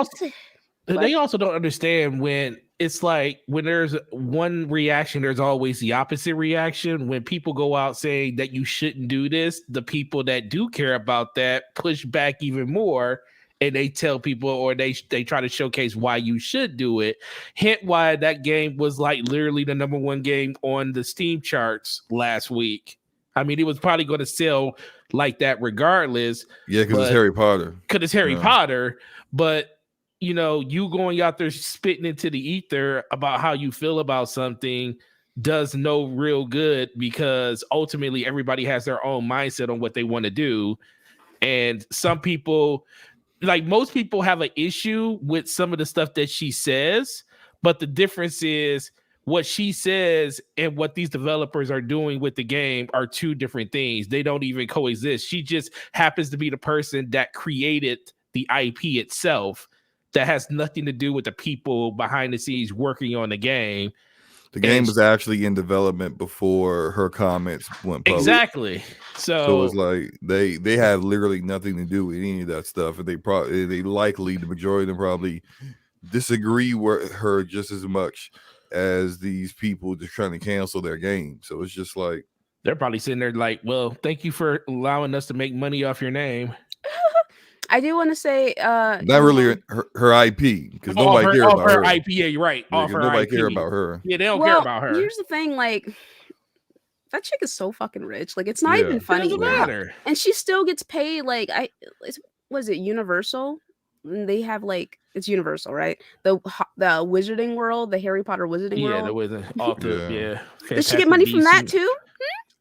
also don't understand when it's like when there's one reaction, there's always the opposite reaction. When people go out saying that you shouldn't do this, the people that do care about that push back even more, and they tell people, or they try to showcase why you should do it. Hint why that game was like literally the number one game on the Steam charts last week. I mean, it was probably going to sell like that regardless. Yeah, because it's Harry Potter. Because it's Harry Potter, but you going out there spitting into the ether about how you feel about something does no real good, because ultimately everybody has their own mindset on what they want to do. And some people, like most people, have an issue with some of the stuff that she says, but the difference is what she says and what these developers are doing with the game are two different things. They don't even coexist. She just happens to be the person that created the IP itself. That has nothing to do with the people behind the scenes working on the game. The game was actually in development before her comments went public. Exactly. So it's like they have literally nothing to do with any of that stuff, and they likely, the majority of them probably disagree with her just as much as these people just trying to cancel their game. So it's just like they're probably sitting there like, well, thank you for allowing us to make money off your name. I do want to say not really her IP, because nobody cares about her IP. Yeah, you're right. Yeah, nobody care about her. Yeah, they don't care about her. Here's the thing, like, that chick is so fucking rich. Like, it's not even funny. It doesn't matter. And she still gets paid. Like, was it Universal? And they have like, it's Universal, right? The Wizarding World, the Harry Potter Wizarding World. Yeah, the Wizard. Off the Does she get money from that too?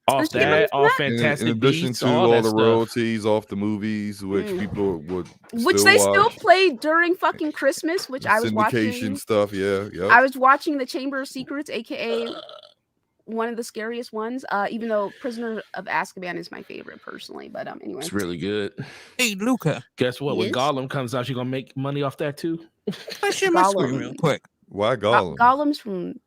Off that, all Fantastic in addition Beasts, to all the royalties off the movies, which people would still play during fucking Christmas, which I was watching. Syndication stuff, yeah. I was watching the Chamber of Secrets, aka one of the scariest ones. Even though Prisoner of Azkaban is my favorite personally, but anyway, it's really good. Hey, Luca, guess what? When Gollum comes out, you're gonna make money off that too. Let's share my screen real quick. Why Gollum? Gollum's from.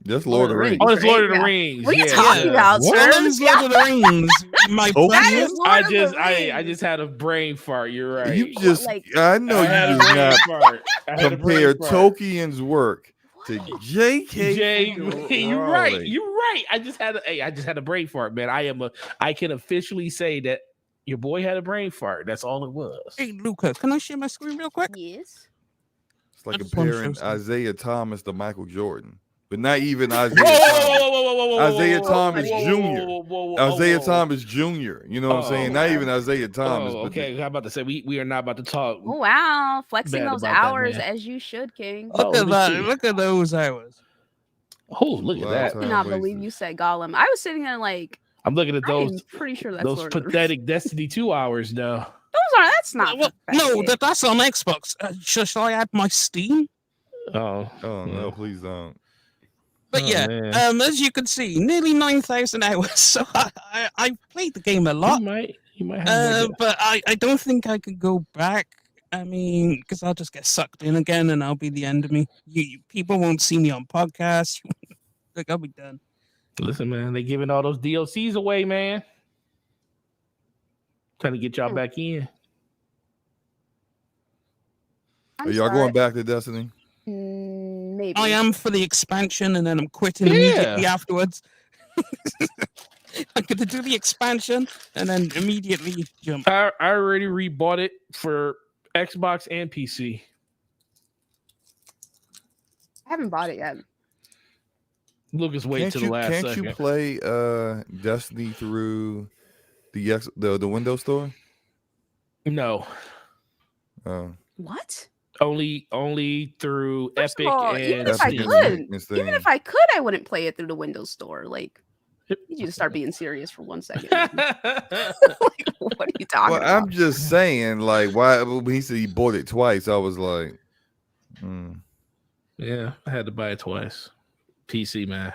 That's Lord of the Rings. Oh, it's Lord of the Rings. What are you talking about, sir? What is Lord of the Rings? My I just had a brain fart. You're right. You just, I know you did not compare Tolkien's work to J.K. You're right. You're right. I just had a brain fart, man. I can officially say that your boy had a brain fart. That's all it was. Hey, Luca, can I share my screen real quick? Yes. It's like comparing Isaiah Thomas to Michael Jordan. But not even Isaiah Thomas Jr. Isaiah Thomas Jr. You know what I'm saying? Not even Isaiah Thomas. Okay, I'm about to say we are not about to talk. Oh wow, flexing those hours as you should, King. Look at that! Look at those hours. Oh, look at that! I cannot believe you said Gollum. I was sitting there like, I'm looking at those. I'm pretty sure that's those Lord pathetic Destiny 2 hours now. That's not. No, that's on Xbox. Shall I add my Steam? Oh no, please don't. But as you can see, nearly 9,000 hours. So I played the game a lot. You might have but I don't think I could go back. I mean, because I'll just get sucked in again, and I'll be the end of me. You people won't see me on podcasts. Like, I'll be done. Listen, man, they giving all those DLCs away, man. Trying to get y'all back in. Are y'all going back to Destiny? Maybe. I am for the expansion, and then I'm quitting immediately afterwards. I'm going to do the expansion and then immediately jump. I already rebought it for Xbox and PC. I haven't bought it yet. Lucas, wait till the last second. Can't you play Destiny through the Windows Store? No. What? Only through First Epic of all, and even if I could, I wouldn't play it through the Windows Store. Like, I need you to start being serious for 1 second. Like, what are you talking about? I'm just saying, like, why? When he said he bought it twice, I was like, yeah, I had to buy it twice. PC, man.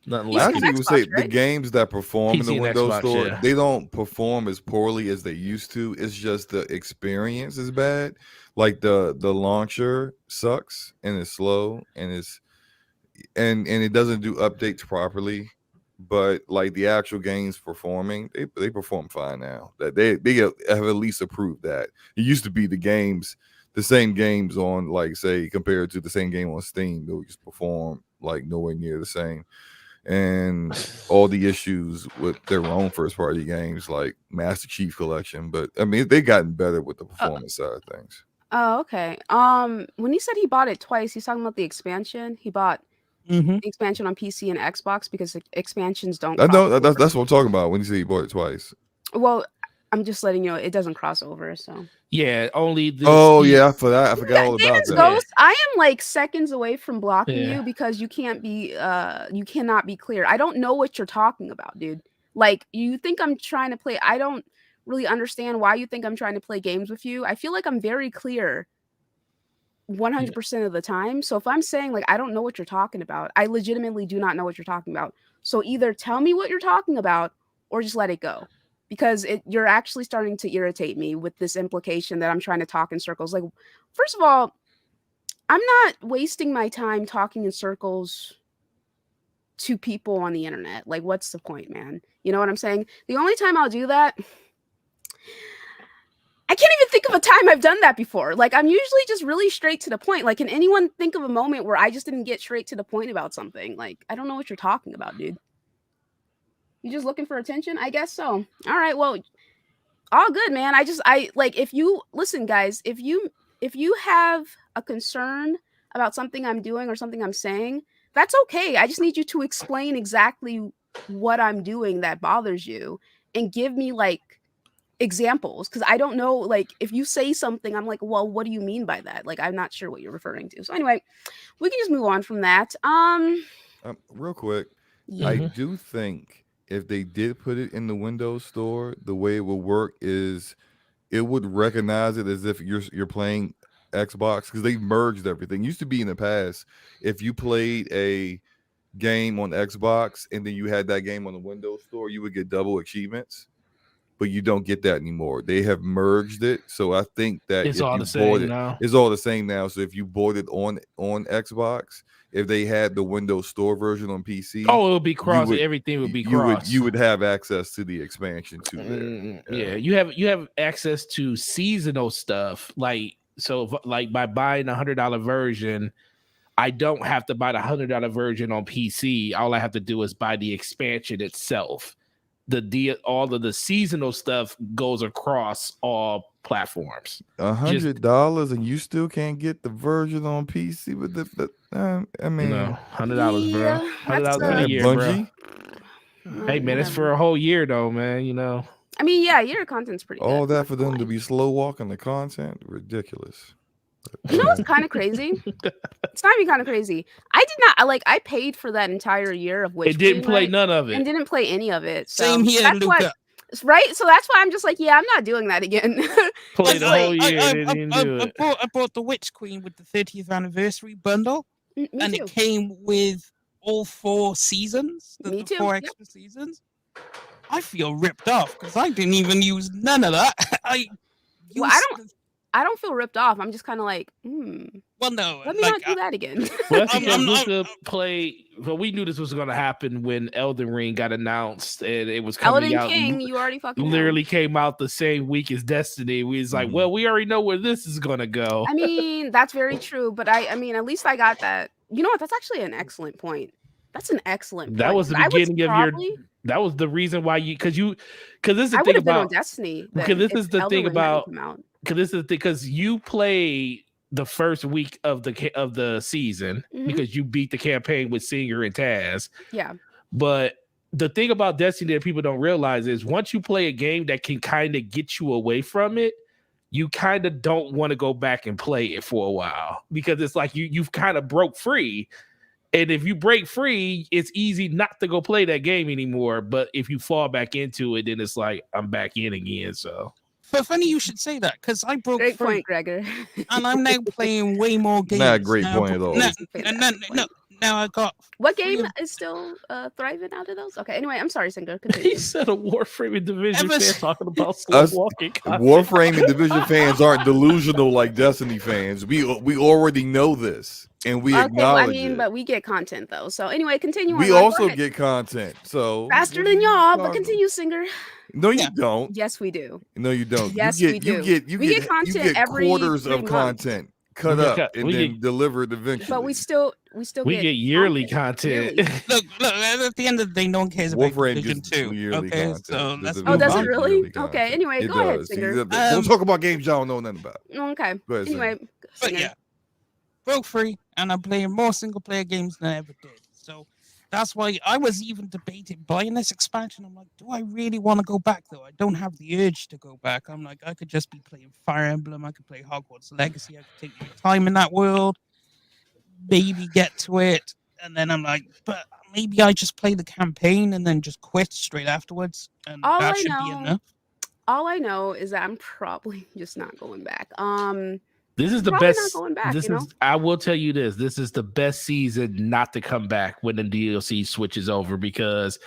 Nothing You I like said it. actually would say Xbox, the right? games that perform in the PC and Windows Xbox, Store, yeah. they don't perform as poorly as they used to. It's just the experience is bad. Like the launcher sucks and it's slow and it doesn't do updates properly. But like the actual games performing, they perform fine now. That they have at least approved that. It used to be the same games on, like, say, compared to the same game on Steam, they would just perform like nowhere near the same. And all the issues with their own first party games like Master Chief Collection. But I mean, they've gotten better with the performance side of things. Oh, okay. When he said he bought it twice, he's talking about the expansion. He bought Mm-hmm. the expansion on PC and Xbox because expansions don't I cross know over. that's what I'm talking about when you say you bought it twice. Well, I'm just letting you know it doesn't cross over. So Yeah, only the Oh yeah, I forgot all about Damon's that. Ghost, I am like seconds away from blocking Yeah. you because you cannot be clear. I don't know what you're talking about, dude. Like, you think I'm trying to play. I don't really understand why you think I'm trying to play games with you. I feel like I'm very clear 100% of the time. So if I'm saying like I don't know what you're talking about, I legitimately do not know what you're talking about. So either tell me what you're talking about or just let it go. Because you're actually starting to irritate me with this implication that I'm trying to talk in circles. Like, first of all, I'm not wasting my time talking in circles to people on the internet. Like, what's the point, man? You know what I'm saying? The only time I'll do that, I can't even think of a time I've done that before. Like, I'm usually just really straight to the point. Like, can anyone think of a moment where I just didn't get straight to the point about something? Like, I don't know what you're talking about, dude. You just looking for attention? I guess so. All right, well, all good, man. I like, if you listen, guys, if you have a concern about something I'm doing or something I'm saying, that's okay. I just need you to explain exactly what I'm doing that bothers you and give me like examples, because I don't know, like, if you say something, I'm like, well, what do you mean by that? Like, I'm not sure what you're referring to. So anyway, we can just move on from that. Real quick, Yeah. I do think if they did put it in the Windows Store, the way it would work is it would recognize it as if you're playing Xbox, because they merged everything. It used to be in the past, if you played a game on Xbox and then you had that game on the Windows Store, you would get double achievements. But you don't get that anymore. They have merged it, so I think that It's if all you the bought same it, now. it's all the same now. So if you bought it on Xbox, if they had the Windows Store version on PC, Oh, it would be cross. would- Everything would be you cross. would have access to the expansion too there. Yeah, you have access to seasonal stuff. Like, so like by buying $100 version, I don't have to buy the $100 version on PC. All I have to do is buy the expansion itself. All of the seasonal stuff goes across all platforms. $100 and you still can't get the version on PC with I mean, No, $100, bro. Yeah, $100 for the that year, bro. Bungie. Hey man, it's Whatever. for a whole year though, man. You know. I mean, yeah, your content's pretty All good. that for them to be slow walking the content, ridiculous. You know what's kind of crazy? It's not even kind of crazy. I did not like. I paid for that entire year of Witch It didn't Queen, play right? none of And it. didn't play any of it. So Same here, that's Luca. right. So that's why I'm just like, yeah, I'm not doing that again. Play the whole I- year. I- They didn't I- do I it. bought the Witch Queen with the 30th anniversary bundle, Me and too. it came with all 4 seasons, Me the too, 4 yep. extra seasons. I feel ripped off because I didn't even use none of that. Well, I don't feel ripped off. I'm just kind of like, Well, no, let me like, not do that again. Well, that's I'm- because I'm- Luca played. Well, we knew this was going to happen when Elden Ring got announced, and it was coming Elden out. King, you already fucking know. Literally came out the same week as Destiny. We was like, well, we already know where this is going to go. I mean, that's very true, but I mean, at least I got that. You know what? That's actually an excellent point. That's an excellent point. That was the 'cause I would beginning of your. probably- That was the reason why because this is the I thing would have been on about Destiny. because this if is the Elden thing Ring hadn't about come out. because this is the thing because you play the first week of the season Mhm. because you beat the campaign with Singer and Taz. Yeah. But the thing about Destiny that people don't realize is once you play a game that can kind of get you away from it, you kind of don't want to go back and play it for a while because it's like you've kind of broke free. And if you break free, it's easy not to go play that game anymore. But if you fall back into it, then it's like I'm back in again. So but funny you should say that because I broke Great free, point, Gregor. and I'm now playing way more games. Not a great now, point at all. No, Fantastic point. now I got What three game of- is still thriving out of those? Okay, anyway, I'm sorry, Singer. He Continue. said a Warframe and Division Ever fan s- talking about slow Us walking content. Warframe and Division fans aren't delusional like Destiny fans. We already know this and we Okay, well, I acknowledge mean, it. but we get content though. So anyway, continue We on. Go also ahead. get content. So Faster what are than you y'all, but talking- continue, Singer. No, you Yeah. don't. Yes, we do. No, you don't. Yes, you we get you do. get you We get get content you get every quarters 3 of months. content cut We up get- and we then get- delivered eventually. But we still We get yearly content. Yearly. Look, at the end of the day, no one cares about Warframe Division gets 2. yearly Okay, content. so The let's Division Oh, move does it on. gets really? yearly Okay, content. anyway, It go ahead, does. Singer. Don't talk about games y'all don't know nothing about. Okay. Go ahead, Singer. Anyway, But Singer. yeah, broke free, and I'm playing more single player games than I ever did. So that's why I was even debating buying this expansion. I'm like, do I really want to go back though? I don't have the urge to go back. I'm like, I could just be playing Fire Emblem. I could play Hogwarts Legacy. I could take my time in that world, maybe get to it, and then I'm like, but maybe I just play the campaign and then just quit straight afterwards, and All that I should be know- enough. All I know is that I'm probably just not going back. This is the Probably not best. going back, This you is. know? I will tell you this. This is the best season not to come back when the DLC switches over, because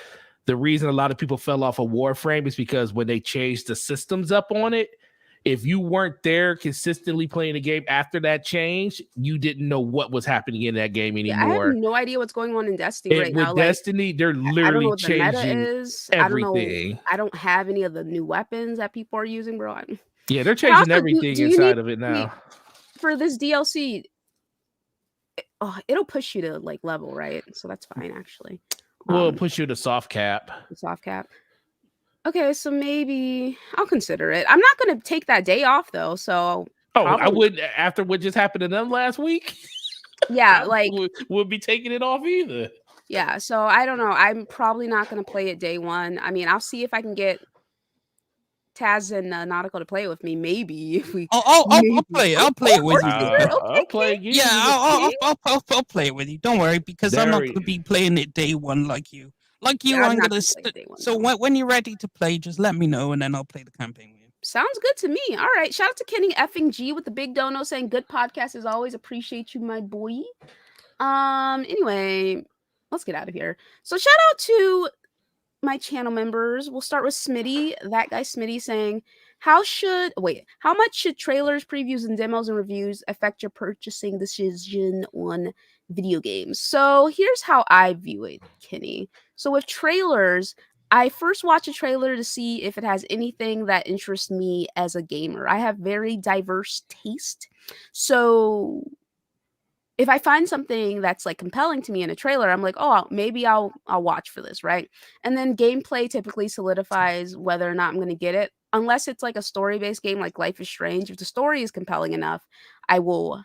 the reason a lot of people fell off of Warframe is because when they changed the systems up on it, if you weren't there consistently playing the game after that change, you didn't know what was happening in that game Yeah, I have anymore. no idea what's going on in Destiny right With now. Like, Destiny, they're I don't know literally what the meta changing is. I don't know. everything. I don't have any of the new weapons that people are using, bro. Yeah, they're And changing also, everything do you inside need of it now. for this DLC? It'll push you to like level, right? So that's fine, actually. We'll push you to soft cap. The soft cap. Okay, so maybe I'll consider it. I'm not gonna take that day off though, so Oh, I probably- wouldn't after what just happened to them last week. yeah, I like would be taking it off either. yeah. So I don't know. I'm probably not gonna play it day one. I mean, I'll see if I can get Taz and Nautical to play it with me. Maybe if we. I'll play it. I'll play it with you. Okay, I'll play again. Yeah, Okay. I'll play it with you. Don't worry, because I'm not Very- going to be playing it day one like you. Like you, Yeah, I'm I'm not going gonna play to. it day one, So no. when you're ready to play, just let me know, and then I'll play the campaign with you. Sounds good to me. All right. Shout out to Kenny effing G with the big dono saying good podcast as always. Appreciate you, my boy. Anyway, let's get out of here. So shout out to my channel members. We'll start with Smitty. That guy Smitty saying, how much should trailers, previews, and demos and reviews affect your purchasing decision on video games? So here's how I view it, Kenny. So with trailers, I first watch a trailer to see if it has anything that interests me as a gamer. I have very diverse taste. So if I find something that's like compelling to me in a trailer, I'm like, oh, maybe I'll watch for this, right? And then gameplay typically solidifies whether or not I'm going to get it, unless it's like a story-based game like Life is Strange. If the story is compelling enough, I will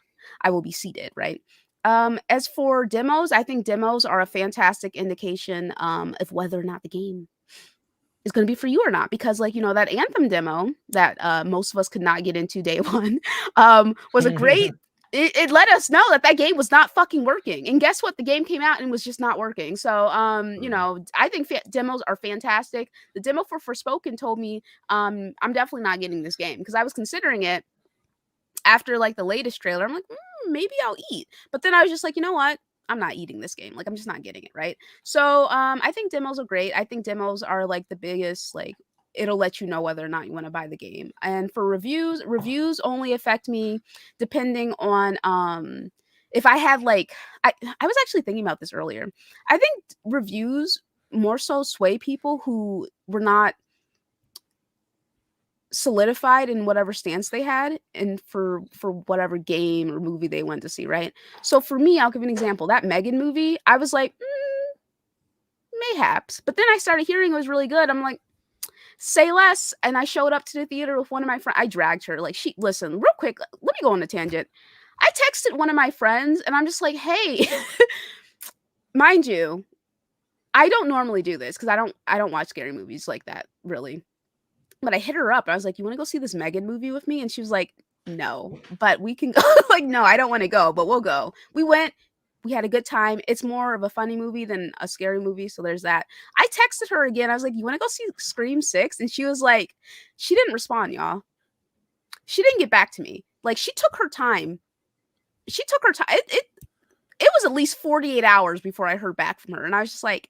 be seated, right? As for demos, I think demos are a fantastic indication of whether or not the game is going to be for you or not, because like, you know, that Anthem demo that most of us could not get into day one was a great it let us know that game was not fucking working. And guess what? The game came out and was just not working. So, you know, I think demos are fantastic. The demo for Forspoken told me I'm definitely not getting this game, because I was considering it after like the latest trailer. I'm like, maybe I'll eat. But then I was just like, you know what? I'm not eating this game. Like, I'm just not getting it, right? So, I think demos are great. I think demos are like the biggest, like, it'll let you know whether or not you want to buy the game. And for reviews only affect me depending on if I had like I was actually thinking about this earlier. I think reviews more so sway people who were not solidified in whatever stance they had and for whatever game or movie they went to see, right? So for me, I'll give an example. That Megan movie, I was like, mayhaps. But then I started hearing it was really good. I'm like, say less. And I showed up to the theater with one of my friends. I dragged her. Like, listen, real quick, let me go on a tangent. I texted one of my friends and I'm just like, hey, mind you, I don't normally do this because I don't watch scary movies like that, really. But I hit her up. I was like, you want to go see this Megan movie with me? And she was like, no, but we can go. Like, no, I don't want to go, but we'll go. We went. We had a good time. It's more of a funny movie than a scary movie. So there's that. I texted her again. I was like, you want to go see Scream 6? And she was like, she didn't respond, y'all. She didn't get back to me. Like, she took her time. She took her time. it was at least 48 hours before I heard back from her. And I was just like,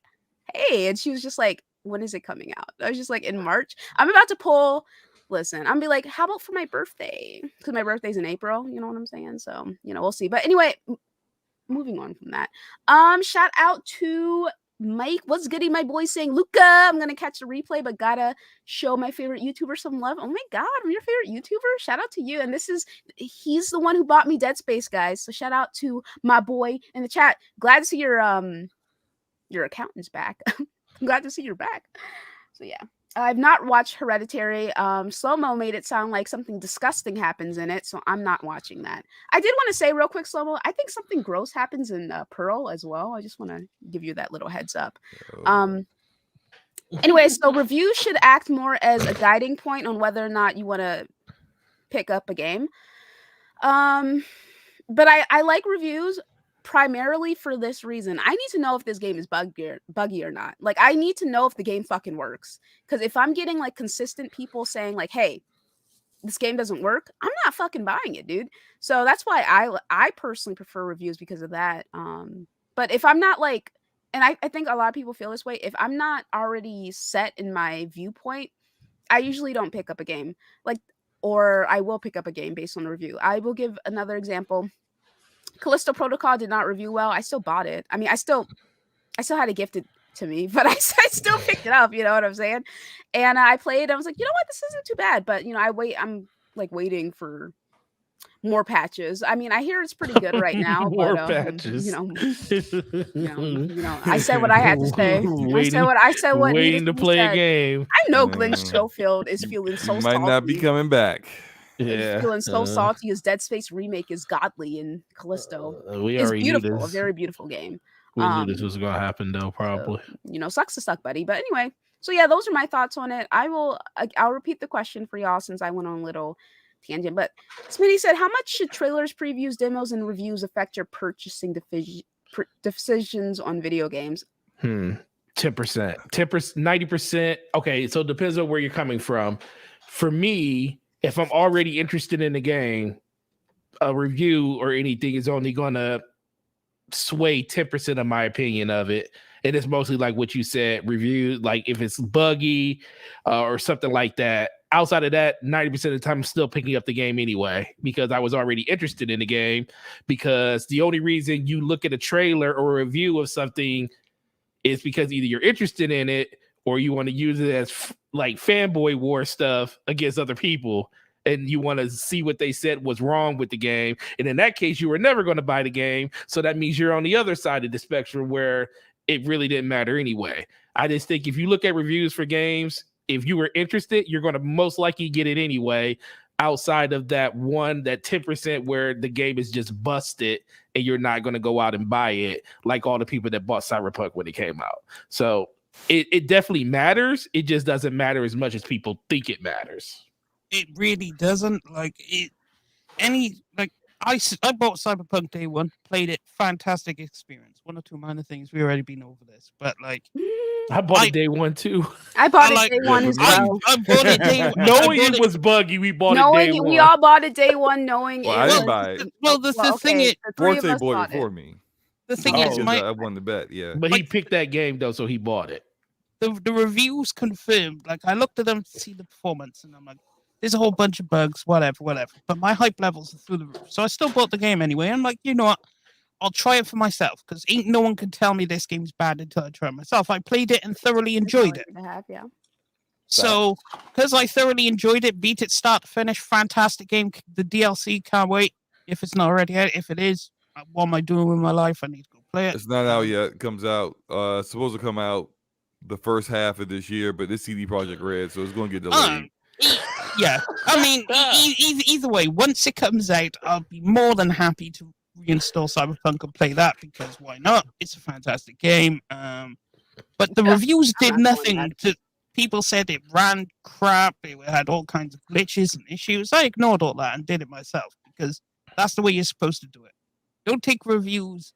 hey. And she was just like, when is it coming out? I was just like, in March. I'm about to pull. Listen, I'm be like, how about for my birthday? Because my birthday's in April. You know what I'm saying? So, we'll see. But anyway, moving on from that. Shout out to Mike. What's goody, my boy saying, Luca, I'm gonna catch the replay, but gotta show my favorite YouTuber some love. Oh my god, I'm your favorite YouTuber. Shout out to you. And he's the one who bought me Dead Space, guys. So shout out to my boy in the chat. Glad to see your accountant's back. I'm glad to see you're back. So yeah. I've not watched Hereditary. Slow-mo made it sound like something disgusting happens in it, so I'm not watching that. I did want to say real quick, Slow-mo, I think something gross happens in Pearl as well. I just want to give you that little heads up. Anyway, so reviews should act more as a guiding point on whether or not you want to pick up a game. But I like reviews primarily for this reason. I need to know if this game is buggy or not. Like, I need to know if the game fucking works. Because if I'm getting like consistent people saying like, hey, this game doesn't work, I'm not fucking buying it, dude. So that's why I personally prefer reviews because of that. But if I'm not like, and I think a lot of people feel this way, if I'm not already set in my viewpoint, I usually don't pick up a game. Or I will pick up a game based on the review. I will give another example. Callisto Protocol did not review well. I still bought it. I mean, I still had it gifted to me, but I still picked it up. You know what I'm saying? And I played. I was like, you know what? This isn't too bad. But I'm like waiting for more patches. I mean, I hear it's pretty good right now. More but, patches. I said what I had to say. I said what waiting needed to be play said. a game. I know Glenn Schofield is feeling so Might salty. not be coming back. Yeah, He's feeling so salty. His Dead Space remake is godly, and Callisto we is already knew beautiful. A this. very beautiful game. We knew this was gonna happen, though. Probably. So, sucks to suck, buddy. But anyway, so yeah, those are my thoughts on it. I'll repeat the question for y'all since I went on a little tangent. But Smitty said, how much should trailers, previews, demos, and reviews affect your purchasing decisions on video games? 10%, 90%. Okay, so it depends on where you're coming from. For me, if I'm already interested in the game, a review or anything is only going to sway 10% of my opinion of it. And it's mostly like what you said, review, like if it's buggy or something like that. Outside of that, 90% of the time, I'm still picking up the game anyway because I was already interested in the game. Because the only reason you look at a trailer or a review of something is because either you're interested in it or you want to use it as like fanboy war stuff against other people. And you want to see what they said was wrong with the game. And in that case, you were never going to buy the game. So that means you're on the other side of the spectrum where it really didn't matter anyway. I just think if you look at reviews for games, if you were interested, you're going to most likely get it anyway, outside of that 10% where the game is just busted and you're not going to go out and buy it like all the people that bought Cyberpunk when it came out. So it definitely matters. It just doesn't matter as much as people think it matters. It really doesn't. I bought Cyberpunk day one, played it, fantastic experience. One or two minor things, we already been over this, but I bought it day one too. I bought it day one as well. I bought it day one. Knowing it was buggy, we bought it day one. We all bought it day one, knowing I didn't buy it. Well, the thing is, Forte bought it for me. The thing is, I won the bet, yeah. But he picked that game though, so he bought it. The reviews confirmed. I looked at them to see the performance, and I'm like, there's a whole bunch of bugs, whatever. But my hype levels are through the roof. So I still bought the game anyway. I'm like, you know what? I'll try it for myself because ain't no one can tell me this game's bad until I try it myself. I played it and thoroughly enjoyed it. Yeah. So because I thoroughly enjoyed it, beat it start to finish, fantastic game. The DLC, can't wait. If it's not already out, if it is, what am I doing with my life? I need to go play it. It's not out yet. It comes out. It's supposed to come out the first half of this year, but this CD Projekt Red, so it's going to get delayed. Yeah, I mean, either way, once it comes out, I'll be more than happy to reinstall Cyberpunk and play that because why not? It's a fantastic game. But the reviews did nothing. People said it ran crap. It had all kinds of glitches and issues. I ignored all that and did it myself because that's the way you're supposed to do it. Don't take reviews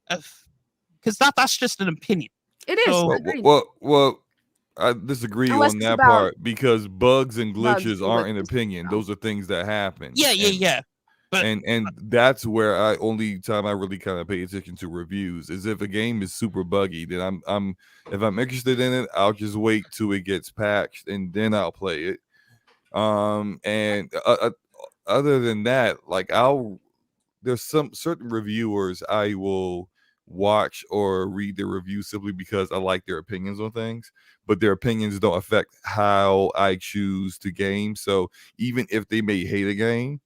because that's just an opinion. It is. So, well, I disagree on that part because bugs and glitches aren't an opinion. Those are things that happen. Yeah. But and that's where only time I really kind of pay attention to reviews is if a game is super buggy. Then I'm if I'm interested in it, I'll just wait till it gets patched and then I'll play it. And other than that, like there's some certain reviewers I will watch or read their reviews simply because I like their opinions on things, but their opinions don't affect how I choose to game. So even if they may hate a game,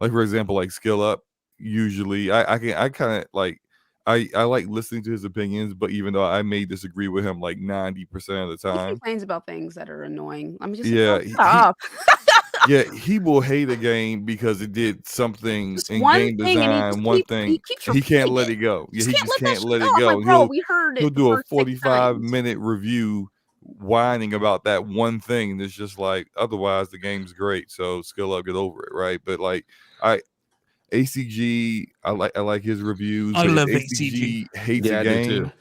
like for example, like Skill Up, usually I kind of like I like listening to his opinions, but even though I may disagree with him like 90% of the He time, complains about things that are annoying. I'm just like, yeah, oh, shut up. yeah, he will hate a game because it did something Just in one game thing, and design, one he thing, keeps and he can't repeating let it. it go. Yeah, Just he can't just let that can't shit let go. it I'm go. like, And bro, we heard he'll it the do a first 6 times. 45-minute review whining about that one thing. And it's just like otherwise the game's great. So Skill Up, get over it, right? But like ACG, I like his reviews, I but if love ACG. ACG hates a Yeah, I do too. game,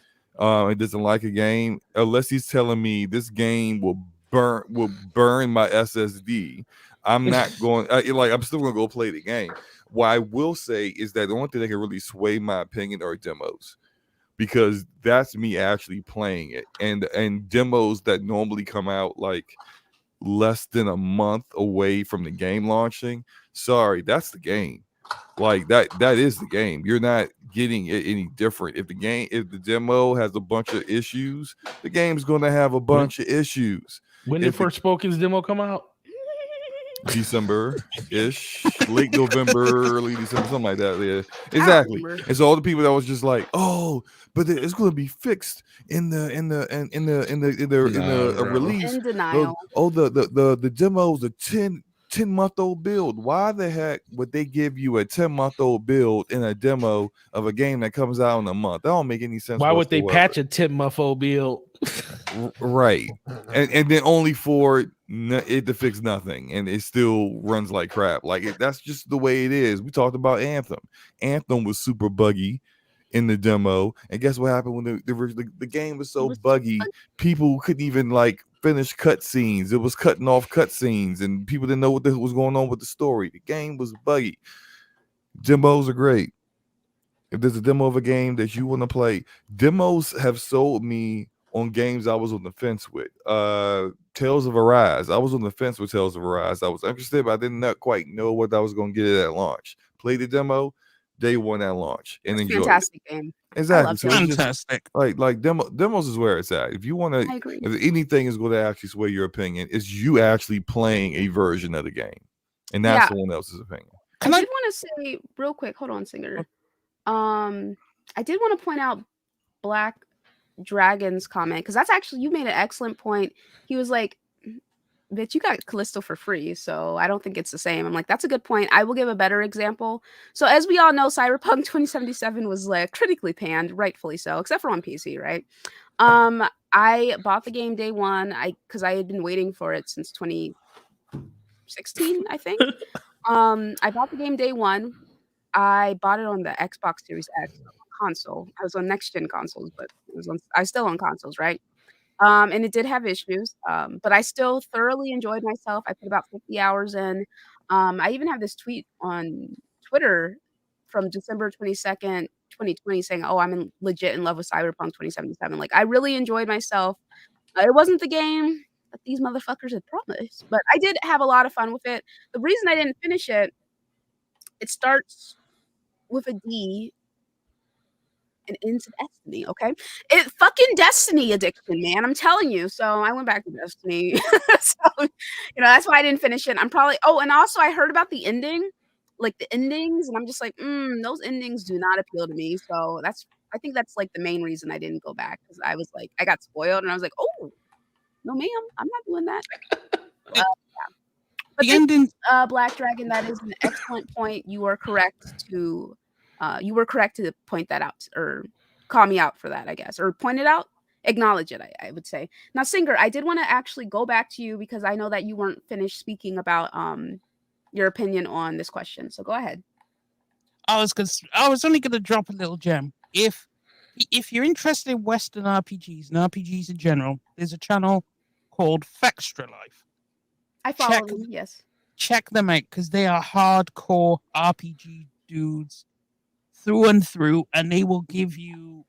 it doesn't like a game, unless he's telling me this game will burn my SSD, I'm not going. I'm still gonna go play the game. What I will say is that the only thing that can really sway my opinion are demos, because that's me actually playing it, and demos that normally come out like less than a month away from the game launching. Sorry, that's the game. Like that is the game. You're not getting it any different. If the demo has a bunch of issues, the game's going to have a bunch of issues. When did If the Forspoken's demo come out? December-ish, late November, early December, something like that. Yeah, I don't exactly. remember. And so all the people that was just like, "Oh, but it's going to be fixed in the No, bro. release." In denial. The demo's a 10-month-old build. Why the heck would they give you a 10-month-old build in a demo of a game that comes out in a month? That don't make any sense. Why would they whatsoever. patch a 10-month-old build? Right, and then only for it to fix nothing, and it still runs like crap. Like that's just the way it is. We talked about Anthem. Anthem was super buggy in the demo, and guess what happened when the game was so buggy, people couldn't even like finish cutscenes. It was cutting off cutscenes, and people didn't know what was going on with the story. The game was buggy. Demos are great. If there's a demo of a game that you want to play, demos have sold me on games I was on the fence with. Tales of Arise. I was on the fence with Tales of Arise. I was interested, but I did not quite know what I was going to get at launch. Played the demo, day one at launch, and That's a enjoyed fantastic it. game. Exactly. So it's just Fantastic. like demos is where it's at. If you want I to, agree. if anything is going to actually sway your opinion, it's you actually playing a version of the game, and that's Yeah. someone else's opinion. I did want to say real quick. Hold on, Singer. I did want to point out Black Dragon's comment, because that's actually, you made an excellent point. He was like, bitch, you got Callisto for free, so I don't think it's the same. I'm like, that's a good point. I will give a better example. So as we all know, Cyberpunk 2077 was like critically panned, rightfully so, except for on PC, right? I bought the game day one, because I had been waiting for it since 2016, I think. I bought the game day one. I bought it on the Xbox Series X console. I was on next gen consoles, but I was still on consoles, right? And it did have issues, but I still thoroughly enjoyed myself. I put about 50 hours in. I even have this tweet on Twitter from December 22nd, 2020 saying, "Oh, I'm legit in love with Cyberpunk 2077." Like, I really enjoyed myself. It wasn't the game that these motherfuckers had promised, but I did have a lot of fun with it. The reason I didn't finish it, it starts with a D and into Destiny, okay? It fucking Destiny addiction, man, I'm telling you. So I went back to Destiny. So, that's why I didn't finish it. I'm probably and also I heard about the ending, like the endings, and I'm just like, those endings do not appeal to me. So I think that's like the main reason I didn't go back, because I was like, I got spoiled and I was like, oh, no, ma'am, I'm not doing that. Yeah. But The ending. Black Dragon, that is an excellent point. You are correct to point that out, or call me out for that, I guess, or point it out, acknowledge it, I would say. Now, Singer, I did want to actually go back to you, because I know that you weren't finished speaking about your opinion on this question. So go ahead. I was only gonna drop a little gem. If you're interested in Western RPGs and RPGs in general, there's a channel called Fextra Life. I follow them, yes. check them out because they are hardcore RPG dudes through and through, and they will give you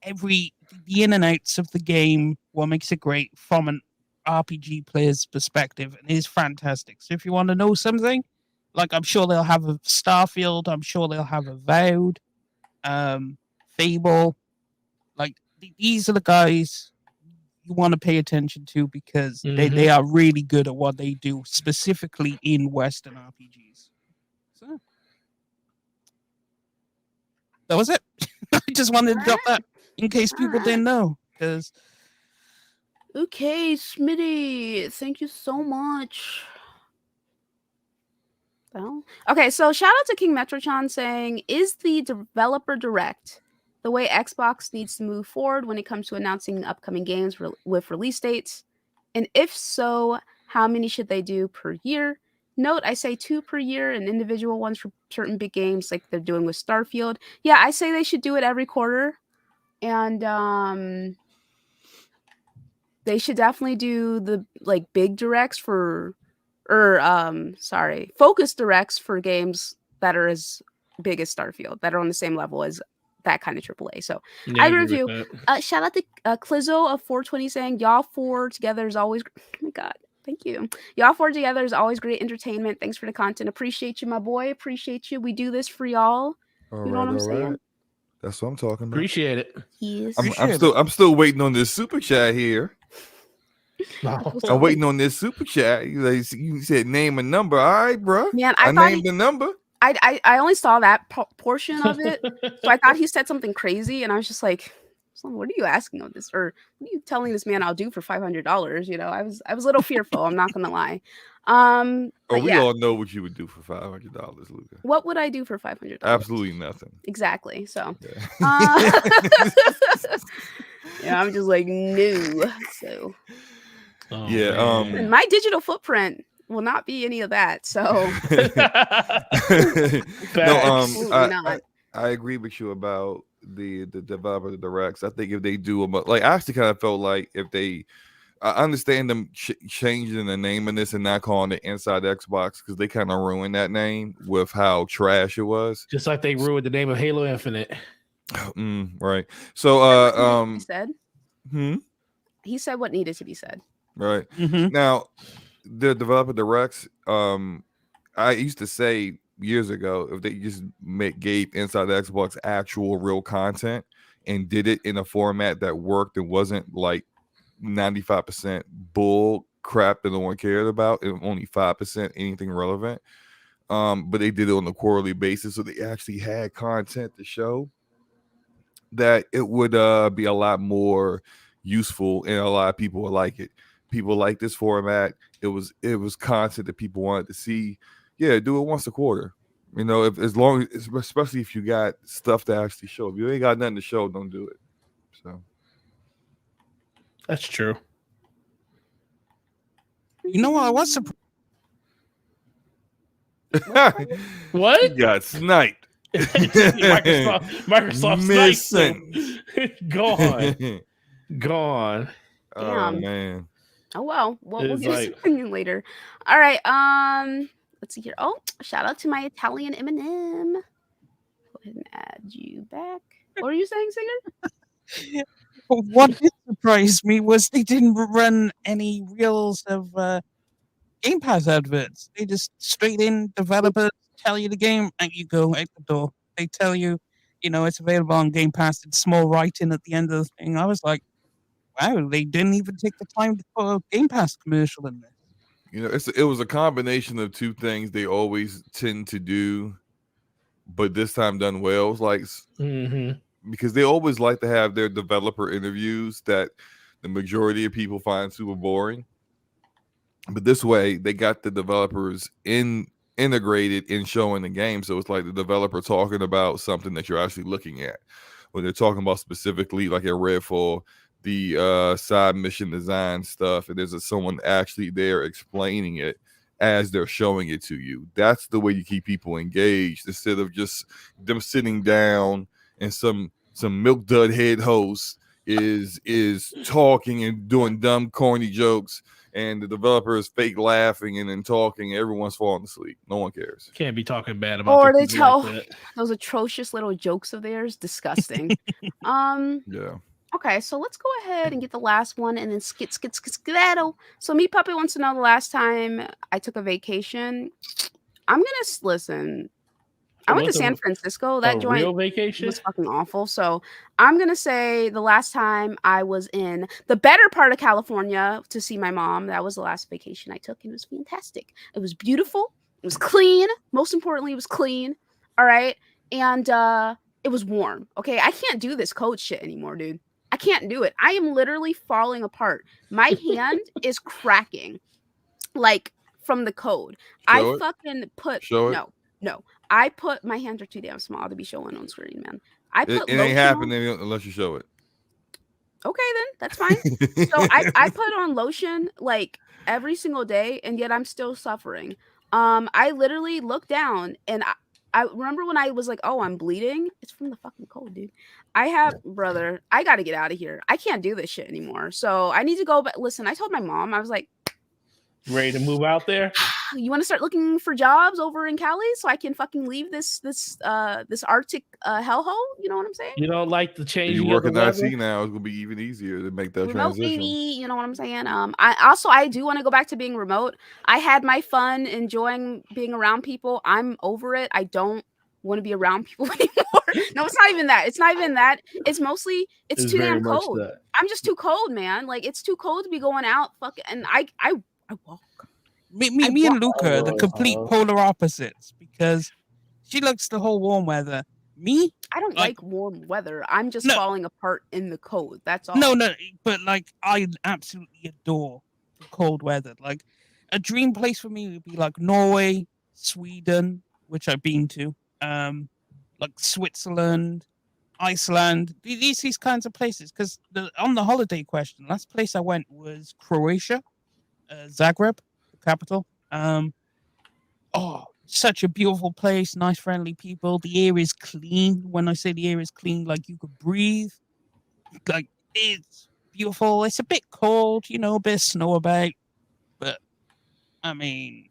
the in and outs of the game, what makes it great from an RPG player's perspective, and it is fantastic. So if you want to know something, like I'm sure they'll have a Starfield, I'm sure they'll have a Vowed, Fable. Like these are the guys you want to pay attention to because they are really good at what they do, specifically in Western RPGs. So that was it. I just wanted to drop that in case people didn't know. Because okay, Smitty, thank you so much. Well, okay, so shout out to King Metrochan saying, is the developer direct the way Xbox needs to move forward when it comes to announcing upcoming games with release dates? And if so, how many should they do per year? Note, I say 2 per year and individual ones for certain big games like they're doing with Starfield. Yeah, I say they should do it every quarter. And they should definitely do the like big directs focus directs for games that are as big as Starfield, that are on the same level as that kind of AAA. So I review. Shout out to Clizzo of 420 saying, y'all four together is always oh my god, thank you. Y'all four together is always great entertainment. Thanks for the content. Appreciate you, my boy. Appreciate you. We do this for y'all. You know what I'm saying? That's what I'm talking about. Appreciate it. Yes. I'm still waiting on this super chat here. No. I'm waiting on this super chat. You said name a number. All right, bro. Man, I named the number. I only saw that portion of it, so I thought he said something crazy, and I was just like, "What are you asking of this? Or what are you telling this man I'll do for $500?" You know, I was a little fearful. I'm not gonna lie. We all know what you would do for $500, Luca. What would I do for $500? Absolutely nothing. Exactly. So, Yeah. yeah, I'm just like no. So, and my digital footprint will not be any of that. So, no, I agree with you about the developer directs. I think if they do them, like I actually kind of felt like if they. I understand them changing the name of this and not calling it Inside Xbox because they kind of ruined that name with how trash it was. Just like they ruined the name of Halo Infinite. Right. So, he said. He said what needed to be said. Right. Now, the developer directs. I used to say years ago if they just gave Inside Xbox actual real content and did it in a format that worked and wasn't like 95% bull crap that no one cared about and only 5% anything relevant, but they did it on a quarterly basis, so they actually had content to show that it would be a lot more useful and a lot of people would like it. People like this format. It was content that people wanted to see. Yeah, do it once a quarter. You know, especially if you got stuff to actually show. If you ain't got nothing to show, don't do it. So that's true. You know what? I was surprised. What? You got sniped. Microsoft missing. Gone. Oh man. Oh well. We'll get his opinion later. All right. Let's see here. Oh, shout out to my Italian Eminem. Go ahead and add you back. What were you saying, Singer? What did surprise me was they didn't run any reels of Game Pass adverts. They just straight in developers tell you the game and you go out the door. They tell you, it's available on Game Pass. It's small writing at the end of the thing. I was like, wow, they didn't even take the time to put a Game Pass commercial in there. It was a combination of two things they always tend to do, but this time done well. It was like because they always like to have their developer interviews that the majority of people find super boring. But this way, they got the developers integrated in showing the game. So it's like the developer talking about something that you're actually looking at. When they're talking about specifically, like at Redfall, the side mission design stuff, and there's someone actually there explaining it as they're showing it to you. That's the way you keep people engaged instead of just them sitting down and some milk dud head host is talking and doing dumb corny jokes and the developer is fake laughing and then talking. Everyone's falling asleep. No one cares. Can't be talking bad about Or the they people tell like that. those atrocious little jokes of theirs. Disgusting. Yeah. Okay, so let's go ahead and get the last one and then skedaddle. So me puppy wants to know the last time I took a vacation. I'm gonna listen. I went to What's San a Francisco. That joint real vacation? was fucking awful. So I'm gonna say the last time I was in the better part of California to see my mom, that was the last vacation I took, and it was fantastic. It was beautiful. It was clean. Most importantly, it was clean. All right, and it was warm. Okay, I can't do this cold shit anymore, dude. I can't do it. I am literally falling apart. My hand is cracking, like from the cold. I Show it. fucking put Show it. no. I put my hands are too damn small to be showing on screen, man. I It, put it ain't lotion on. happening unless you show it. Okay, then that's fine. So I put on lotion like every single day, and yet I'm still suffering. I literally look down, and I remember when I was like, "Oh, I'm bleeding." It's from the fucking cold, dude. Brother, I got to get out of here. I can't do this shit anymore. So I need to go. But listen, I told my mom, I was like, Ready to move out there? you want to start looking for jobs over in Cali so I can fucking leave this Arctic hellhole? You know what I'm saying? You don't like the If changing you work of in the weather? IT now, it's gonna be even easier to make that Remote transition. baby, you know what I'm saying? I do want to go back to being remote. I had my fun enjoying being around people. I'm over it. I don't want to be around people anymore. No, it's not even that. It's not even that. It's mostly it's too very damn much cold. that. I'm just too cold, man. Like it's too cold to be going out. Fuck, and I walk. Me and Luca are the complete Oh. polar opposites because she likes the whole warm weather. Me, I don't Like- like warm weather. I'm just No. falling apart in the cold. That's all. no, but like I absolutely adore the cold weather. Like a dream place for me would be like Norway, Sweden, which I've been to, like Switzerland, Iceland, these kinds of places. Because on the holiday question, last place I went was Croatia, Zagreb, the capital. Oh, such a beautiful place, nice, friendly people. The air is clean. When I say the air is clean, like you could breathe. Like it's beautiful. It's a bit cold, a bit of snow about, but I mean,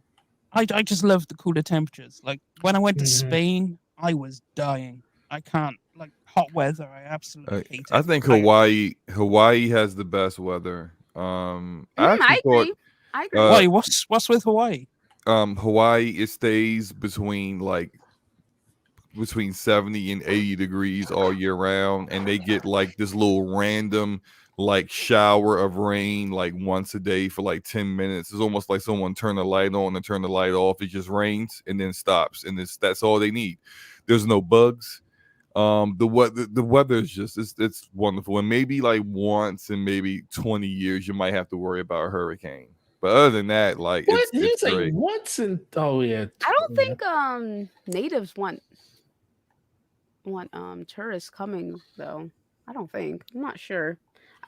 I just love the cooler temperatures. Like when I went to Mhm. Spain, I was dying. I can't like hot weather. I absolutely hate it. I think Like, Hawaii has the best weather. I actually I thought agree. I agree. why? What's with Hawaii? Hawaii, it stays between 70 and 80 degrees all year round, and they get like this little random like shower of rain like once a day for like 10 minutes. It's almost like someone turned the light on and turned the light off. It just rains and then stops, and that's all they need. There's no bugs. The weather is just it's wonderful, and maybe like once in maybe 20 years you might have to worry about a hurricane, but other than that, like What? You it's say great. once in? Oh yeah. I don't think natives want tourists coming though. I don't think. I'm not sure.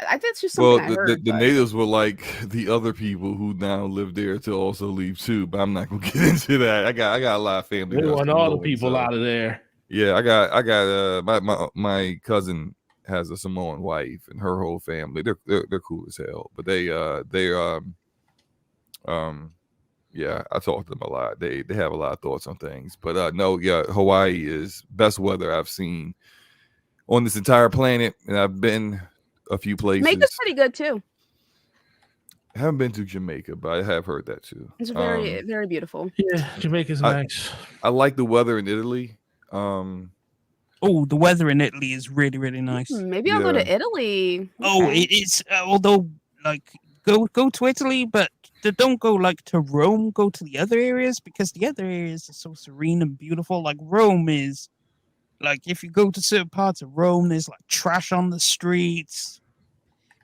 I think it's just something Well, I heard. the but- natives were like the other people who now live there to also leave too, but I'm not gonna get into that. I got a lot of family. They that's want all the Samoan, people so- out of there. Yeah, I got my cousin has a Samoan wife and her whole family. They're cool as hell, but they yeah, I talk to them a lot. They have a lot of thoughts on things, but no, yeah, Hawaii is best weather I've seen on this entire planet, and I've been a few places. Jamaica's pretty good too. I haven't been to Jamaica, but I have heard that too. It's very very beautiful. Yeah, Jamaica's nice. I like the weather in Italy. Oh, the weather in Italy is really, really nice. Maybe I'll go to Italy. Oh, Okay. it is. Although, like, go to Italy, but don't go like to Rome. Go to the other areas because the other areas are so serene and beautiful. Like Rome is, like, if you go to certain parts of Rome, there's like trash on the streets.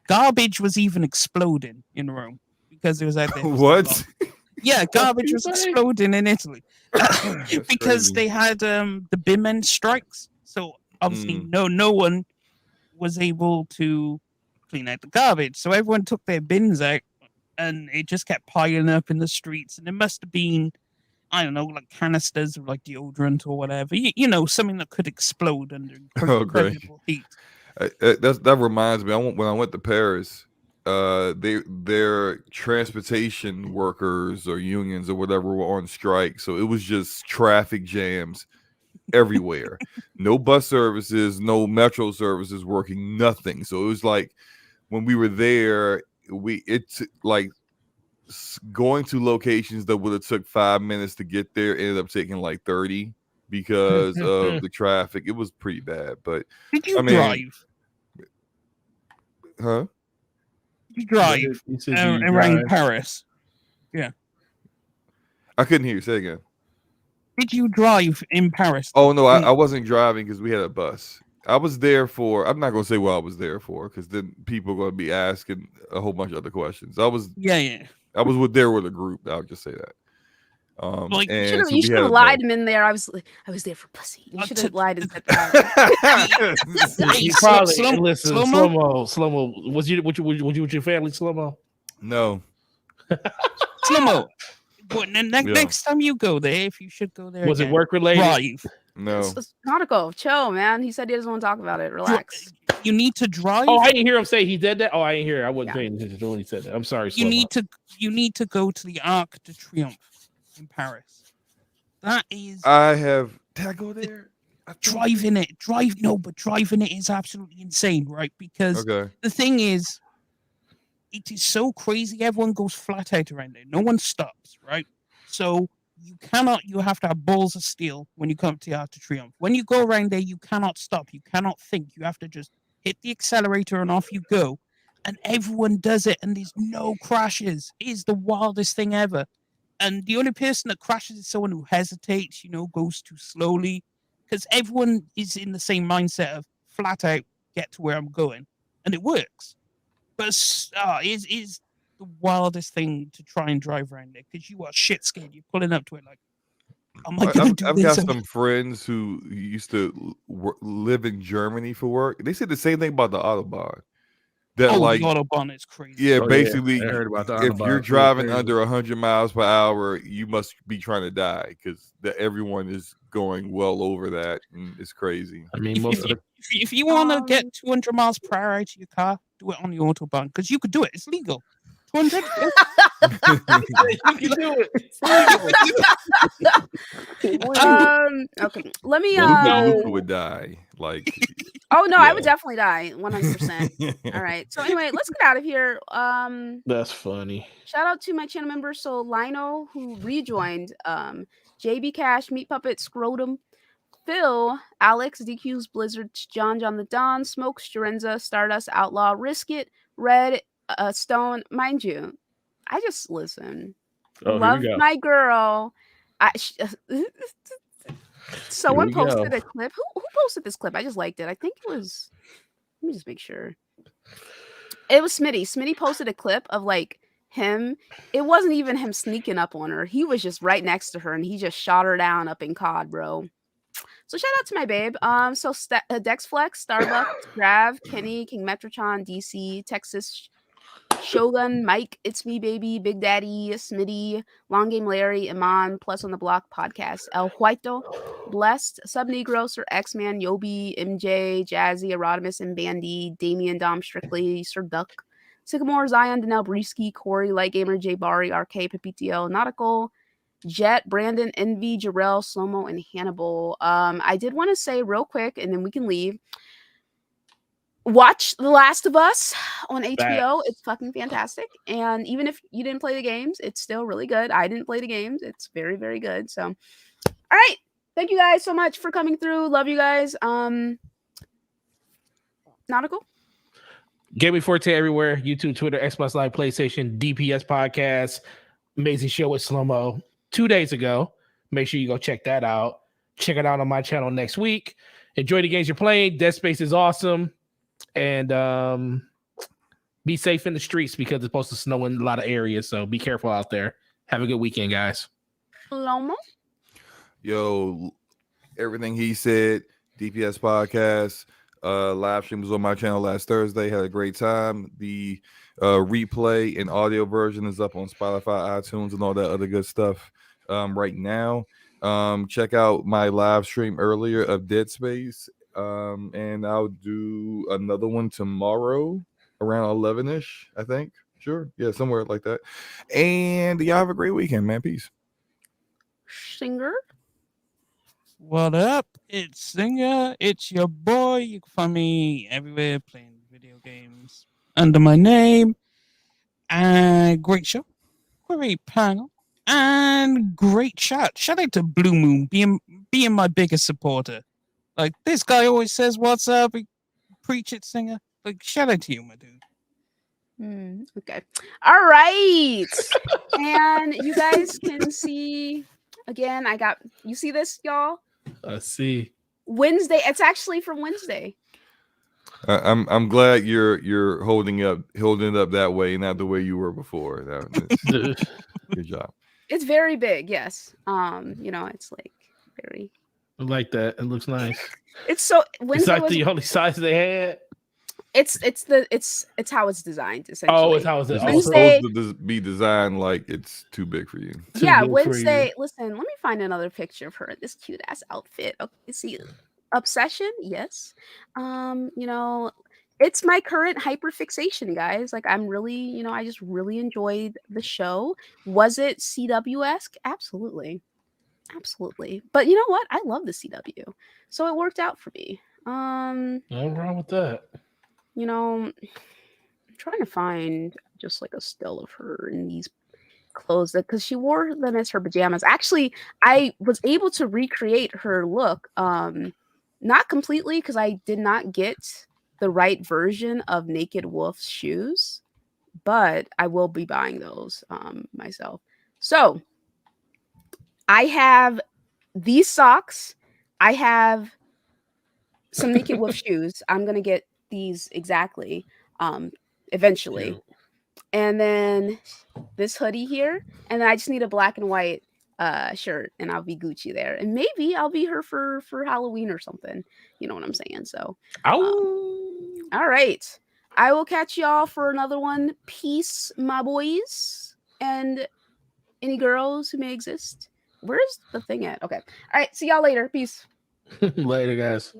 Garbage was even exploding in Rome because it was out there. for so What? long. Yeah, garbage you was say? exploding in Italy because crazy. they had the binmen strikes. So obviously, no one was able to clean out the garbage. So everyone took their bins out, and it just kept piling up in the streets. And it must have been, I don't know, like canisters of like deodorant or whatever. You know, something that could explode under Oh, great. incredible heat. That reminds me. When I went to Paris, their transportation workers or unions or whatever were on strike, so it was just traffic jams everywhere. No bus services, no metro services working, nothing. So it was like when we were there, it's like going to locations that would have took 5 minutes to get there ended up taking like 30 because of the traffic. It was pretty bad. But Did you I mean, drive? huh? You drive You said you around drive. Paris? I couldn't hear you. Say again. Did you drive in Paris? Oh no, I wasn't driving because we had a bus. I was there for. I'm not gonna say what I was there for because then people are gonna be asking a whole bunch of other questions. I was Yeah. there with a group. I'll just say that. Like, And so You we should had have a lied bus. him in there. I was there for pussy. You should have lied and said that. You Slow- probably slow- listen. slow-mo? Slow-mo. Was you with your family? Slow-mo. No. Slow-mo. But Yeah. next time you go there, if you should go there, Was it again, work related? drive. No. It's nautical. Chill, man. He said he doesn't want to talk about it. Relax. You need to drive. Oh, I didn't hear him say he did that. Oh, I didn't hear. I wasn't Yeah. paying attention to when he said that. I'm sorry. you need to go to the Arc de Triomphe in Paris. That is I have. Did I go there? I think- driving it. Driving it is absolutely insane, right? Because Okay. the thing is, it is so crazy. Everyone goes flat out around there. No one stops, right? So you have to have balls of steel when you come to the Arc de Triomphe. When you go around there, you cannot stop. You cannot think. You have to just hit the accelerator and off you go. And everyone does it, and there's no crashes. It is the wildest thing ever. And the only person that crashes is someone who hesitates, goes too slowly, because everyone is in the same mindset of flat out get to where I'm going, and it works. But it is the wildest thing to try and drive around there because you are shit scared. You're pulling up to it like, am I gonna do I've this? got some friends who used to live in Germany for work. They said the same thing about the Autobahn. That the like, Autobahn is crazy. yeah, Oh, yeah. basically, I heard about the if Autobahn. you're It's driving crazy. under 100 miles per hour, you must be trying to die because everyone is going well over that, and it's crazy. I mean, most of the If you want to get 200 miles per hour out of your car, do it on the Autobahn because you could do it. It's legal. 200. you can do it. Okay. Let me Luca would die. Like, Oh no, I yeah. would definitely die 100%. All right. So anyway, let's get out of here. That's funny. Shout out to my channel members. So Lino, who rejoined, JB Cash, Meat Puppet, Scrotum, Phil, Alex, DQ's Blizzard, John the Don, Smokes, Jorenza, Stardust, Outlaw, Risk It, Red, Stone. Mind you, I just listen. Oh, Love here we go. my girl. Someone Here we go. posted a clip. Who posted this clip? I just liked it. I think it was. Let me just make sure. It was Smitty. Smitty posted a clip of like him. It wasn't even him sneaking up on her. He was just right next to her, and he just shot her down up in COD, bro. So shout out to my babe. So Dexflex, Starbucks, Grav, Kenny, King Metrotron, DC, Texas, Shogun, Mike, It's Me Baby, Big Daddy, Smitty, Long Game Larry, Iman, Plus on the Block Podcast, El Huito, Blessed, Sub Negros or X-Man, Yobi, MJ, Jazzy, Erodimus, and Bandy, Damian, Dom Strictly, Sir Duck, Sycamore, Zion, Danelle Brisky, Corey, Light Gamer, J Bari, RK, Pepito, Nautical, Jet, Brandon, Envy, Jarrell, Slomo, and Hannibal. I did want to say real quick, and then we can leave. Watch The Last of Us on HBO. Facts. It's fucking fantastic. And even if you didn't play the games, it's still really good. I didn't play the games. It's very, very good. So, all right. Thank you guys so much for coming through. Love you guys. Nautical? Gaming Forte everywhere. YouTube, Twitter, Xbox Live, PlayStation, DPS Podcast. Amazing show with Slow-Mo 2 days ago. Make sure you go check that out. Check it out on my channel next week. Enjoy the games you're playing. Dead Space is awesome. And be safe in the streets because it's supposed to snow in a lot of areas. So be careful out there. Have a good weekend, guys. Lomo? Yo, everything he said, DPS podcast, live stream was on my channel last Thursday. Had a great time. The replay and audio version is up on Spotify, iTunes, and all that other good stuff right now. Check out my live stream earlier of Dead Space. And I'll do another one tomorrow. around 11ish, I think. Sure. Yeah, somewhere like that. And y'all have a great weekend, man. Peace. Singer. What up? It's Singer. It's your boy. You can find me everywhere playing video games under my name. And great show, great panel, and great chat. Shout out to Blue Moon being my biggest supporter. Like, this guy always says, "What's up?" Preach it, Singer. Like, shout out to you, my dude. Okay. All right. And you guys can see again. You see this, y'all? I see. Wednesday. It's actually from Wednesday. I'm glad you're holding it up that way, not the way you were before. Good job. It's very big. Yes. It's like very. I like that. It looks nice. It's so It's Wednesday like was. the only size they had. It's how it's designed essentially. Oh, it's how it's It's Wednesday- supposed to be designed like it's too big for you. Too Yeah, big for Wednesday. you. Listen, let me find another picture of her in this cute ass outfit. Okay, see, obsession. Yes. It's my current hyperfixation, guys. Like, I'm really, I just really enjoyed the show. Was it CW-esque? Absolutely. Absolutely. But you know what? I love the CW. So it worked out for me. Nothing wrong with that. I'm trying to find just like a still of her in these clothes because she wore them as her pajamas. Actually, I was able to recreate her look. Not completely because I did not get the right version of Naked Wolf's shoes, but I will be buying those myself. So I have these socks. I have some Naked Wolf shoes. I'm gonna get these exactly eventually. Cute. And then this hoodie here, and then I just need a black and white shirt, and I'll be Gucci there. And maybe I'll be her for Halloween or something. You know what I'm saying? So all right. I will catch y'all for another one. Peace, my boys, and any girls who may exist. Where's the thing at? Okay. All right. See y'all later. Peace. Later, guys.